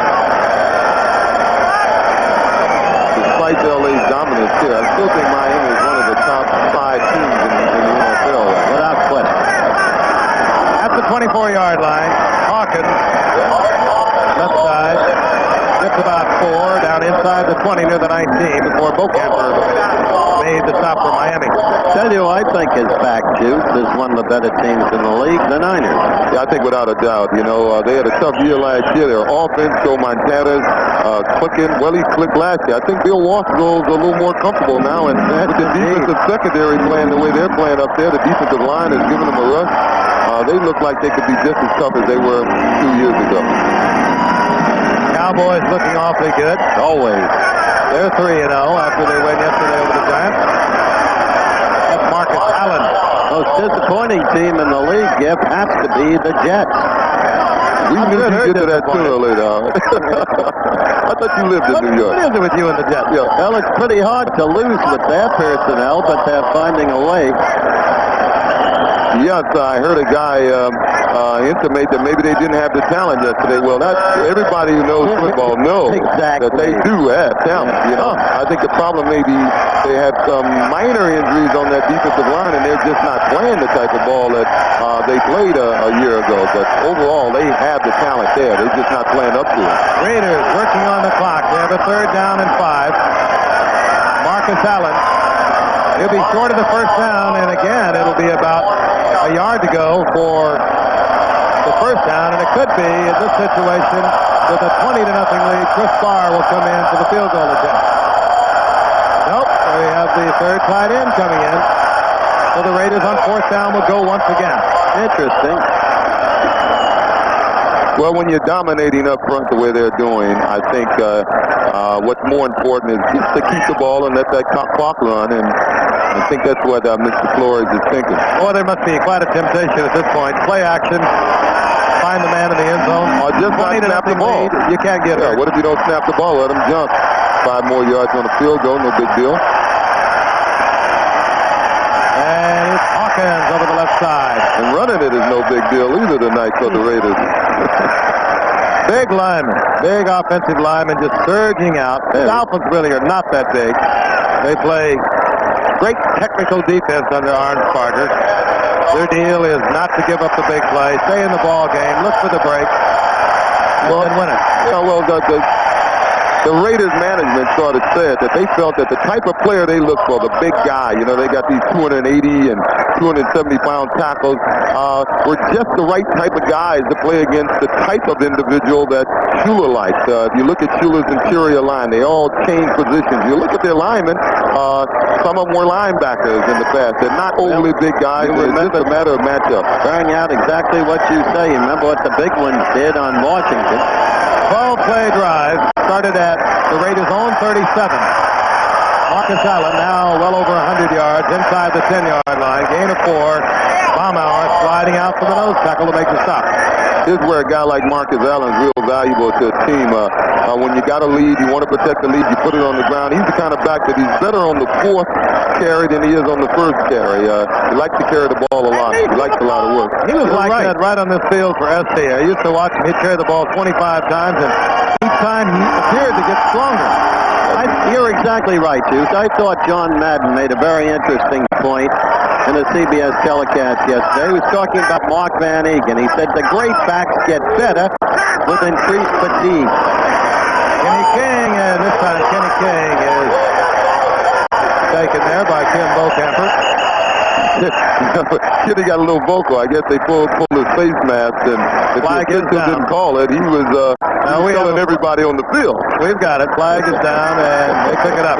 Despite LA's dominance here, I still think Miami is one of the top 5 teams in the NFL. Without question. At the 24-yard line, Hawkins, left side, gets about 4, down inside the 20 near the 19 before Bokamper made the stop for Miami. Tell you, I think his back juice is one of the better teams in the league, the Niners. Yeah, I think without a doubt. You know, they had a tough year last year. Their offense, Joe Montana's clicking. Well, he clicked last year. I think Bill Walsall's a little more comfortable now, and with the defensive secondary playing the way they're playing up there, the defensive line is giving them a rush. They look like they could be just as tough as they were 2 years ago. Cowboys looking awfully good. Always. They're 3-0 after they win yesterday over the Giants. That's Marcus Allen. Most disappointing team in the league, Jeff, has to be the Jets. We knew you'd get to that sooner or later. I thought you lived in New York. What is it with you and the Jets? Yeah. Well, it's pretty hard to lose with their personnel, but they're finding a way. Yes, I heard a guy intimate that maybe they didn't have the talent yesterday. Well, that's everybody who knows football knows that they do have talent. You know, I think the problem may be they have some minor injuries on that defensive line, and they're just not playing the type of ball that they played a year ago. But overall, they have the talent there. They're just not playing up to it. Raiders working on the clock. They have a 3rd down and 5. Marcus Allen. He'll be short of the first down, and again, it'll be about a yard to go for the first down, and it could be in this situation with a 20-0 lead. Chris Barr will come in for the field goal attempt. Nope, we have the third tight end coming in. So the Raiders on 4th down will go once again. Interesting. Well, when you're dominating up front the way they're doing, I think what's more important is just to keep the ball and let that clock run, and I think that's what Mr. Flores is thinking. Boy, there must be quite a temptation at this point. Play action, find the man in the end zone, or just not snap the ball. Lead. You can't get hurt. What if you don't snap the ball? Let him jump. 5 more yards on the field goal, no big deal. And it's Hawkins over the left side. And running it is no big deal either tonight for the Raiders. Big lineman, big offensive lineman just surging out. The Dolphins really are not that big. They play great technical defense under Arns Parker. Their deal is not to give up the big play, stay in the ball game, look for the break, and win it. Yeah, well, the Raiders management sort of said that they felt that the type of player they look for, the big guy, you know, they got these 280 and 270-pound tackles, were just the right type of guys to play against the type of individual that Shula likes. If you look at Shula's interior line, they all change positions. You look at their linemen, some of them were linebackers in the past. They're not overly big guys. It's just a matter of matchup. Throwing out exactly what you say. Remember what the big ones did on Washington. 12-play drive started at the Raiders' own 37. Marcus Allen now well over 100 yards inside the 10-yard line. Gain of 4. Baumauer sliding out for the nose tackle to make the stop. Here's where a guy like Marcus Allen is real valuable to a team. When you got a lead, you want to protect the lead, you put it on the ground. He's the kind of back that he's better on the fourth carry than he is on the first carry. He likes to carry the ball a lot. He likes a lot of work. He was like that right on this field for SC. I used to watch him. He'd carry the ball 25 times, and each time he appeared to get stronger. You're exactly right, Juice. I thought John Madden made a very interesting point in a CBS telecast yesterday. He was talking about Mark Van Eegen. He said the great backs get better with increased fatigue. Kenny King, and this time Kenny King is taken there by Kim Bocamper. Kitty got a little vocal. I guess they pulled his face mask, and if the official didn't call it, he was telling everybody on the field. We've got it. Flag is down, and they pick it up.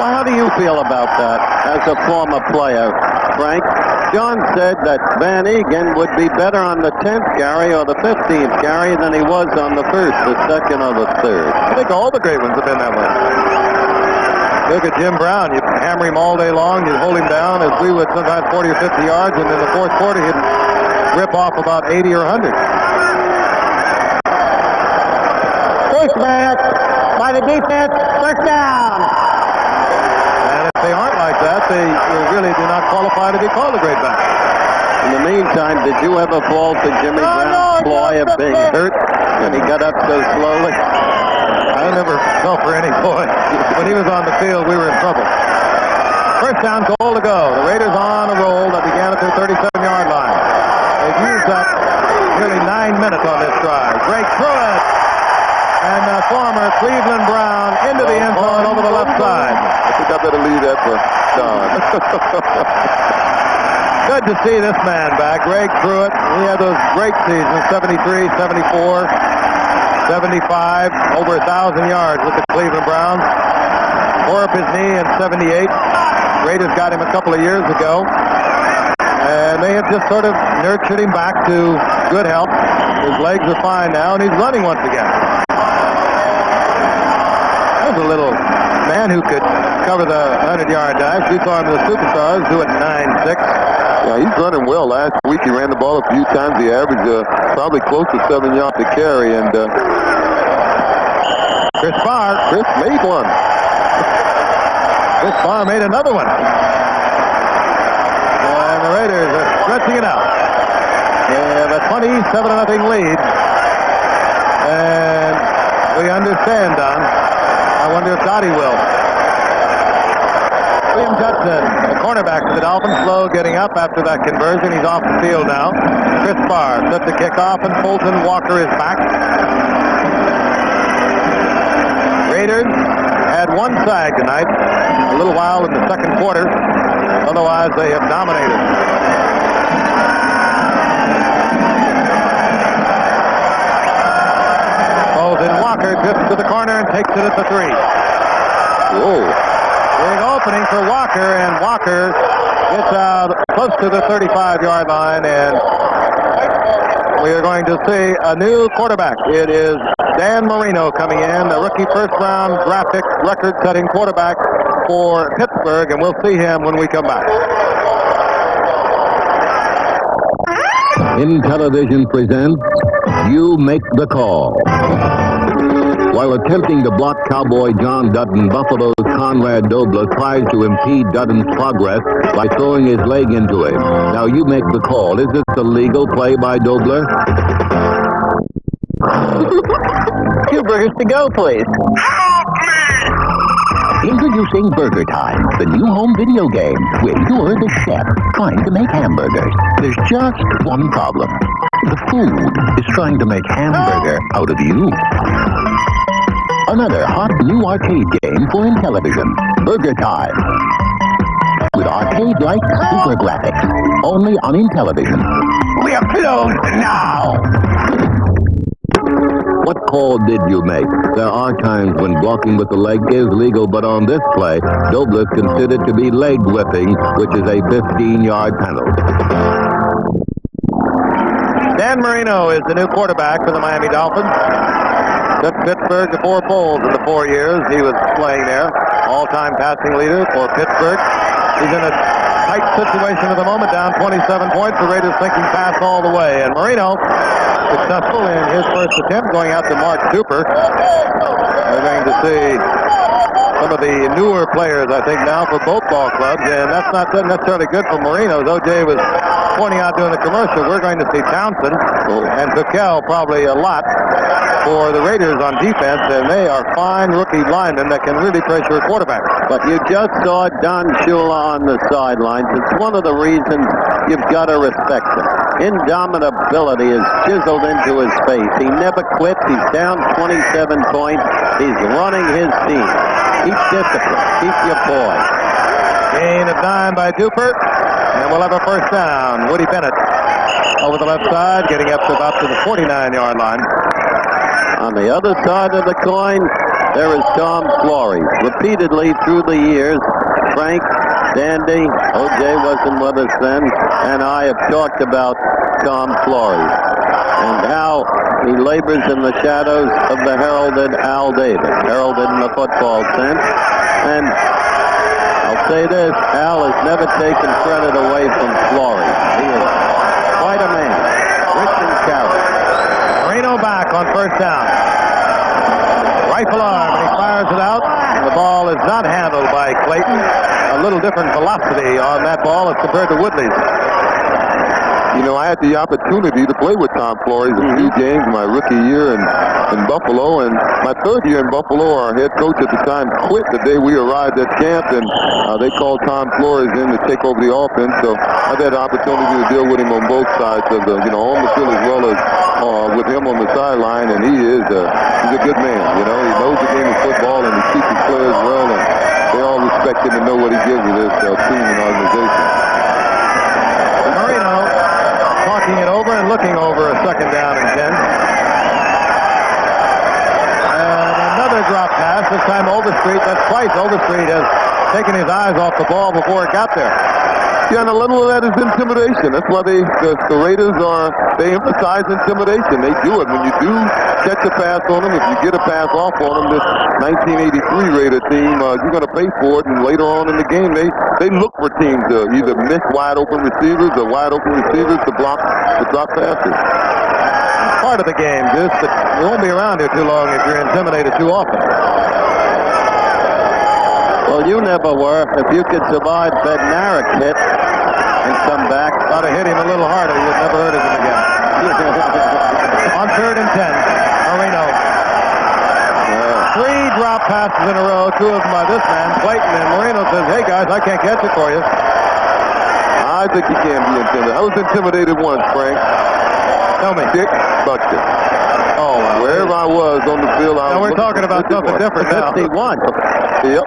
Well, how do you feel about that as a former player, Frank? John said that Van Eegen would be better on the 10th carry or the 15th carry than he was on the first, the second, or the third. I think all the great ones have been that way. Look at Jim Brown. You hammer him all day long. You hold him down as we would sometimes 40 or 50 yards, and in the fourth quarter he'd rip off about 80 or 100. Pushback by the defense. First down. And if they aren't like that, they really do not qualify to be called a great back. In the meantime, did you ever fall to Jimmy Brown's ploy of being hurt when he got up so slowly? I never fell for any boy. When he was on the field, we were in trouble. First down, goal to go. The Raiders on a roll that began at their 37-yard line. They've used up nearly 9 minutes on this drive. Break through it. And former Cleveland Brown into the end zone over the left side. I think I better leave that for Don. Good to see this man back. Greg Pruitt. He had those great seasons, 73, 74. 75, over 1,000 yards with the Cleveland Browns. Tore up his knee in 78. Raiders got him a couple of years ago. And they have just sort of nurtured him back to good health. His legs are fine now, and he's running once again. There's a little man who could cover the 100-yard dash. You saw him in the Superstars do it 9.6. Yeah, he's running well. Last week he ran the ball a few times. He averaged probably close to 7 yards to carry. And Chris made one. Chris Farr made another one. And the Raiders are stretching it out. They have a 27-0 lead. And we understand, Don. I wonder if Dottie will. William Judson, the cornerback for the Dolphins, slow getting up after that conversion. He's off the field now. Chris Farr set the kickoff, and Fulton Walker is back. Raiders had one sag tonight, a little while in the second quarter. Otherwise, they have dominated. Fulton Walker drifts to the corner and takes it at the 3. Whoa. Big opening for Walker, and Walker gets out close to the 35-yard line, and we are going to see a new quarterback. It is Dan Marino coming in, the rookie first-round draft pick, record-setting quarterback for Pittsburgh, and we'll see him when we come back. Intellivision presents You Make the Call. While attempting to block Cowboy John Dutton, Buffalo's Conrad Dobler tries to impede Dutton's progress by throwing his leg into him. Now you make the call. Is this a legal play by Dobler? 2 burgers to go, please. Introducing Burger Time, the new home video game where you're the chef trying to make hamburgers. There's just one problem. The food is trying to make hamburger out of you. Another hot new arcade game for Intellivision, Burger Time. With arcade-like super graphics, only on Intellivision. We are closed now! What call did you make? There are times when blocking with the leg is legal, but on this play, Dobler is considered to be leg whipping, which is a 15-yard penalty. Dan Marino is the new quarterback for the Miami Dolphins. Took Pittsburgh to 4 bowls in the 4 years he was playing there. All-time passing leader for Pittsburgh. He's in a tight situation at the moment, down 27 points. The Raiders thinking pass all the way. And Marino, successful in his first attempt, going out to Mark Cooper. We're going to see some of the newer players, I think, now for both ball clubs, and that's not necessarily good for Marino. As O.J. was pointing out during the commercial, we're going to see Townsend and Piquel probably a lot for the Raiders on defense, and they are fine rookie linemen that can really pressure a quarterback. But you just saw Don Shula on the sidelines. It's one of the reasons you've got to respect him. Indomitability is chiseled into his face. He never quits. He's down 27 points. He's running his team. Keep discipline. Keep your poise. Gain of 9 by Dupert, and we'll have a first down. Woody Bennett over the left side, getting up to about to the 49-yard line. On the other side of the coin, there is Tom Flores. Repeatedly through the years, Frank, Sandy, O.J. wasn't with us then, and I have talked about Tom Flores and how he labors in the shadows of the heralded Al Davis, heralded in the football sense. And I'll say this, Al has never taken credit away from Flores. He is quite a man, rich in character. Marino back on first down. Rifle arm, and he fires it out. The ball is not handled by Clayton. A little different velocity on that ball as compared to Woodley's. You know, I had the opportunity to play with Tom Flores a few games my rookie year in Buffalo, and my third year in Buffalo, our head coach at the time quit the day we arrived at camp, and they called Tom Flores in to take over the offense. So I've had the opportunity to deal with him on both sides of the, on the field as well as with him on the sideline, and he's a good man. You know, he knows the game of football, and he keeps his players well, and they all respect him and know what he gives to this team and organization. Marino talking it over and looking over a second down and 10. And another drop pass, this time Overstreet. That's twice Overstreet has taken his eyes off the ball before it got there. Yeah, and a little of that is intimidation. That's why the Raiders they emphasize intimidation. They do it. When you do catch a pass on them, if you get a pass off on them, this 1983 Raider team, you're going to pay for it. And later on in the game, they look for teams to either miss wide open receivers or wide open receivers to block the drop passes. Part of the game, Deuce, but you won't be around here too long if you're intimidated too often. Well, you never were. If you could survive Bednarik's hit and come back. Thought I hit him a little harder. You'd never heard of him again. On 3rd and 10, Marino. 3 drop passes in a row, 2 of them by this man, Clayton, and Marino says, hey guys, I can't catch it for you. I think he can be intimidated. I was intimidated once, Frank. Tell me. Dick Buxton. Oh, wow. Wherever I was on the field, I was. Now we're talking about something different now. 51. Yep.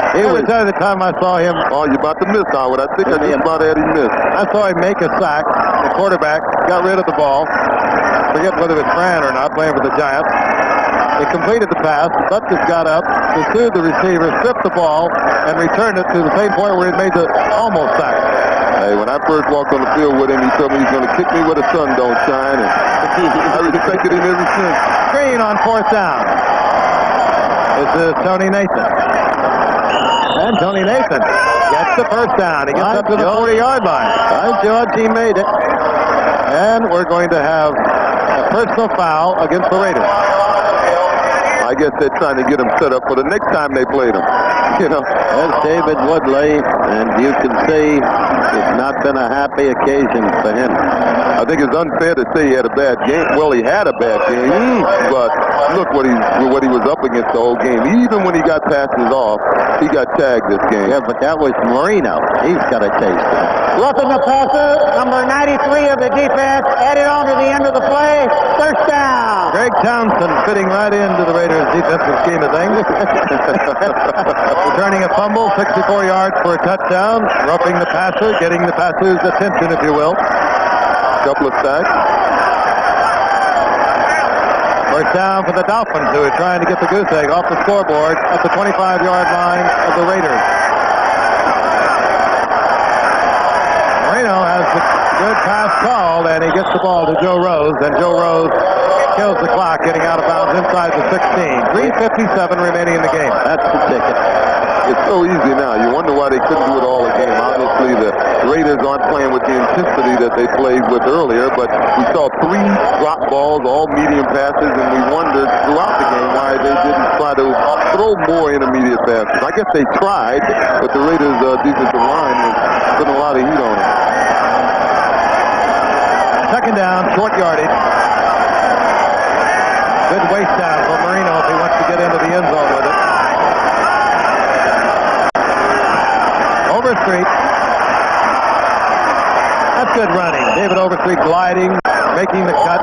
Every time the time I saw him, Oh, you're about to miss, Howard. I think I just about had him missed. I saw him make a sack. The quarterback got rid of the ball. Forget whether it's Fran or not, playing for the Giants. They completed the pass. Butkus got up, pursued the receiver, stripped the ball, and returned it to the same point where he made the almost sack. Hey, when I first walked on the field with him, he told me he's going to kick me where the sun don't shine, and I respected him ever since. Screen on 4th down. This is Tony Nathan. And Tony Nathan gets the first down. He gets up to the 40-yard line. By George, he made it. And we're going to have a personal foul against the Raiders. I guess they're trying to get him set up for the next time they played him. You know, There's David Woodley, and you can see it's not been a happy occasion for him. I think it's unfair to say he had a bad game. Well, he had a bad game, but look what he was up against the whole game. Even when he got passes off, he got tagged this game. Yeah, but that was Marino. He's got a taste of it. Roughing the passer, number 93 of the defense, added on to the end of the play. First down. Greg Townsend fitting right into the Raiders' defensive scheme of things. Returning a fumble, 64 yards for a touchdown. Roughing the passer, getting the passer's attention, if you will. Couple of sacks. First down for the Dolphins, who are trying to get the goose egg off the scoreboard at the 25-yard line of the Raiders. Marino has the good pass called, and he gets the ball to Joe Rose, and Joe Rose kills the clock, getting out of bounds inside the 16. 3:57 remaining in the game. That's the ticket. It's so easy now. You wonder why they couldn't do it all again. Obviously, the Raiders aren't playing with the intensity that they played with earlier, but we saw 3 drop balls, all medium passes, and we wondered throughout the game why they didn't try to throw more intermediate passes. I guess they tried, but the Raiders' defensive line was putting a lot of heat on them. Second down, short yardage. Good waste down for Marino if he wants to get into the end zone with it. Overstreet. That's good running. David Overstreet gliding, making the cut,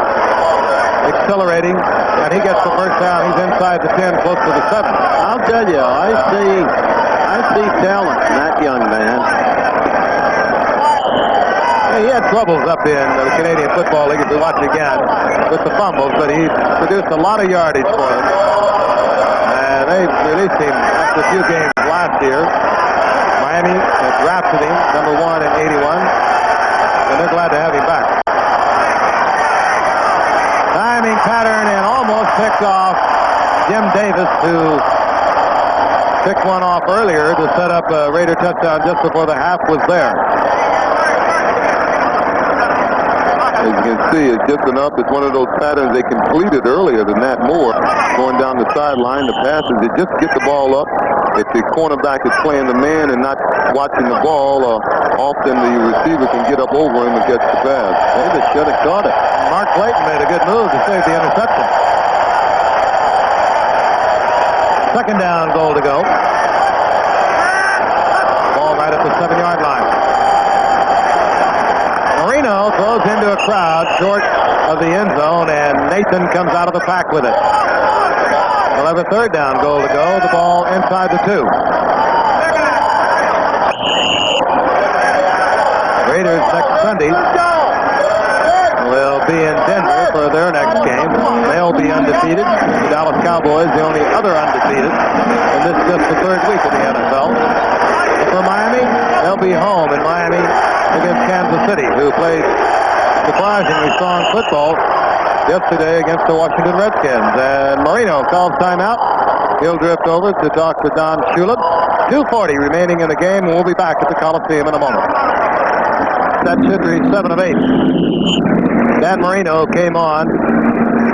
accelerating, and he gets the first down. He's inside the 10, close to the 7. I'll tell you, I see talent in that young man. He had troubles up in the Canadian Football League, if we watch again, with the fumbles, but he produced a lot of yardage for him. And they released him after a few games last year. Miami drafted him, number 1 in 81, and they're glad to have him back. Timing pattern and almost picked off Jim Davis, who picked one off earlier to set up a Raider touchdown just before the half was there. As you can see, it's just enough. It's one of those patterns they completed earlier than that more. Going down the sideline, the passes, they just get the ball up. If the cornerback is playing the man and not watching the ball, often the receiver can get up over him and catch the pass. Davis should have caught it. Mark Clayton made a good move to save the interception. Second down, goal to go. Ball right at the 7-yard line. Marino throws into a crowd short of the end zone, and Nathan comes out of the pack with it. We'll have a third down goal to go. The ball inside the 2. Raiders next Sunday will be in Denver for their next game. They'll be undefeated. The Dallas Cowboys, the only other undefeated. And this is just the 3rd week of the NFL. For Miami, they'll be home in Miami against Kansas City, who played surprisingly strong football yesterday against the Washington Redskins. And Marino calls timeout. He'll drift over to talk to Don Shula. 2:40 remaining in the game, and we'll be back at the Coliseum in a moment. That should reach 7 of 8. Dan Marino came on,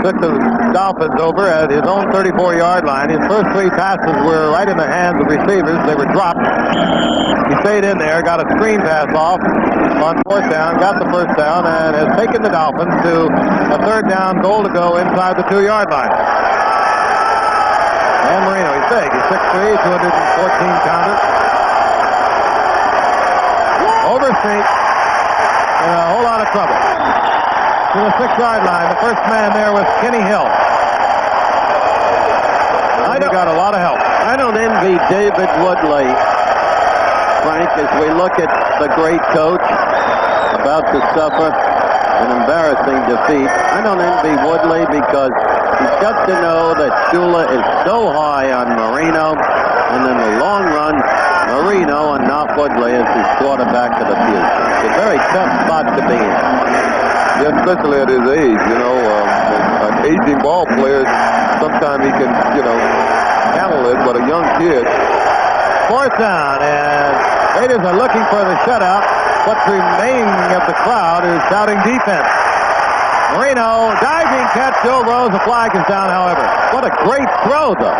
took the Dolphins over at his own 34-yard line. His first 3 passes were right in the hands of receivers. They were dropped. He stayed in there, got a screen pass off on 4th down, got the first down, and has taken the Dolphins to a 3rd down goal to go inside the 2-yard line. Dan Marino, he's big. He's 6'3", 214 pounder. Overstreet in a whole lot of trouble. To the 6-yard line. The first man there was Kenny Hill. He got a lot of help. I don't envy David Woodley, Frank, as we look at the great coach about to suffer an embarrassing defeat. I don't envy Woodley because he's got to know that Shula is so high on Marino, and in the long run, Marino and not Woodley is his quarterback of the future. It's a very tough spot to be in. Yeah, especially at his age, an aging ball player, sometimes he can, handle it, but a young kid. 4th down, and Raiders are looking for the shutout. What's remaining of the crowd is shouting defense. Marino, diving catch, Joe Rose. The flag is down, however. What a great throw, though.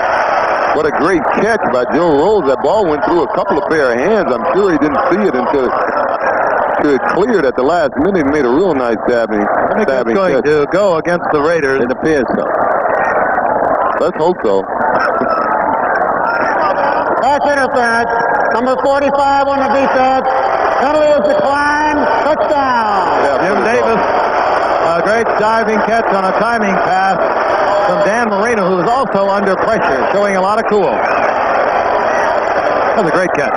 What a great catch by Joe Rose. That ball went through a couple of pair of hands. I'm sure he didn't see it until it cleared at the last minute. He made a real nice stabbing I think it's going catch. to go against the Raiders. It appears so. Let's hope so. Pass interference. Number 45 on the defense. Penalty is declined. Touchdown. Yeah, Jim Davis, a great diving catch on a timing pass from Dan Marino, who was also under pressure, showing a lot of cool. That was a great catch.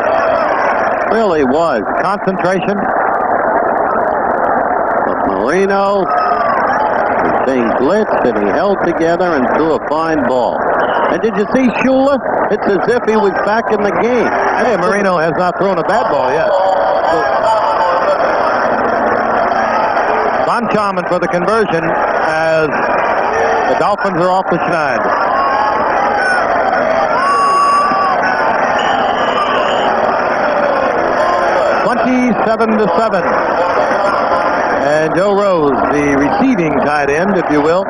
Really was. Concentration. But Marino was being blitzed, and he held together and threw a fine ball. And did you see Shula? It's as if he was back in the game. Hey, Marino has not thrown a bad ball yet. Von Chalman for the conversion as The Dolphins are off the schneid. (27-7). And Joe Rose, the receiving tight end, if you will,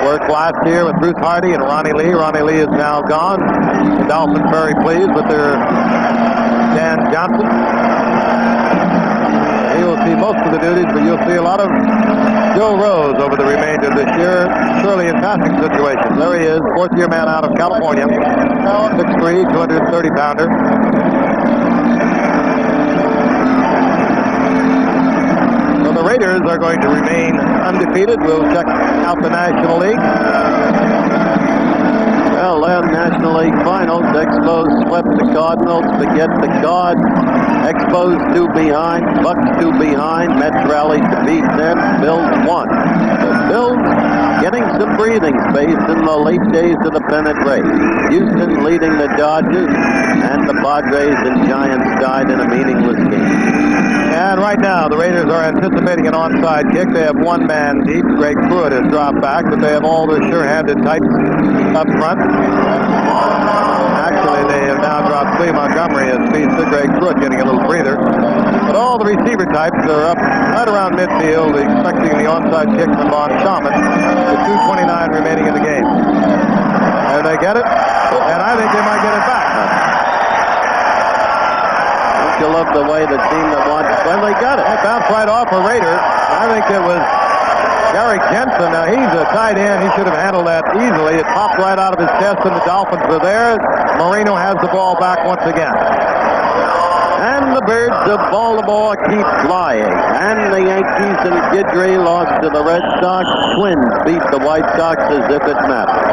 worked last year with Bruce Hardy and Ronnie Lee. Ronnie Lee is now gone. The Dolphins very pleased with their Dan Johnson. He will see most of the duties, but you'll see a lot of Joe Rose over the remainder of this year, surely in passing situations. There he is, fourth-year man out of California, 6'3", 230-pounder. So the Raiders are going to remain undefeated. We'll check out the National League. Well, National League Finals. Expos swept the Cardinals to get the Cards. Expos 2 behind, Bucks 2 behind. Mets rallied to beat them. Bills won. The Bills getting some breathing space in the late days of the pennant race. Houston leading the Dodgers, and the Padres and Giants tied in a meaningless game. And right now, the Raiders are anticipating an onside kick. They have one man deep. Greg Pruitt has dropped back, but they have all their sure-handed types up front. Actually, they have now dropped Cleve Montgomery as speedster. Greg Pruitt getting a little breather. But all the receiver types are up right around midfield, expecting the onside kick from Von Staumann with 2:29 remaining in the game. And they get it, and I think they might get it back. You love the way the team that wants to play. They got it. It bounced right off a Raider. I think it was Gary Jensen. Now, he's a tight end. He should have handled that easily. It popped right out of his chest, and the Dolphins were there. Marino has the ball back once again. And the Birds of Baltimore keep flying. And the Yankees and Guidry lost to the Red Sox. Twins beat the White Sox as if it mattered.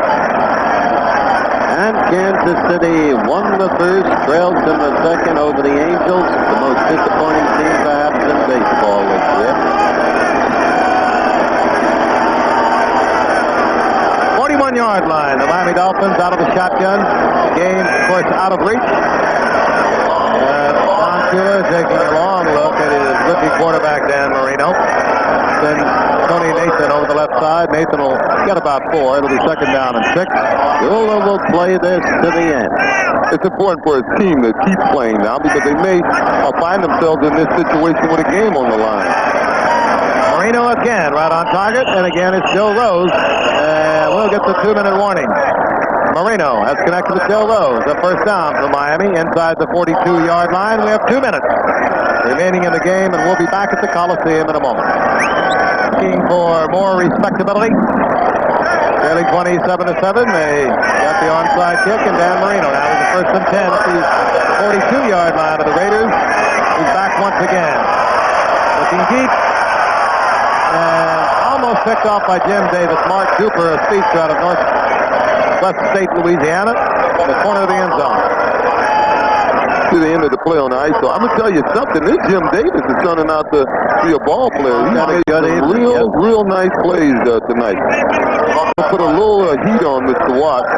And Kansas City won the first, trails in the second over the Angels, the most disappointing team perhaps in baseball this year. 41-yard line. The Miami Dolphins out of the shotgun. The game, of course, out of reach. Here taking a long look at his rookie quarterback, Dan Marino. Then Tony Nathan over the left side. Nathan will get about 4. It'll be second down and 6. Ula will play this to the end. It's important for a team to keep playing now because they may find themselves in this situation with a game on the line. Marino again, right on target, and again it's Joe Rose. We'll get the 2-minute warning. Marino has connected with Joe Rose. A first down for Miami inside the 42-yard line. We have 2 minutes remaining in the game, and we'll be back at the Coliseum in a moment. Looking for more respectability. Trailing 27-7. They got the onside kick, and Dan Marino now is the first and 10 at the 42-yard line of the Raiders. He's back once again. Looking deep. And almost picked off by Jim Davis. Mark Cooper, a speedster out of Northwest State, Louisiana, in the corner of the end zone. To the end of the play on the ice. So I'm going to tell you something. This Jim Davis is turning out to be a ball player. He's made some real nice plays tonight. I'll put a little heat on Mr. Watts.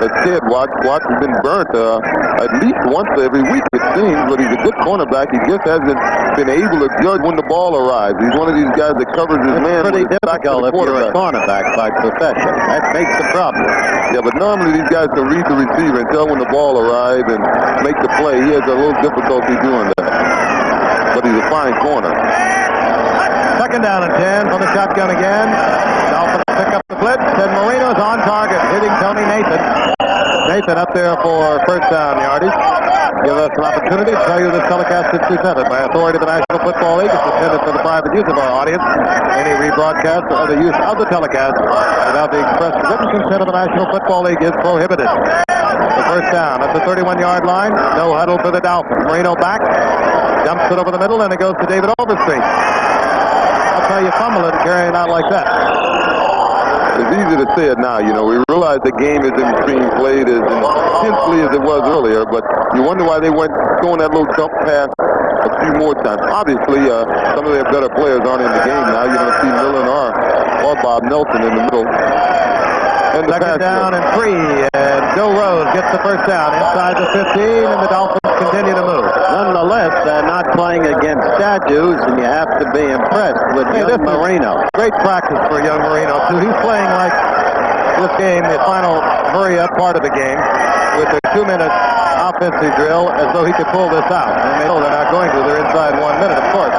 As said, Watts has been burnt at least once every week, it seems, but he's a good cornerback. He just hasn't been able to judge when the ball arrives. He's one of these guys that covers his man. It's pretty difficult if you're a cornerback by profession. That makes the problem. Yeah, but normally these guys can read the receiver and tell when the ball arrives and make the play. He has a little difficulty doing that. But he's a fine corner. Second down and 10 from the shotgun again. Dolphins pick up the blitz, and Marino's on target, hitting Tony Nathan. Nathan up there for first down yardage. Give us an opportunity to tell you this telecast is presented by authority of the National Football League. It's intended for the private use of our audience. Any rebroadcast or other use of the telecast without the express written consent of the National Football League is prohibited. The first down at the 31-yard line. No huddle for the Dolphins. Marino back. Dumps it over the middle, and it goes to David Overstreet. That's how you fumble it carrying out like that. It's easy to say it now. You know, we realize the game isn't being played as intensely as it was earlier, but you wonder why they weren't throwing that little jump pass a few more times. Obviously, some of their better players aren't in the game now. You don't see Millen or Bob Nelson in the middle. And the second down and 3, and Joe Rose gets the first down inside the 15, and the Dolphins continue to move. Nonetheless, not playing against statues, and you have to be impressed with young Marino. Great practice for young Marino, too. He's playing like this game, the final hurry-up part of the game, with a 2-minute offensive drill, as though he could pull this out. And they know they're not going to. They're inside 1 minute, of course.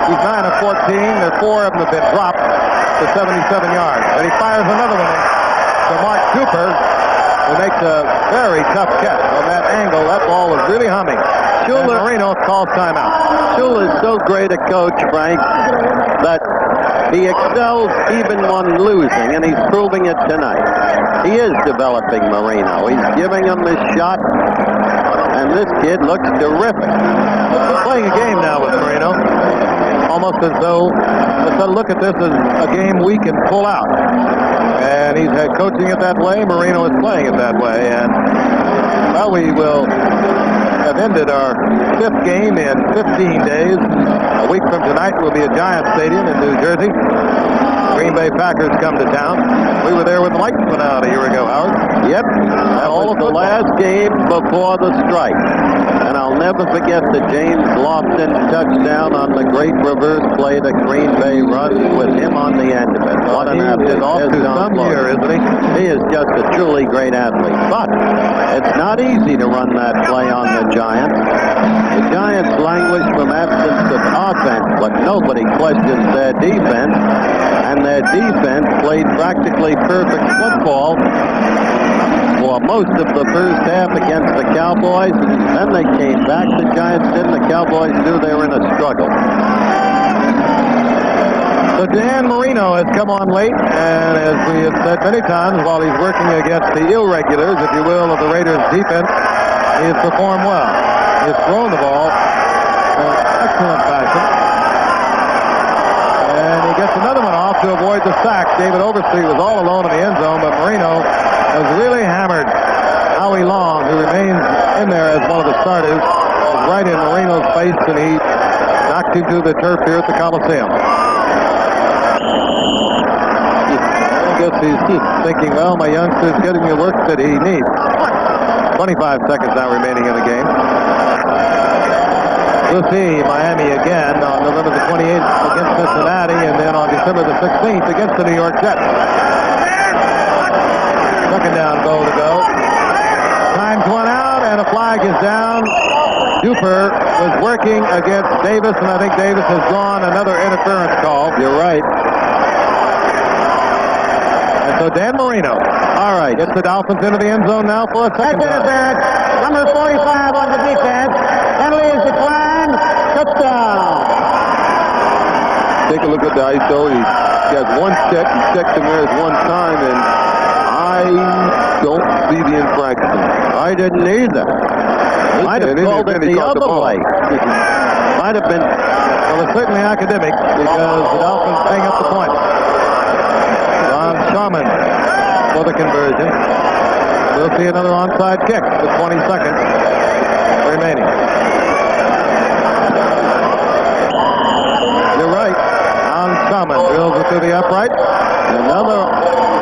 He's 9 of 14. There 4 of them have been dropped to 77 yards. And he fires another one to Mark Cooper, who makes a very tough catch on that angle. That ball was really humming. And Marino calls timeout. Shula is so great a coach, Frank, that he excels even when losing, and he's proving it tonight. He is developing Marino. He's giving him his shot, and this kid looks terrific. He's playing a game now with Marino, almost as though, let's look at this as a game we can pull out. And he's coaching it that way. Marino is playing it that way. And, well, we will have ended our 5th game in 15 days. A week from tonight will be at Giant Stadium in New Jersey. Green Bay Packers come to town. We were there when the lights went out a year ago, Howard. Yep, that was the last game before the strike. And I'll never forget the James Lofton touchdown on the great reverse play that Green Bay runs with him on the end of it. What an athlete. Off to some year, isn't he? He is just a truly great athlete. But it's not easy to run that play on the Giants. The Giants languish from absence of offense, but nobody questions their defense. And their defense played practically perfect football for most of the first half against the Cowboys. And then they came back. The Giants did. The Cowboys knew they were in a struggle. So Dan Marino has come on late, and as we have said many times, while he's working against the irregulars, if you will, of the Raiders' defense, he has performed well. He has thrown the ball in excellent fashion. And he gets another one off to avoid the sack. David Overstreet was all alone in the end zone, but Marino has really hammered Howie Long, who remains in there as one of the starters, was right in Marino's face, and he knocked him to the turf here at the Coliseum. I guess he's thinking, well, my youngster's getting the work that he needs. 25 seconds now remaining in the game. We'll see Miami again on November the 28th against Cincinnati, and then on December the 16th against the New York Jets. Second down goal to go. Time's run out, and a flag is down. Duper was working against Davis, and I think Davis has drawn another interference call. You're right. And so Dan Marino, all right, gets the Dolphins into the end zone now for a second down. Interference. Number 45 on the defense. Penalty is declined. Touchdown. Take a look at the ISO. He has one check. He checked the mirrors one time, and I don't see the infraction. I didn't either. Might have called it the other way. Might have been. Well, it's certainly academic because the Dolphins hang up the point. Ron Sharman for the conversion. We'll see another onside kick with 20 seconds remaining. You're right. Ron Sharman drills it to the upright. Another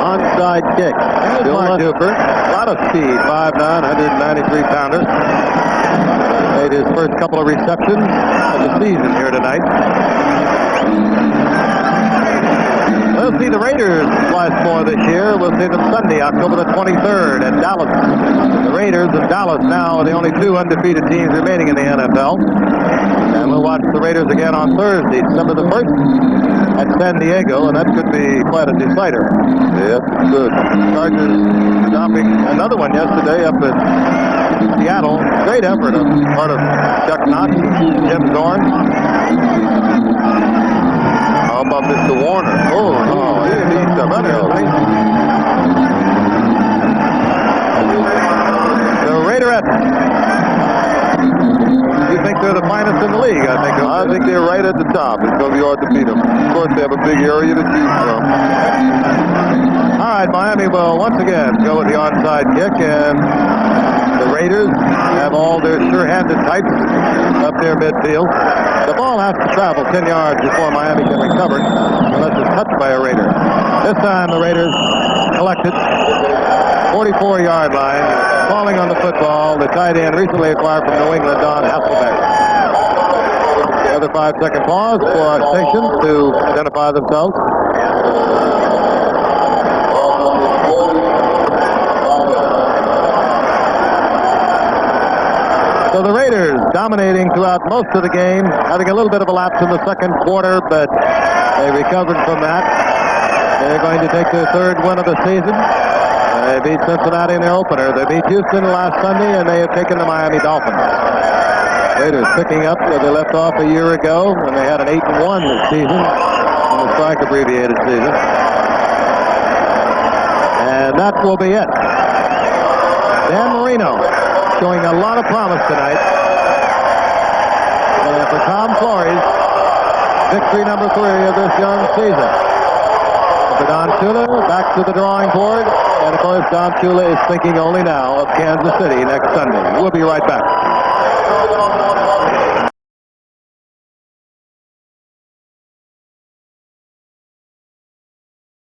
onside kick. There's Mark Duper. A lot of speed. 5'9", 193-pounder. Made his first couple of receptions of the season here tonight. We'll see the Raiders twice more this year. We'll see them Sunday, October the 23rd at Dallas. The Raiders and Dallas now are the only 2 undefeated teams remaining in the NFL. And we'll watch the Raiders again on Thursday, December the 1st at San Diego, and that could be quite a decider. Yes, it's good. Chargers stopping another one yesterday up at Seattle. Great effort on part of Chuck Knott, Jim Zorn. How about Mr. Warner? Oh, no, he's a runner, isn't he? The Raiderettes. You think they're the finest in the league? I think they're right at the top. It's going to be hard to beat them. Of course, they have a big area to choose from. All right, Miami will once again go with the onside kick, and the Raiders have all their sure-handed types up their midfield. The ball has to travel 10 yards before Miami can recover, unless it's touched by a Raider. This time the Raiders collected 44-yard line. Falling on the football, the tight end recently acquired from New England, Don Hasselbeck. Another 5-second pause for our stations to identify themselves. So the Raiders dominating throughout most of the game, having a little bit of a lapse in the second quarter, but they recovered from that. They're going to take their third win of the season. They beat Cincinnati in their opener. They beat Houston last Sunday, and they have taken the Miami Dolphins. Raiders picking up where they left off a year ago when they had an 8-1 this season in the strike abbreviated season. And that will be it. Dan Marino showing a lot of promise tonight. And for Tom Flores, victory number 3 of this young season. For Don Shula, back to the drawing board. And of course, Don Shula is thinking only now of Kansas City next Sunday. We'll be right back.